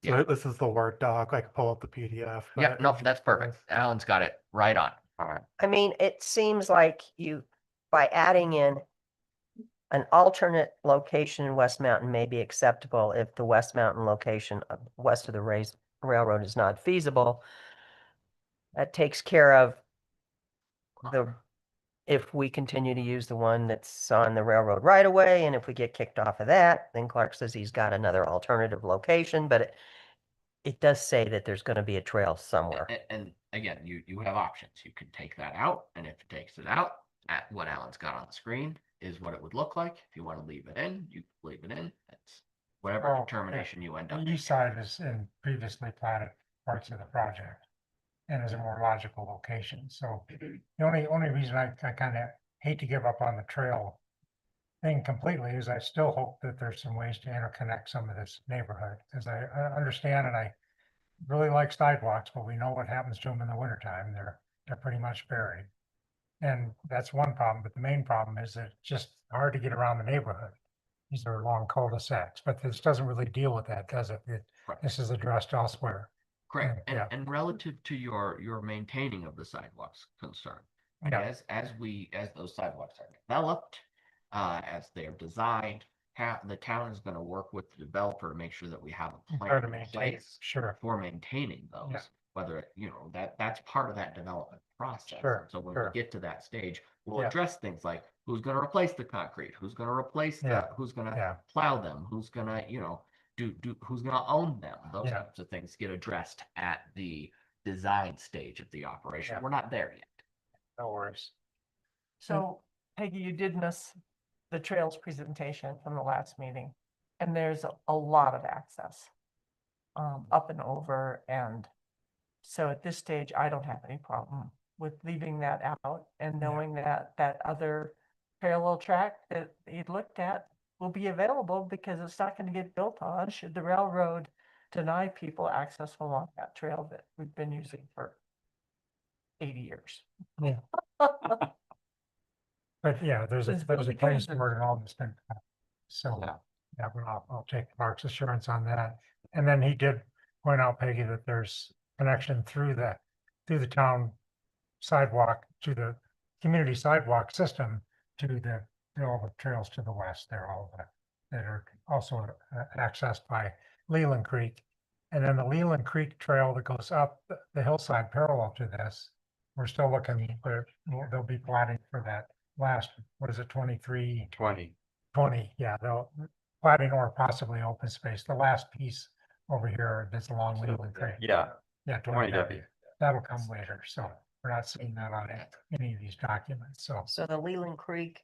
So Yeah. this is the Word doc. I can pull up the PDF. Yeah, no, that's perfect. Alan's got it right on. All right, I mean, it seems like by adding in an alternate location in West Mountain may be acceptable if the West Mountain location west of the railroad is not feasible. That takes care of if we continue to use the one that's on the railroad right away, and if we get kicked off of that, then Clark says he's got another alternative location, but it does say that there's going to be a trail somewhere. And again, you have options. You can take that out, and if it takes it out, at what Alan's got on the screen is what it would look like. If you want to leave it in, you leave it in. That's whatever Oh, determination you end up The making. east side is in previously platted parts of the project and is a more logical location. So the only reason I kind of hate to give up on the trail thing completely is I still hope that there's some ways to interconnect some of this neighborhood, because I understand and I really like sidewalks, but we know what happens to them in the wintertime. They're pretty much buried. And that's one problem, but the main problem is that it's just hard to get around the neighborhood. These are long cul-de-sacs, but this doesn't really deal with that, does it? Right. This is addressed elsewhere. Correct. Yeah. And relative to your maintaining of the sidewalks concern, Yeah. as those sidewalks are developed, as they're designed, the town is gonna work with the developer to make sure that we have a Try plan to in maintain, place sure, for maintaining Yeah. those. Whether, that's part of that development process. Sure, So when sure. we get to that stage, we'll Yeah. address things like who's gonna replace the concrete, who's gonna replace Yeah. who's gonna Yeah. plow them, who's gonna, who's gonna own them. Those Yeah. types of things get addressed at the design stage of the operation. Yeah. We're not there yet. no worries. So Peggy, you did miss the trails presentation from the last meeting. And there's a lot of access up and over. And so at this stage, I don't have any problem with leaving that out and Yeah. knowing that that other parallel track that he'd looked at will be available because it's not going to get built on should the railroad deny people access along that trail that we've been using for 80 years. Yeah. But yeah, there's a It's place because for it and all this thing. So, Yeah. yeah, but I'll take Mark's assurance on that. And then he did point out, Peggy, that there's connection through the town sidewalk to the community sidewalk system to all the trails to the west there, that are also accessed by Leland Creek. And then the Leland Creek Trail that goes up the hillside parallel to this, we're still looking, they'll be planning for that last, what is it, 20, yeah, they'll platting or possibly open space, the last piece over here that's along Leland Creek. Yeah, Yeah, 20 W. That'll come later, so we're not seeing that on any of these documents, so. So the Leland Creek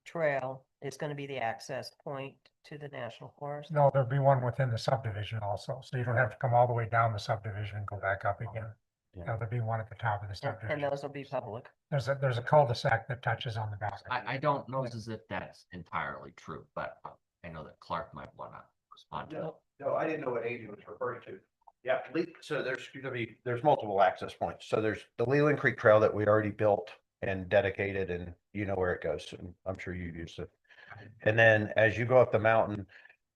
Trail is gonna be the access point to the National Forest. No, there'll be one within the subdivision also, so you don't have to come all the way down the subdivision and go back up again. Yeah. There'll be one at the top of the And subdivision. those will be public. There's a cul-de-sac that touches on the boundary. I don't know as if that's entirely true, but I know that Clark might wanna respond to that. No, I didn't know what Amy was referring to. Yeah, so there's multiple access points. So there's the Leland Creek Trail that we already built and dedicated, and you know where it goes, and I'm sure you used it. And then as you go up the mountain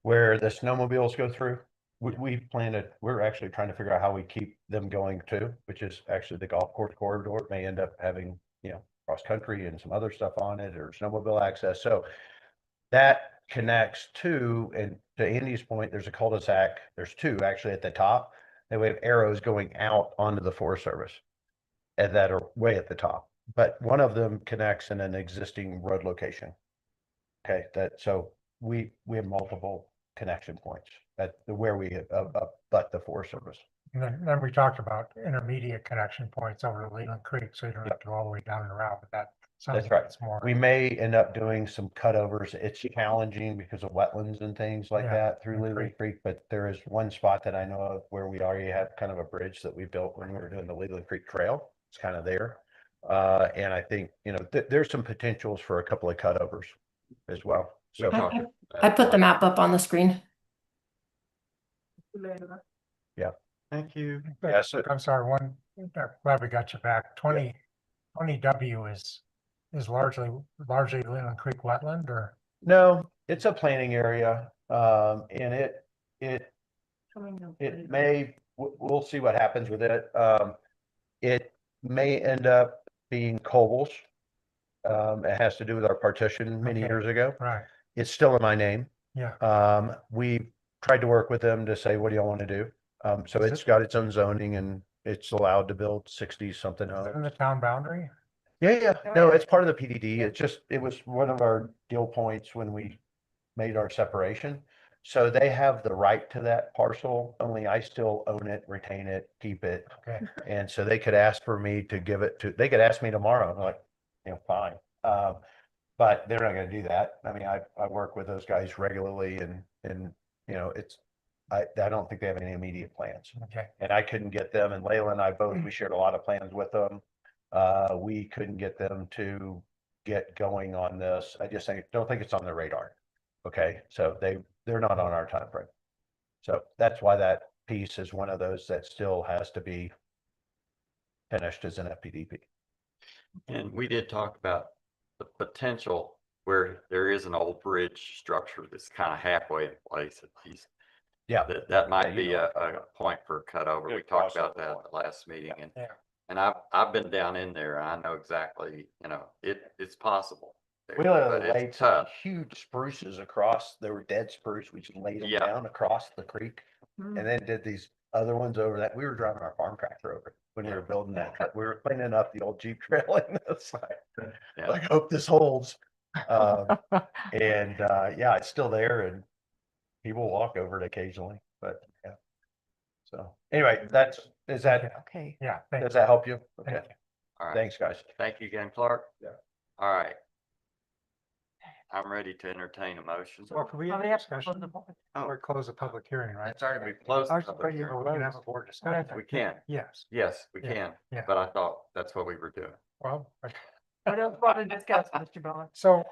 where the snowmobiles go through, we're actually trying to figure out how we keep them going too, which is actually the golf course corridor. It may end up having, cross country and some other stuff on it or snowmobile access. So that connects to, and to Andy's point, there's a cul-de-sac. There's two actually at the top. And we have arrows going out onto the Forest Service and that are way at the top. But one of them connects in an existing road location. Okay, so we have multiple connection points at where we but the Forest Service. And then we talked about intermediate connection points over to Leland Creek, so you don't have to go all the way down and around, but that sounds That's like right. it's more. We may end up doing some cutovers. It's challenging because of wetlands and things like Yeah, that through Leland Leland Creek, but there is one spot that I know of where we already have kind of a bridge that we built when we were doing the Leland Creek Trail. It's kind of there. And I think, there's some potentials for a couple of cutovers as well. So I put the map up on the screen. Thank you. Yeah, so- I'm sorry, I'm glad we got you back. 20 W is largely Leland Creek wetland, or? no, it's a planning area. And it may, we'll see what happens with it. It may end up being Cobles. It has to do with our partition many Okay. years ago. Right, It's still in my name. yeah, We tried to work with them to say, what do y'all want to do? So Is it's it- got its own zoning and it's allowed to build 60 something is it homes. in the town boundary? Yeah. Oh, No, yeah. it's part of the PDD. It was one of our deal points when we made our separation. So they have the right to that parcel, only I still own it, retain it, keep it. Okay, And so they could ask for me to give it to, they could ask me tomorrow, I'm like, fine. But they're not gonna do that. I mean, I work with those guys regularly and, I don't think they have any immediate plans. okay, And I couldn't get them, and Layla and I both, we shared a lot of plans with them. We couldn't get them to get going on this. I just don't think it's on their radar. Okay, so they're not on our time frame. So that's why that piece is one of those that still has to be finished as an FPDP. And we did talk about the potential where there is an old bridge structure that's kind of halfway in place at least. Yeah. That might you be know. a point for cutover. We Good talked about crossover that point. at the last meeting and, Yeah. and I've been down in there. I know exactly, it's possible. there, We but literally it's laid some tough. huge spruces across, they were dead spruce, we just laid them Yeah. down across the creek. Mm. And then did these other ones over that, we were driving our farm tractor over it when we were building that, we were cleaning up the old Jeep trail in the side. Yeah. Like, I hope this holds. Yeah, it's still there and people walk over it occasionally, but yeah. So anyway, is that, Okay. Yeah. thank does you. that help you? Thank Okay, you. All right. thanks, guys. Thank you again, Clark. Yeah. All right. I'm ready to entertain a motion. Well, can we have a discussion? Or close the public hearing, right? It's already been closed. I was afraid you were going to have a board discussion. We can. Yes. Yes, we Yeah. can. Yeah. But I thought that's what we were doing. Well, What else want to discuss, Mr. Bowman? so,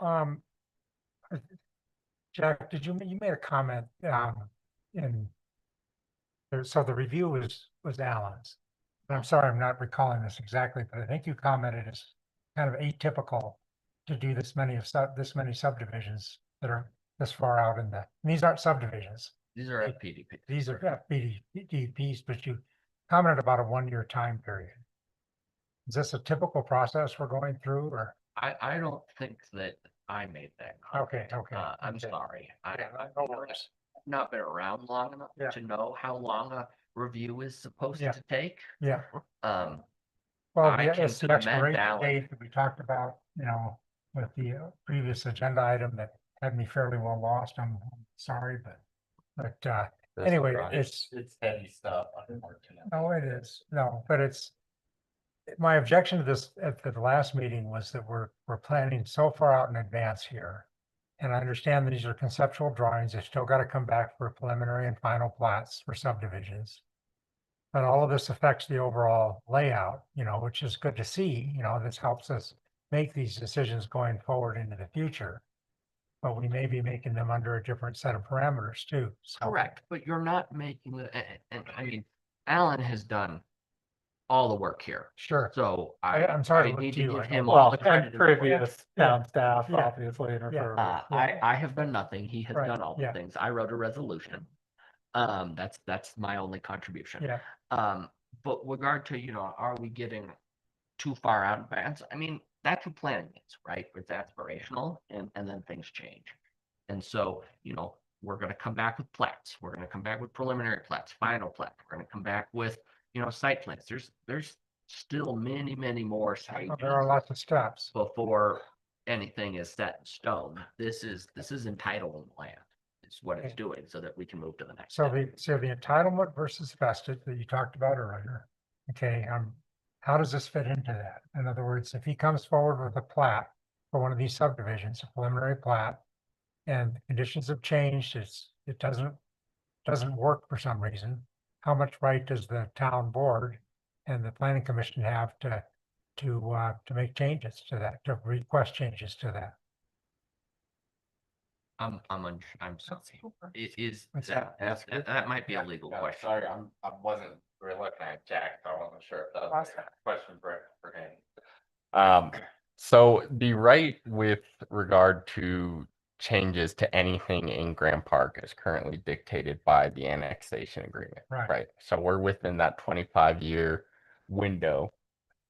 Jack, you made a comment, so the review was Alan's. And I'm sorry, I'm not recalling this exactly, but I think you commented it's kind of atypical to do this many subdivisions that are this far out in and these aren't subdivisions. These are FPDP. These are FPDPs, but you commented about a 1-year time period. Is this a typical process we're going through or? I don't think that I made that comment. Okay. I'm okay. sorry. Yeah, I've no worries. not been around long enough Yeah. to know how long a review is supposed Yeah. to take. Yeah. Um, Well, I can it's the commend expiration Alan. date that we talked about, with the previous agenda item that had me fairly well lost. I'm sorry, but That's anyway, all right. it's, heavy stuff. no, it is, no, but my objection to this at the last meeting was that we're planning so far out in advance here. And I understand these are conceptual drawings. They still got to come back for preliminary and final plats for subdivisions. But all of this affects the overall layout, which is good to see, this helps us make these decisions going forward into the future. But we may be making them under a different set of parameters too. So- Correct, but you're not making and I mean, Alan has done all the work here. Sure. So I'm sorry to I look need to to you give like him that. all Well, the credit. and in the world. previous Yeah. town staff, Yeah. obviously, and Yeah. refer. I have done nothing. He has Right, done all the yeah. things. I wrote a resolution. That's my only contribution. Yeah, But regard to, are we getting too far out in advance? I mean, that's what planning is, right? It's aspirational and then things change. And so, we're gonna come back with plats. We're gonna come back with preliminary plats, final plat. We're gonna come back with, site plans. There's still many, many more stages there are lots of steps. before anything is set in stone. This is entitling land. It's what it's Okay. doing so that we can move to the next So step. the entitlement versus vested that you talked about earlier. Okay, how does this fit into that? In other words, if he comes forward with a plat for one of these subdivisions, a preliminary plat, and the conditions have changed, it doesn't work for some reason, how much right does the town board and the planning commission have to make changes to that, to request changes to that? I'm sorry. It is What's that might be a legal question. Sorry, I wasn't really looking at Jack, so I wasn't sure if that was a question for him. So the right with regard to changes to anything in Grant Park is currently dictated by the annexation agreement. Right. So we're within that 25-year window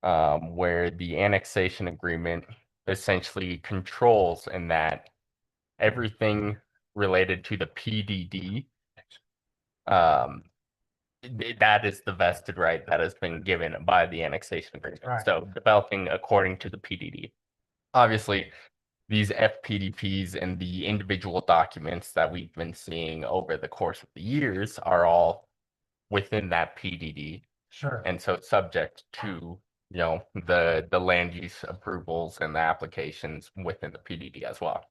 where the annexation agreement essentially controls in that everything related to the PDD, that is the vested right that has been given by the annexation agreement. Right. So developing according to the PDD. Obviously, these FPDPs and the individual documents that we've been seeing over the course of the years are all within that PDD. Sure. And so subject to, the land use approvals and the applications within the PDD as well.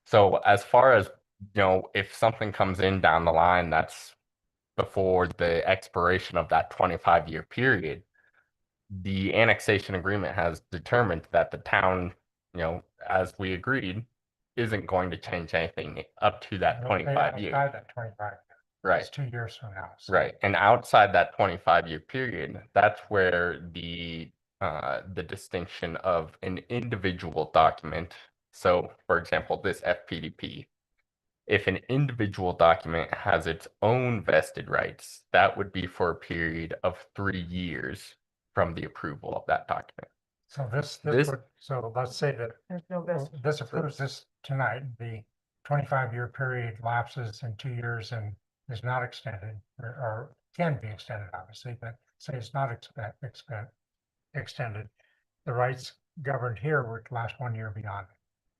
So as far as, if something comes in down the line that's before the expiration of that 25-year period, the annexation agreement has determined that the town, as we agreed, isn't going to change anything up to that 25 years. Outside that 25. Right. It's 2 years from now. So. Right. And outside that 25-year period, that's where the distinction of an individual document. So, for example, this FPDP If an individual document has its own vested rights, that would be for a period of 3 years from the approval of that document. So this This- would, so let's say that There's no well, best. this approves this tonight, the 25-year period lapses in 2 years and is not extended, or can be extended, obviously, but say it's not extended. The rights governed here would last 1 year beyond.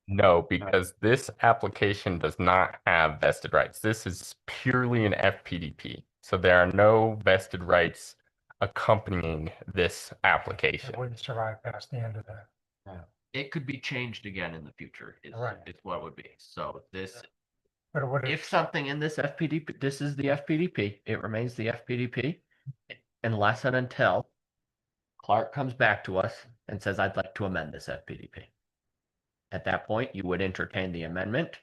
No, because this application does not have vested rights. This is purely an FPDP. So there are no vested rights accompanying this application. It wouldn't survive past the end of that. It could be changed again in the future is, Right. is what it would be. So this, But it would, if something in this FPDP, this is the FPDP, it remains the FPDP unless and until Clark comes back to us and says, I'd like to amend this FPDP. At that point, you would entertain the amendment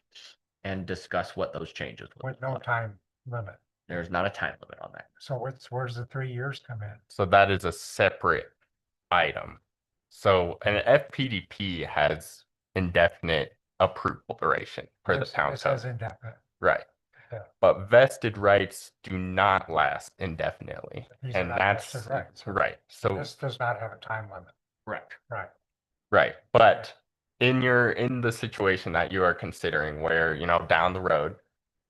and discuss what those changes would with look no like. time limit. There's not a time limit on that. So where's the 3 years come in? So that is a separate item. So an FPDP has indefinite approval duration per the town This has code. indefinite. Right. Yeah. But vested rights do not last indefinitely. These are And not that's vested rights. right. So This does not have a time limit. Correct. Right. right. But in the situation that you are considering where, down the road,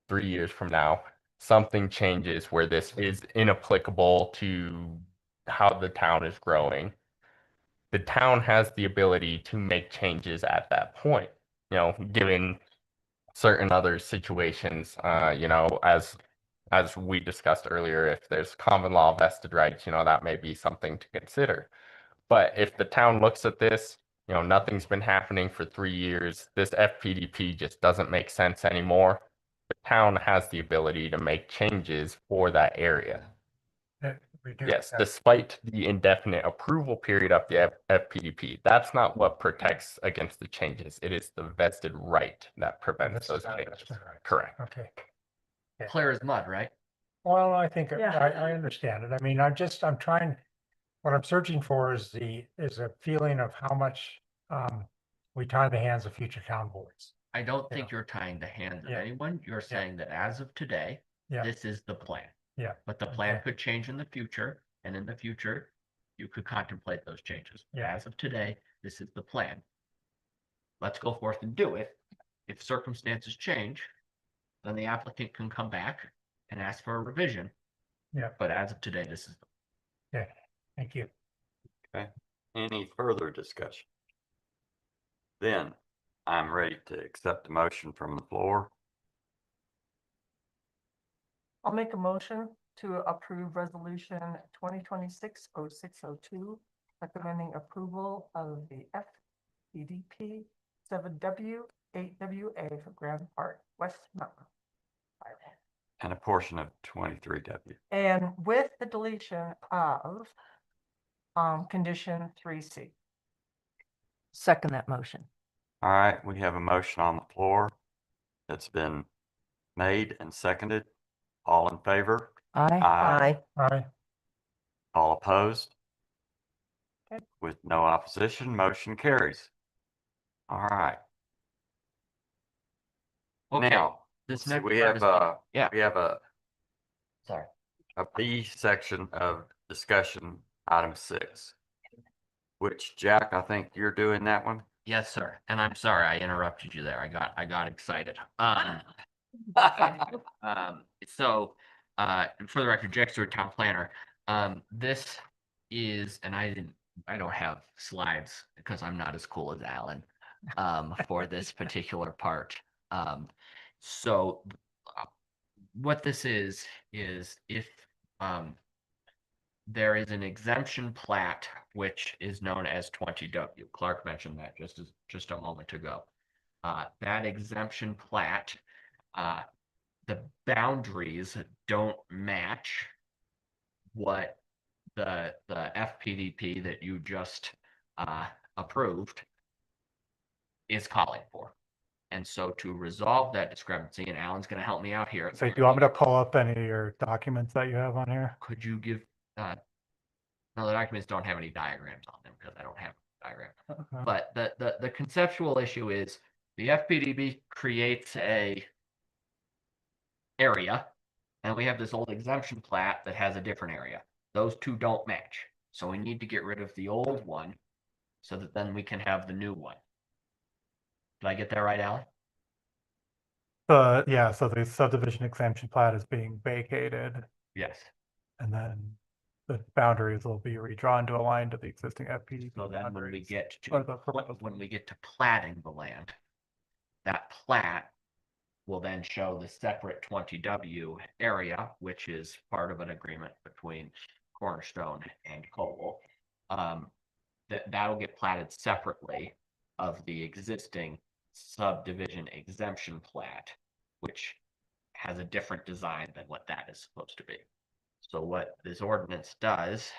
3 years from now, something changes where this is inapplicable to how the town is growing, the town has the ability to make changes at that point, given certain other situations, as we discussed earlier, if there's common law vested rights, that may be something to consider. But if the town looks at this, nothing's been happening for 3 years, this FPDP just doesn't make sense anymore, the town has the ability to make changes for that area. We do. Yes, that. despite the indefinite approval period of the FPDP, that's not what protects against the changes. It is the vested right that prevents This those is not changes. vested rights. Correct. Okay. Clear as mud, right? Well, I think Yeah. I understand it. I mean, I'm trying, what I'm searching for is a feeling of how much we tie the hands of future town boards. I don't think you're tying the hands of Yeah. anyone. You're saying that as of today, Yeah. this is the plan. Yeah. But the plan Okay. could change in the future, and in the future, you could contemplate those changes. But Yeah. as of today, this is the plan. Let's go forth and do it. If circumstances change, then the applicant can come back and ask for a revision. Yeah. But as of today, this is Okay, thank you. Okay. Any further discussion? Then I'm ready to accept the motion from the floor. I'll make a motion to approve resolution 2026-0602, recommending approval of the FDDP 7W 8WA for Grand Park, West Mountain. And a portion of 23W. And with the deletion of condition 3C. Second that motion. All right, we have a motion on the floor that's been made and seconded. All in favor? Aye. Aye. Aye. All opposed? Okay. With no opposition, motion carries. All right. Okay, Now, this see, next we part have is- yeah. we have Sorry. a B section of discussion, item 6. Which, Jack, I think you're doing that one. Yes, sir. And I'm sorry I interrupted you there. I got excited. So, for the record, Jack Stewart, town planner. This is, and I don't have slides because I'm not as cool as Alan, for this particular part. So, what this is if, there is an exemption plat, which is known as 20W. Clark mentioned that just a moment ago. That exemption plat, the boundaries don't match what the FPDP that you just approved is calling for. And so to resolve that discrepancy, and Alan's going to help me out here. So do you want me to pull up any of your documents that you have on here? Could you give, no, the documents don't have any diagrams on them because I don't have a diagram. Okay. But the conceptual issue is the FPDB creates a area, and we have this old exemption plat that has a different area. Those two don't match. So we need to get rid of the old one so that then we can have the new one. Did I get that right, Alan? Yeah, so the subdivision exemption plat is being vacated, Yes. and then the boundaries will be redrawn to align to the existing FPD So then when we boundaries. get Or to, the proposed when ones. we get to platting the land, that plat will then show the separate 20W area, which is part of an agreement between Cornerstone and Cobble. That'll get platted separately of the existing subdivision exemption plat, which has a different design than what that is supposed to be. So what this ordinance does,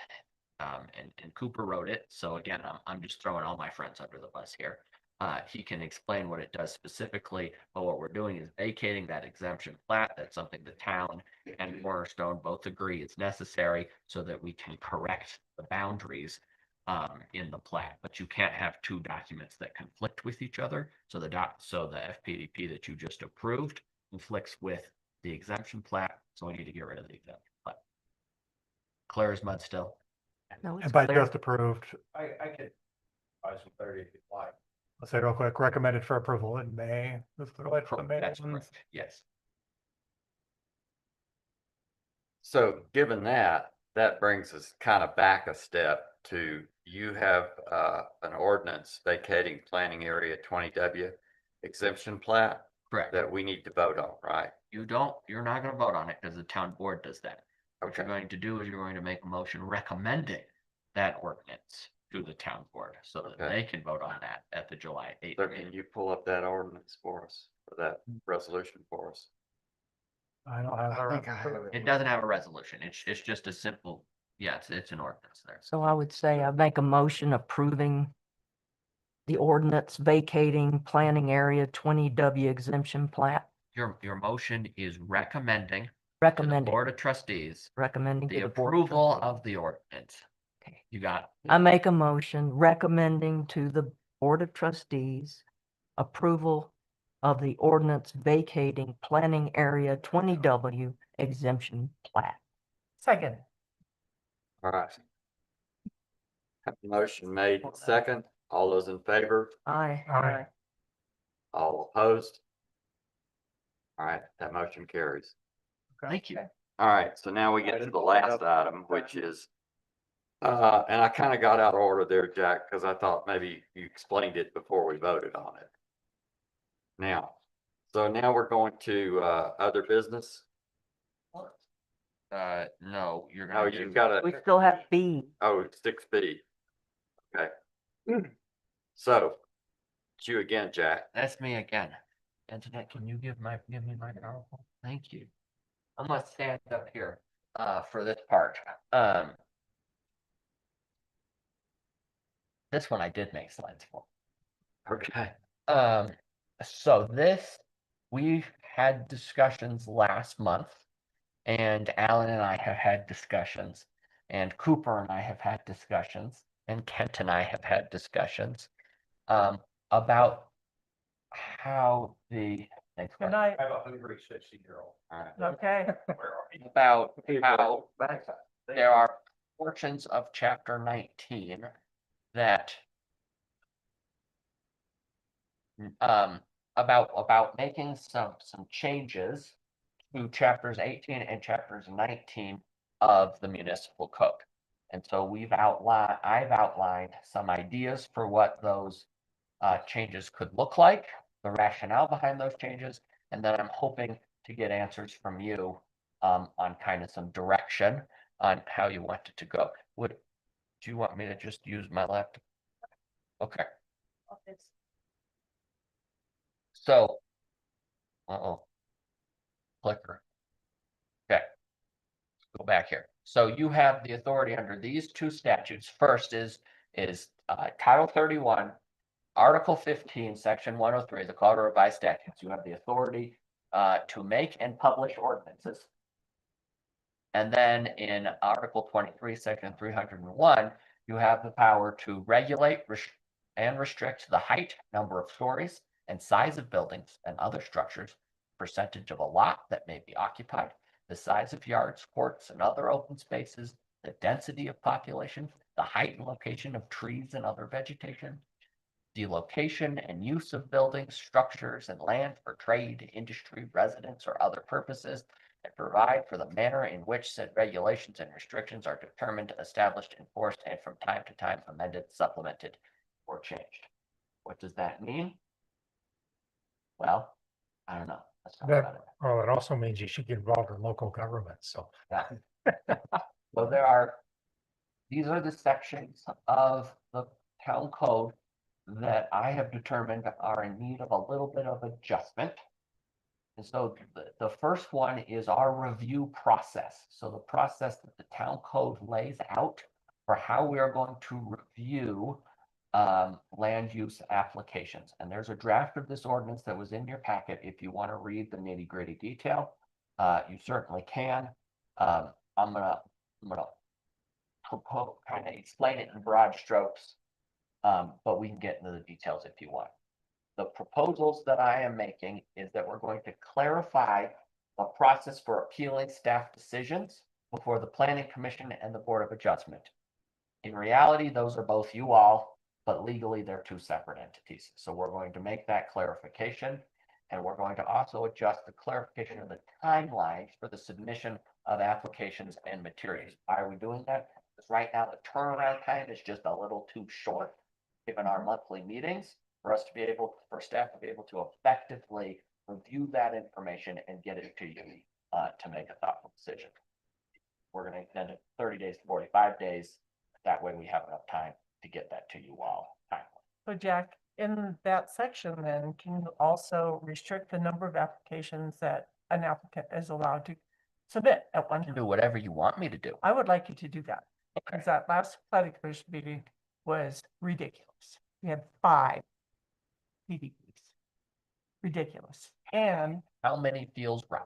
and Cooper wrote it, so again, I'm just throwing all my friends under the bus here. He can explain what it does specifically, but what we're doing is vacating that exemption plat. That's something the town and Cornerstone both agree is necessary so that we can correct the boundaries in the plat. But you can't have two documents that conflict with each other. So the FPDP that you just approved conflicts with the exemption plat, so we need to get rid of the exemption plat. Clear as mud still? No, it's And by clear. just approved, I could buy some clarity if you'd like. I'll say real quick, recommended for approval in May. This is related to the May That's ones. correct, yes. So given that, that brings us kind of back a step to, you have an ordinance vacating planning area 20W exemption plat Correct. that we need to vote on, right? You're not gonna vote on it because the town board does that. What you're going to do is you're going to make a motion recommending that ordinance to the town board so that Okay. they can vote on that at the July 8th So meeting. can you pull up that ordinance for us, or that resolution for us? I don't have. I think I have it. It doesn't have a resolution. It's just a simple, yeah, it's an ordinance there. So I would say I make a motion approving the ordinance vacating planning area 20W exemption plat, Your motion is recommending to the recommending, Board of Trustees recommending the to the board. approval of the ordinance. Okay. You got, I make a motion recommending to the Board of Trustees approval of the ordinance vacating planning area 20W exemption plat. Second. All right. Have a motion made second. All those in favor? Aye. Aye. All opposed? All right, that motion carries. thank you. All right, so now we get to the last item, which is, and I kind of got out of order there, Jack, because I thought maybe you explained it before we voted on it. Now, so now we're going to, other business. No, you're Oh, gonna do. you've got We a, still have B. oh, 6B. Okay. So, it's you again, Jack. That's me again. Antoinette, can you give me my PowerPoint? Thank you. I'm gonna stand up here, for this part. This one I did make slides for. Okay. So this, we had discussions last month, and Alan and I have had discussions, and Cooper and I have had discussions, and Kent and I have had discussions, about how the, thanks, Good Mark. night. I have a hungry 60-year-old. All right. Okay. About how there are portions of chapter 19 that about making some changes to chapters 18 and chapters 19 of the municipal code. And so I've outlined some ideas for what those changes could look like, the rationale behind those changes, and then I'm hoping to get answers from you on kind of some direction on how you want it to go. Do you want me to just use my laptop? Okay. So, clicker. Okay. Go back here. So you have the authority under these two statutes. First is Title 31, Article 15, Section 103, the Colorado Revised Statutes. You have the authority to make and publish ordinances. And then in Article 23, Section 301, you have the power to regulate and restrict the height, number of stories, and size of buildings and other structures percentage of a lot that may be occupied, the size of yards, courts, and other open spaces, the density of population, the height and location of trees and other vegetation, the location and use of buildings, structures, and land for trade, industry, residence, or other purposes, and provide for the manner in which said regulations and restrictions are determined, established, enforced, and from time to time amended, supplemented, or changed. What does that mean? Well, I don't know. Let's talk about it. Well, it also means you should get involved in local government, so. Yeah. So these are the sections of the town code that I have determined are in need of a little bit of adjustment. And so the first one is our review process. So the process that the town code lays out for how we are going to review land use applications. And there's a draft of this ordinance that was in your packet. If you want to read the nitty gritty detail, you certainly can. I'm gonna propose, kind of explain it in broad strokes, but we can get into the details if you want. The proposals that I am making is that we're going to clarify the process for appealing staff decisions before the Planning Commission and the Board of Adjustment. In reality, those are both you all, but legally they're two separate entities. So we're going to make that clarification, and we're going to also adjust the clarification of the timelines for the submission of applications and materials. Why are we doing that? Because right now the turnaround time is just a little too short, given our monthly meetings, for us to be able, for staff to be able to effectively review that information and get it to you to make a thoughtful decision. We're going to extend it 30 days to 45 days. That way we have enough time to get that to you all timely. So Jack, in that section, then can you also restrict the number of applications that an applicant is allowed to submit at one You can time? do whatever you want me to do. I would like you to do that. Okay. Because that last planning commission meeting was ridiculous. We had 5 PDPs. Ridiculous. And How many feels right?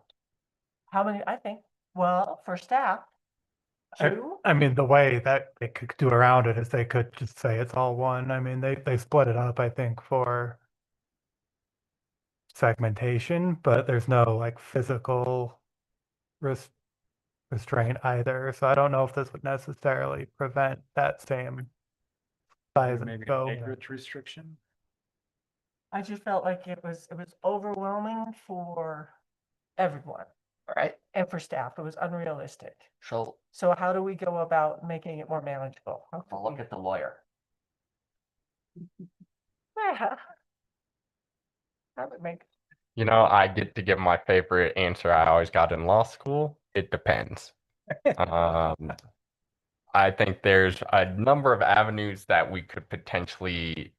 how many, I think, well, for staff, I- 2. I mean, the way that they could do around it is they could just say it's all one. I mean, they split it up, I think, for segmentation, but there's no like physical restraint either. So I don't know if this would necessarily prevent that same size and Maybe an scope. acreage restriction. I just felt like it was overwhelming for everyone All right. and for staff. It was unrealistic. So So how do we go about making it more manageable? How we'll can look at the lawyer. Yeah. That would make, You know, I get to give my favorite answer I always got in law school. It depends. I think there's a number of avenues that we could potentially.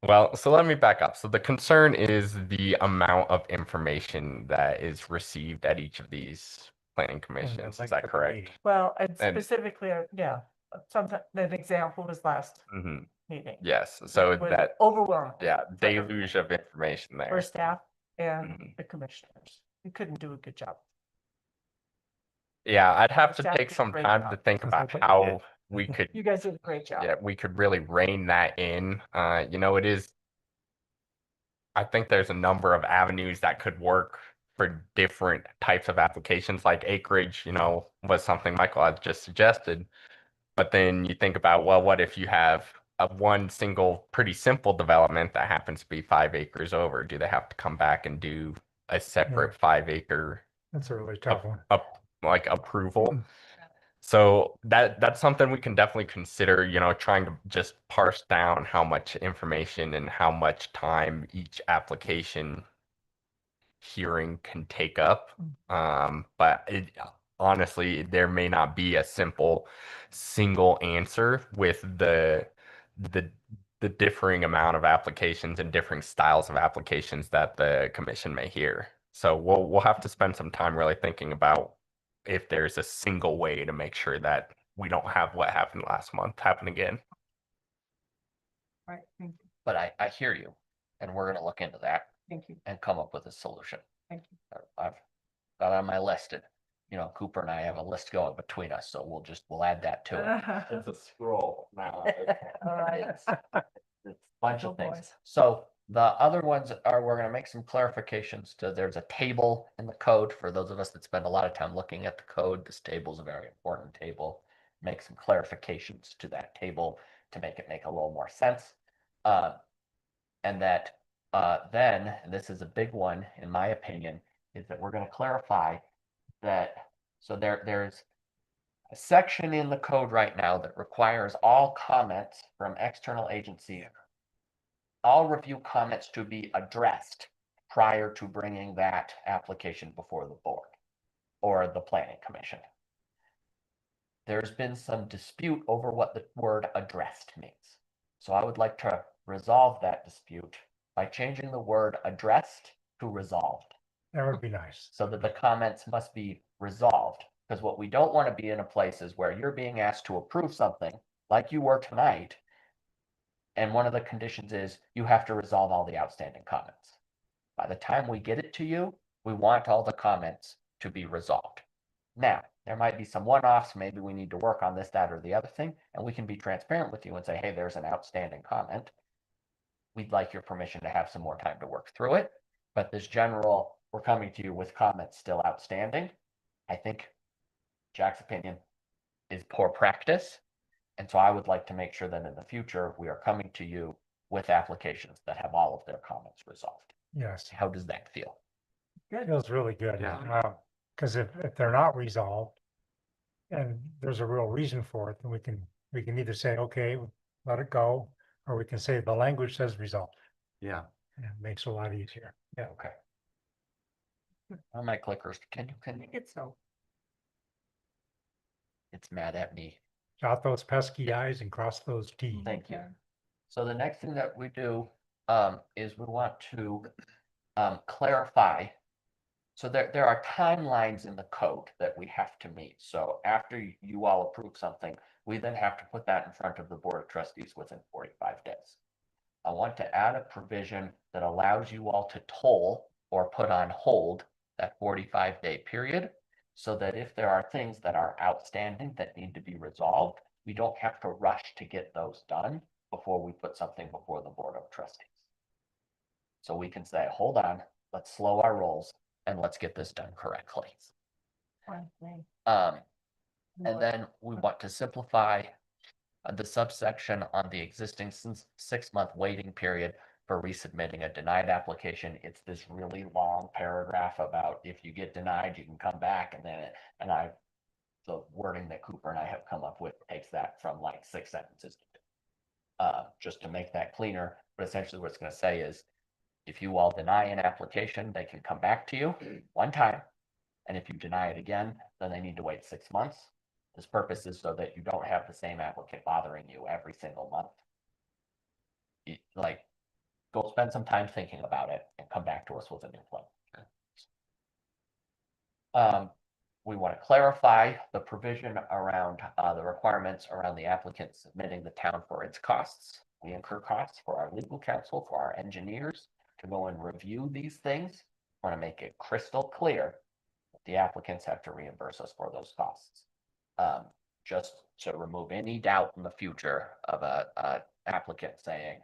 Well, so let me back up. So the concern is the amount of information that is received at each of these planning commissions. Is that correct? well, and And- specifically, yeah, sometimes, an example was last Mhm. meeting. Yes. So It was that, overwhelming. yeah, for deluge of information For there. staff and Mhm. the commissioners. You couldn't do a good job. Yeah, I'd have to Staff take did a some great time job. to think That's what about they how did. we could, You guys did a great job. yeah, we could really rein that in. You know, it is. I think there's a number of avenues that could work for different types of applications, like acreage, you know, was something Michael had just suggested. But then you think about, well, what if you have a one single pretty simple development that happens to be 5 acres over? Do they have to come back and do a separate 5-acre That's a really tough one. like approval? So that's something we can definitely consider, you know, trying to just parse down how much information and how much time each application hearing can take up. But honestly, there may not be a simple single answer with the differing amount of applications and differing styles of applications that the commission may hear. So we'll have to spend some time really thinking about if there's a single way to make sure that we don't have what happened last month happen again. Right, thank you, But I hear you, and we're gonna look into that thank you, and come up with a solution. thank you. I've got on my list, and you know, Cooper and I have a list going between us, so we'll add that to it. It's a scroll now. All right. It's a bunch Go of things. boys. So The other ones are, we're gonna make some clarifications to, there's a table in the code. For those of us that spend a lot of time looking at the code, this table is a very important table. Make some clarifications to that table to make it make a little more sense. And that then, and this is a big one, in my opinion, is that we're gonna clarify that, so there's a section in the code right now that requires all comments from external agencies, all review comments to be addressed prior to bringing that application before the board or the planning commission. There's been some dispute over what the word addressed means. So I would like to resolve that dispute by changing the word addressed to resolved, That would be nice. so that the comments must be resolved. Because what we don't want to be in a place is where you're being asked to approve something like you were tonight. And one of the conditions is you have to resolve all the outstanding comments. By the time we get it to you, we want all the comments to be resolved. Now, there might be some one-offs, maybe we need to work on this, that, or the other thing, and we can be transparent with you and say, hey, there's an outstanding comment. We'd like your permission to have some more time to work through it. But this general, we're coming to you with comments still outstanding, I think Jack's opinion is poor practice. And so I would like to make sure that in the future, we are coming to you with applications that have all of their comments resolved. Yes, How does that feel? it feels really good. Yeah. Because if they're not resolved and there's a real reason for it, then we can either say, okay, let it go, or we can say the language says resolved. Yeah. Yeah, it makes it a lot easier. Yeah. Okay. On my clickers, can you, It's so. it's mad at me. Dot those pesky i's and cross those t's. Thank you. So the next thing that we do is we want to clarify. So there are timelines in the code that we have to meet. So after you all approve something, we then have to put that in front of the Board of Trustees within 45 days. I want to add a provision that allows you all to toll or put on hold that 45-day period, so that if there are things that are outstanding that need to be resolved, we don't have to rush to get those done before we put something before the Board of Trustees. So we can say, hold on, let's slow our rolls and let's get this done correctly. And then we want to simplify the subsection on the existing 6-month waiting period for resubmitting a denied application. It's this really long paragraph about if you get denied, you can come back, and then the wording that Cooper and I have come up with takes that from like 6 sentences. Just to make that cleaner, but essentially what it's going to say is, if you all deny an application, they can come back to you one time. And if you deny it again, then they need to wait 6 months. This purpose is so that you don't have the same applicant bothering you every single month. Like, go spend some time thinking about it and come back to us with a new plan. We want to clarify the provision around the requirements around the applicant submitting the town for its costs. We incur costs for our legal counsel, for our engineers to go and review these things. We want to make it crystal clear that the applicants have to reimburse us for those costs. Just to remove any doubt in the future of a applicant saying,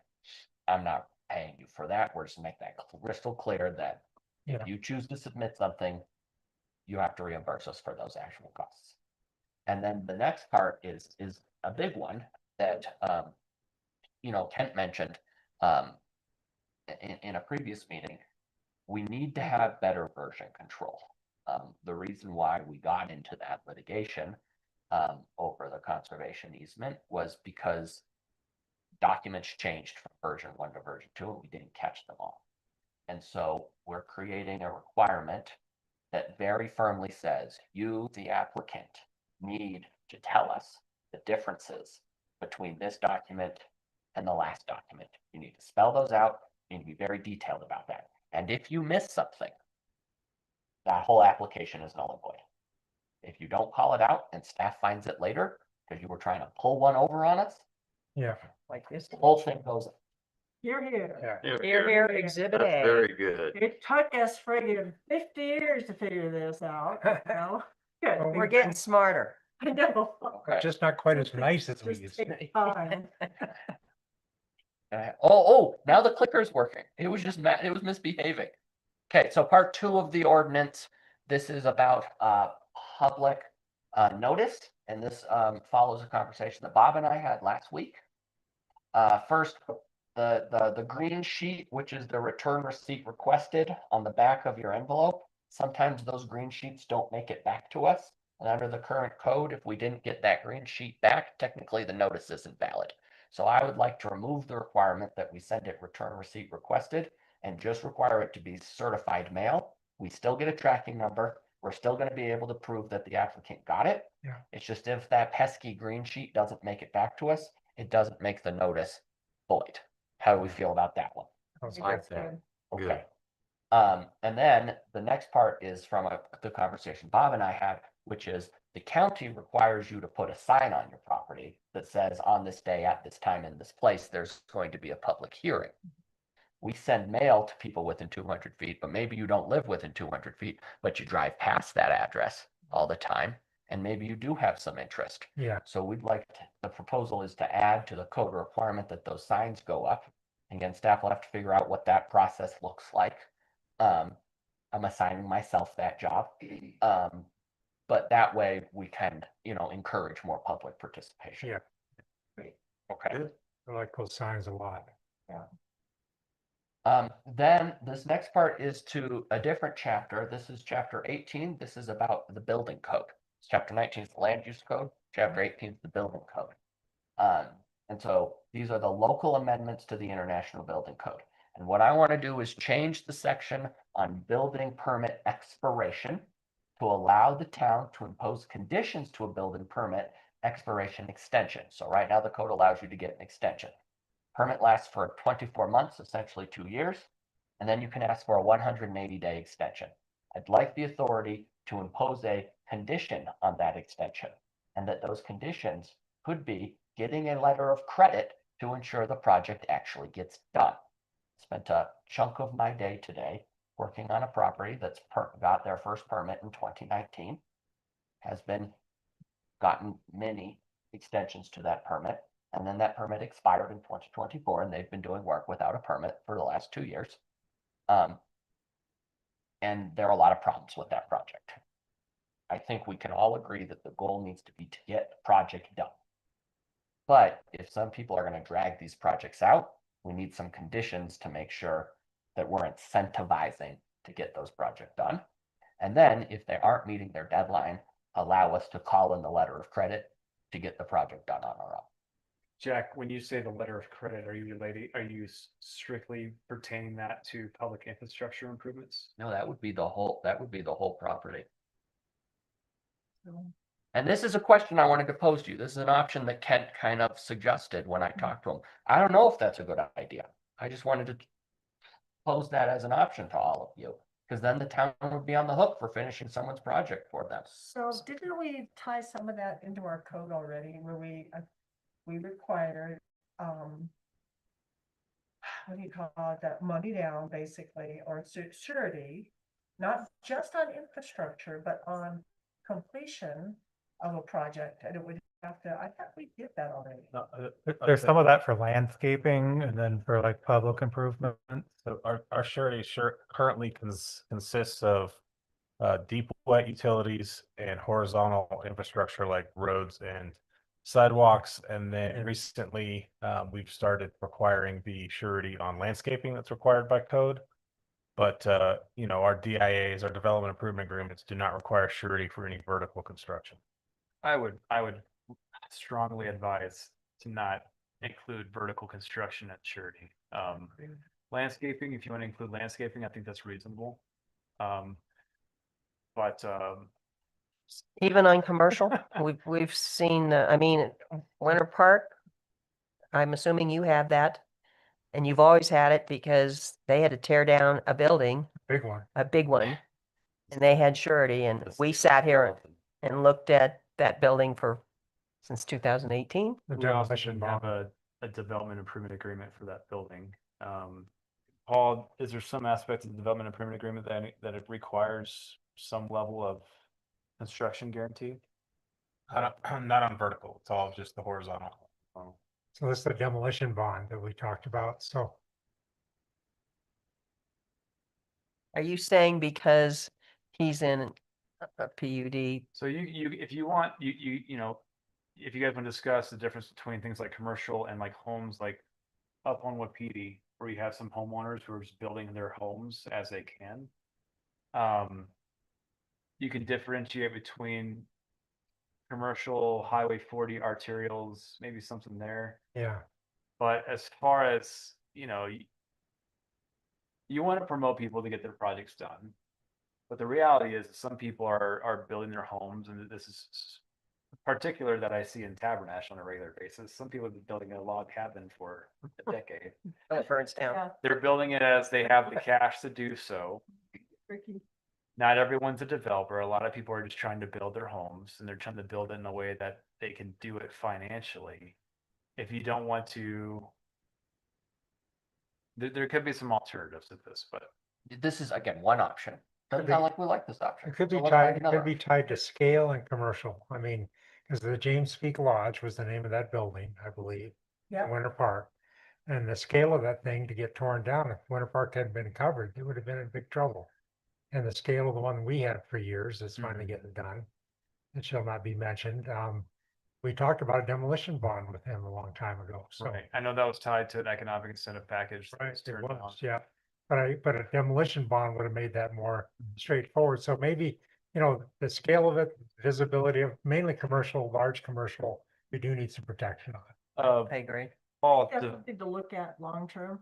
I'm not paying you for that. We're just make that crystal clear that if you choose to submit something, you have to reimburse us for those actual costs. And then the next part is a big one that Kent mentioned in a previous meeting. We need to have better version control. The reason why we got into that litigation over the conservation easement was because documents changed from version 1 to version 2, and we didn't catch them all. And so we're creating a requirement that very firmly says you, the applicant, need to tell us the differences between this document and the last document. You need to spell those out. You need to be very detailed about that. And if you miss something, that whole application is null and void. If you don't call it out and staff finds it later because you were trying to pull one over on us, Like this. the whole thing goes. You're here. Here, exhibit A. Very good. It took us friggin' 50 years to figure this out. No? Good. We're getting smarter. I know. Okay. Just not quite as nice as we Just used to take be. time. Now the clicker's working. It was just it was misbehaving. Okay, so part 2 of the ordinance, this is about public notice, and this follows a conversation that Bob and I had last week. First, the green sheet, which is the return receipt requested on the back of your envelope. Sometimes those green sheets don't make it back to us. And under the current code, if we didn't get that green sheet back, technically the notice isn't valid. So I would like to remove the requirement that we send it return receipt requested and just require it to be certified mail. We still get a tracking number. We're still going to be able to prove that the applicant got it. Yeah. It's just if that pesky green sheet doesn't make it back to us, it doesn't make the notice void. How do we feel about that one? Sounds Like good. that. Okay. And then the next part is from the conversation Bob and I had, which is the county requires you to put a sign on your property that says on this day, at this time, in this place, there's going to be a public hearing. We send mail to people within 200 feet, but maybe you don't live within 200 feet, but you drive past that address all the time, and maybe you do have some interest. Yeah. So the proposal is to add to the code requirement that those signs go up. Again, staff will have to figure out what that process looks like. I'm assigning myself that job. But that way we can, encourage more public participation. Yeah. Okay. I like those signs a lot. Then this next part is to a different chapter. This is chapter 18. This is about the building code. Chapter 19 is the land use code. Chapter 18 is the building code. And so these are the local amendments to the International Building Code. And what I want to do is change the section on building permit expiration to allow the town to impose conditions to a building permit expiration extension. So right now the code allows you to get an extension. Permit lasts for 24 months, essentially 2 years, and then you can ask for a 180-day extension. I'd like the authority to impose a condition on that extension, and that those conditions could be getting a letter of credit to ensure the project actually gets done. Spent a chunk of my day today working on a property that's got their first permit in 2019, has gotten many extensions to that permit. And then that permit expired in 2024, and they've been doing work without a permit for the last 2 years. And there are a lot of problems with that project. I think we can all agree that the goal needs to be to get the project done. But if some people are going to drag these projects out, we need some conditions to make sure that we're incentivizing to get those projects done. And then if they aren't meeting their deadline, allow us to call in the letter of credit to get the project done on our own. Jack, when you say the letter of credit, are you strictly pertaining that to public infrastructure improvements? No, that would be the whole property. And this is a question I wanted to pose to you. This is an option that Kent kind of suggested when I talked to him. I don't know if that's a good idea. I just wanted to pose that as an option to all of you, because then the town would be on the hook for finishing someone's project for them. So didn't we tie some of that into our code already, where we required, what do you call it, that money down basically, or surety, not just on infrastructure, but on completion of a project, and it would have to, I thought we did that already. There's some of that for landscaping and then for like public improvement. So our surety currently consists of deep wet utilities and horizontal infrastructure like roads and sidewalks. And then recently, we've started requiring the surety on landscaping that's required by code. But, our DIAs, our development improvement agreements do not require surety for any vertical construction. I would strongly advise to not include vertical construction at surety. Landscaping, if you want to include landscaping, I think that's reasonable. But Even on commercial, we've seen, Winter Park, I'm assuming you have that. And you've always had it because they had to tear down a building, Big one. a big one. And they had surety, and we sat here and looked at that building since 2018. The we also demolition shouldn't have bond. a development improvement agreement for that building. Paul, is there some aspect of the development improvement agreement that it requires some level of construction guarantee? Not on vertical, it's all just the horizontal. So this is the demolition bond that we talked about. So Are you saying because he's in a PUD? So if you want, you know, if you guys want to discuss the difference between things like commercial and like homes, like up on Wapiti, where you have some homeowners who are just building their homes as they can. You can differentiate between commercial Highway 40 arterials, maybe something there. yeah, But as far as, you know, you want to promote people to get their projects done. But the reality is some people are building their homes, and this is particular that I see in Tabernash on a regular basis. Some people have been building a log cabin for a decade. It burns down. They're building it as they have the cash to do so. Not everyone's a developer. A lot of people are just trying to build their homes, and they're trying to build it in a way that they can do it financially. If you don't want to, there could be some alternatives to this, but This is again, one option. Doesn't be- sound like we like this option. it could be So let's find tied, it another could be tied to scale and commercial. I mean, because the James Peak Lodge was the name of that building, I believe, in Winter Park. And the scale of that thing to get torn down, if Winter Park hadn't been covered, it would have been in big trouble. And the scale of the one we had for years is finally getting done. It shall not be mentioned. We talked about a demolition bond with him a long time ago, so. right. I know that was tied to an economic incentive package. that Right, was it turned down. was, yeah. But a demolition bond would have made that more straightforward. So maybe, you know, the scale of it, visibility of mainly commercial, large commercial, we do need some protection on it. I agree. Paul, That's something to look at long term.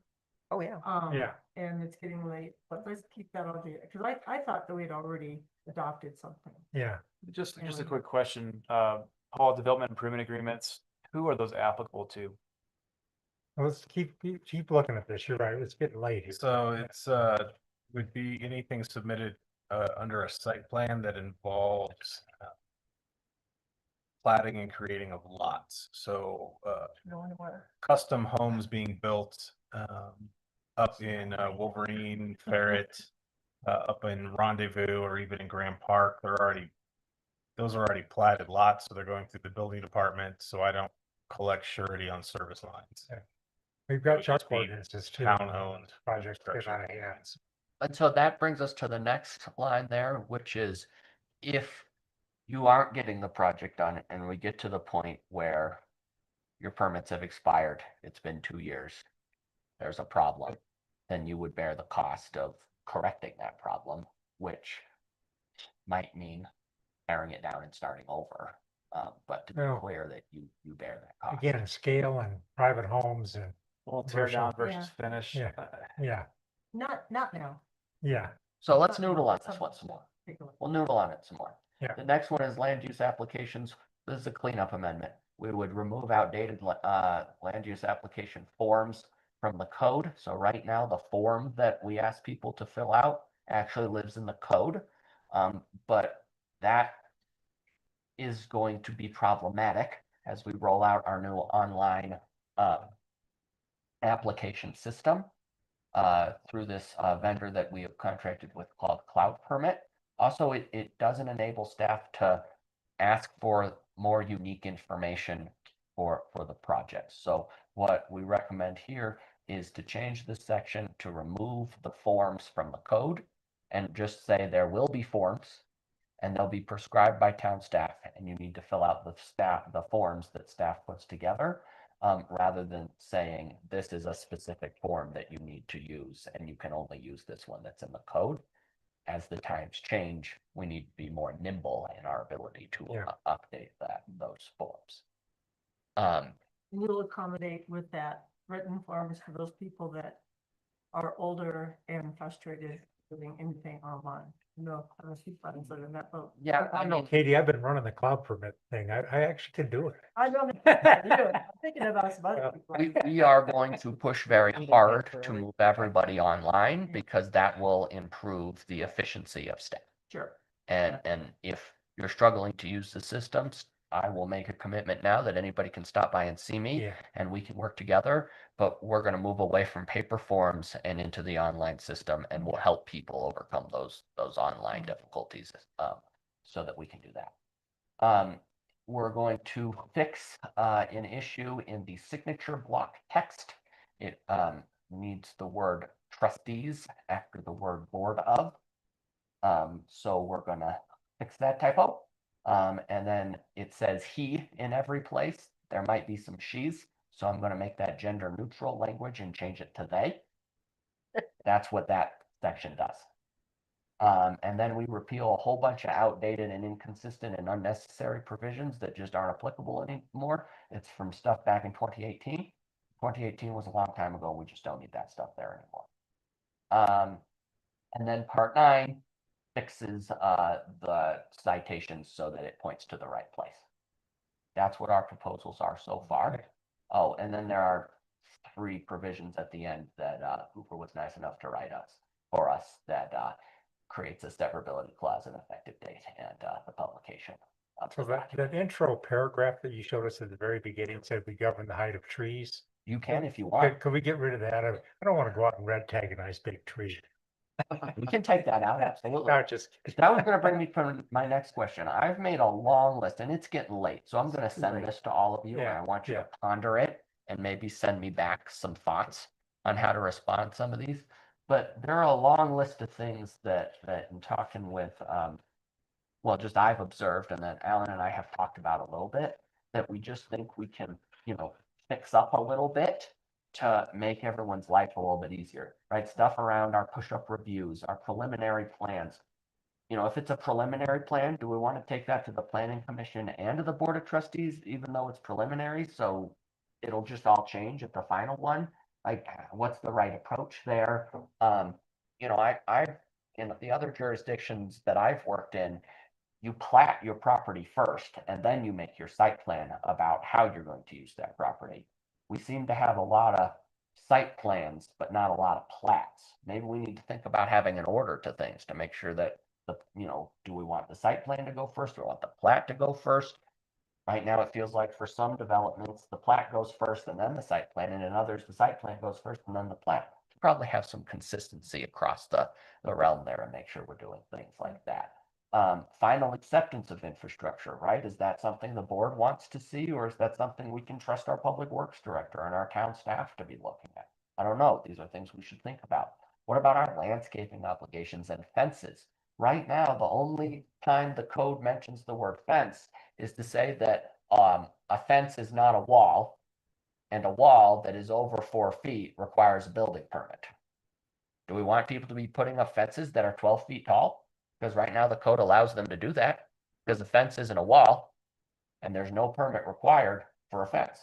Oh, yeah. Yeah. And it's getting late, but let's keep that on the, because I thought that we'd already adopted something. Yeah. just a And- quick question, Paul, development improvement agreements, who are those applicable to? Let's keep looking at this. You're right. It's getting late here. So it's, would be anything submitted, under a site plan that involves, platting and creating of lots. So, No anywhere. custom homes being built, up in, Wolverine, Ferret, up in Rendezvous, or even in Grand Park. Those are already platted lots, so they're going through the building department, so I don't collect surety on service lines. We've It got would Chuck just be ordinances too. town-owned Projects get construction. out of hands. And so that brings us to the next line there, which is if you aren't getting the project done and we get to the point where your permits have expired, it's been 2 years, there's a problem, then you would bear the cost of correcting that problem, which might mean tearing it down and starting over. But to be Well, clear that you bear that cost. Again, scale and private homes and, Well, tear down Commercial. versus finish. Yeah. yeah, Not now. yeah. So let's Not now, noodle on but this some- one some more. take a look. We'll noodle on it some more. Yeah. The next one is land use applications. This is a cleanup amendment. We would remove outdated land use application forms from the code. So right now, the form that we ask people to fill out actually lives in the code. But that is going to be problematic as we roll out our new online application system through this vendor that we have contracted with called Cloud Permit. Also, it doesn't enable staff to ask for more unique information for the project. So what we recommend here is to change this section to remove the forms from the code and just say there will be forms and they'll be prescribed by town staff and you need to fill out the forms that staff puts together. Rather than saying this is a specific form that you need to use and you can only use this one that's in the code. As the times change, we need to be more nimble in our ability to Yeah. update those forms. And you'll accommodate with that written forms for those people that are older and frustrated doing anything online. No, I don't see friends that are in that boat. Yeah, I I know, mean, Katie, I've been running the cloud permit thing. I actually can do it. I know. I'm thinking about some other Well, people. we are going to push very hard to move everybody online because that will improve the efficiency of staff. Sure. And if you're struggling to use the systems, I will make a commitment now that anybody can stop by and see me Yeah, and we can work together. But we're going to move away from paper forms and into the online system, and we'll help people overcome those online difficulties so that we can do that. we're going to fix an issue in the signature block text. It needs the word trustees after the word board of. So we're gonna fix that typo. And then it says he in every place. There might be some she's, so I'm gonna make that gender neutral language and change it to they. That's what that section does. And then we repeal a whole bunch of outdated and inconsistent and unnecessary provisions that just aren't applicable anymore. It's from stuff back in 2018. 2018 was a long time ago. We just don't need that stuff there anymore. And then part 9 fixes the citations so that it points to the right place. That's what our proposals are so far. Oh, and then there are 3 provisions at the end that Hooper was nice enough to write for us that creates a severability clause and effective date and the publication. So that intro paragraph that you showed us at the very beginning said we govern the height of trees. You can if you want. Could we get rid of that? I don't want to go out and red tag a nice big tree. We can take that out, absolutely. No, just That was gonna bring me to my next question. I've made a long list and it's getting late, so I'm gonna send this to all of you and I want you to ponder it and maybe send me back some thoughts on how to respond to some of these. But there are a long list of things that in talking with, well, just I've observed and that Alan and I have talked about a little bit, that we just think we can, fix up a little bit to make everyone's life a little bit easier, right? Stuff around our push-up reviews, our preliminary plans. If it's a preliminary plan, do we want to take that to the planning commission and to the board of trustees, even though it's preliminary? So it'll just all change at the final one. Like, what's the right approach there? I've in the other jurisdictions that I've worked in, you plat your property first, and then you make your site plan about how you're going to use that property. We seem to have a lot of site plans, but not a lot of plats. Maybe we need to think about having an order to things to make sure that do we want the site plan to go first? Do we want the plat to go first? Right now, it feels like for some developments, the plat goes first and then the site plan, and in others, the site plan goes first and then the plat. Probably have some consistency across the realm there and make sure we're doing things like that. Final acceptance of infrastructure, right? Is that something the board wants to see, or is that something we can trust our public works director and our town staff to be looking at? I don't know. These are things we should think about. What about our landscaping obligations and fences? Right now, the only time the code mentions the word fence is to say that a fence is not a wall, and a wall that is over 4 feet requires a building permit. Do we want people to be putting up fences that are 12 feet tall? Because right now the code allows them to do that because the fence isn't a wall and there's no permit required for a fence.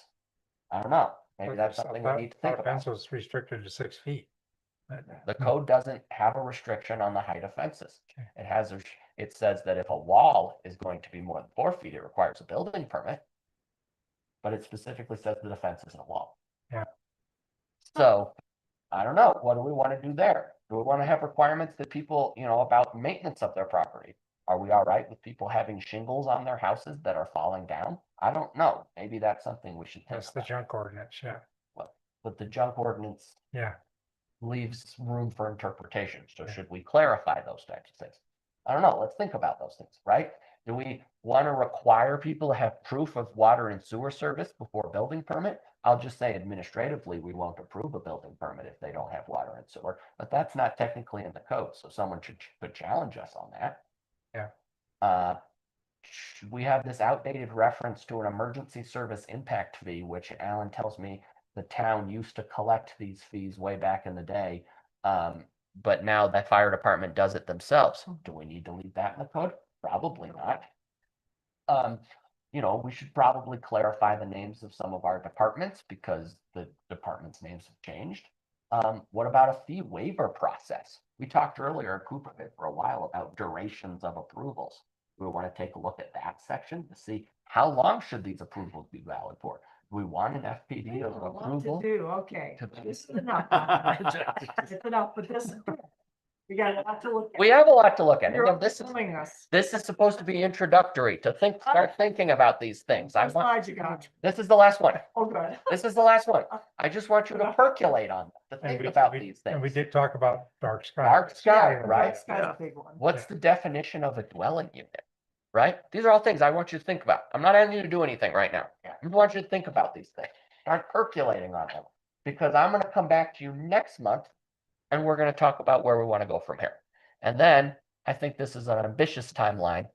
I don't know. Maybe that's something we need to think Our fence about. was restricted to 6 feet. The code doesn't have a restriction on the height of fences. It says that if a wall is going to be more than 4 feet, it requires a building permit. But it specifically says that a fence isn't a wall. Yeah. So I don't know. What do we want to do there? Do we want to have requirements that people, about maintenance of their property? Are we all right with people having shingles on their houses that are falling down? I don't know. Maybe that's something we should think That's the about. junk ordinance, yeah. But the junk ordinance Yeah. leaves room for interpretation. So should we clarify those types of things? I don't know. Let's think about those things, right? Do we want to require people to have proof of water and sewer service before a building permit? I'll just say administratively, we won't approve a building permit if they don't have water and sewer, but that's not technically in the code. So someone could challenge us on that. Yeah. We have this outdated reference to an emergency service impact fee, which Alan tells me the town used to collect these fees way back in the day. But now the fire department does it themselves. Do we need to leave that in the code? Probably not. We should probably clarify the names of some of our departments because the departments' names have changed. What about a fee waiver process? We talked earlier at Cooper for a while about durations of approvals. We want to take a look at that section to see how long should these approvals be valid for? Do we want an FPD of approval? Okay. This is enough. It's enough, but this, we got a lot to look at. We have a lot to look at. You're Again, this is supposed to be introductory to start thinking about these things. This is the last one. Oh, good. This is the last one. I just want you to percolate on them, to think about these things. And we did talk about dark sky. Dark sky, Yeah, right? dark sky's a big one. What's the definition of a dwelling unit? right? These are all things I want you to think about. I'm not asking you to do anything right now. I want you to think about these things. Start percolating on them. Because I'm gonna come back to you next month and we're gonna talk about where we want to go from here. And then I think this is an ambitious timeline.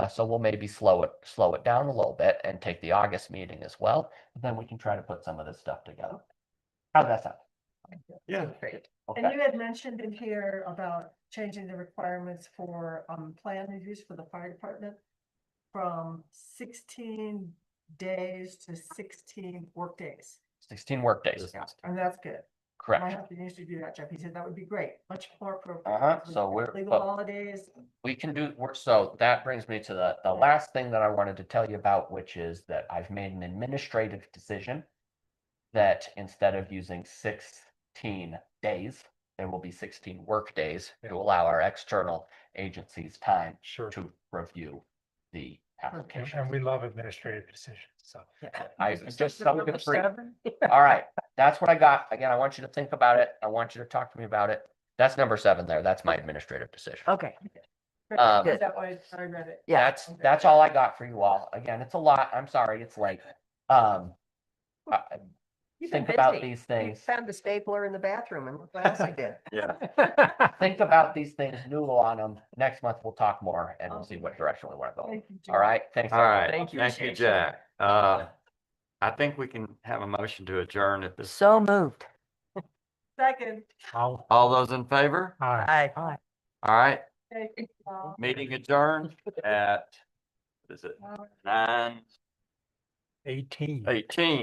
So we'll maybe slow it down a little bit and take the August meeting as well. And then we can try to put some of this stuff together. How's that sound? Yeah. Great. And Okay. you had mentioned in here about changing the requirements for plan reviews for the fire department from 16 days to 16 work days. 16 work days. And that's good. My Correct. husband used to do that, Jeff. He said that would be great, much more appropriate. with So we're, Legal but holidays. we can do, so that brings me to the last thing that I wanted to tell you about, which is that I've made an administrative decision that instead of using 16 days, there will be 16 work days to allow our external agencies time Sure. to review the And application. we love administrative decisions, so. I Is just that so number good for you. 7? All right, that's what I got. Again, I want you to think about it. I want you to talk to me about it. That's number 7 there. That's my administrative decision. Okay, Um, That way I read it. yeah. That's all I got for you all. Again, it's a lot. I'm sorry, it's late. I- You've been Think about busy. these You things. found the stapler in the bathroom and look what else I did. Yeah. Think about these things, noodle on them. Next month we'll talk more and we'll see what direction we want to go. Thank you, Jeff. All right, thanks. All right. Thank you. Thank you, Jack. I think we can have a motion to adjourn at this. So moved. Second. I'll, All those in favor? hi. Aye. All right, Thank you, Paul. meeting adjourned at, what is it, 9:18. 18.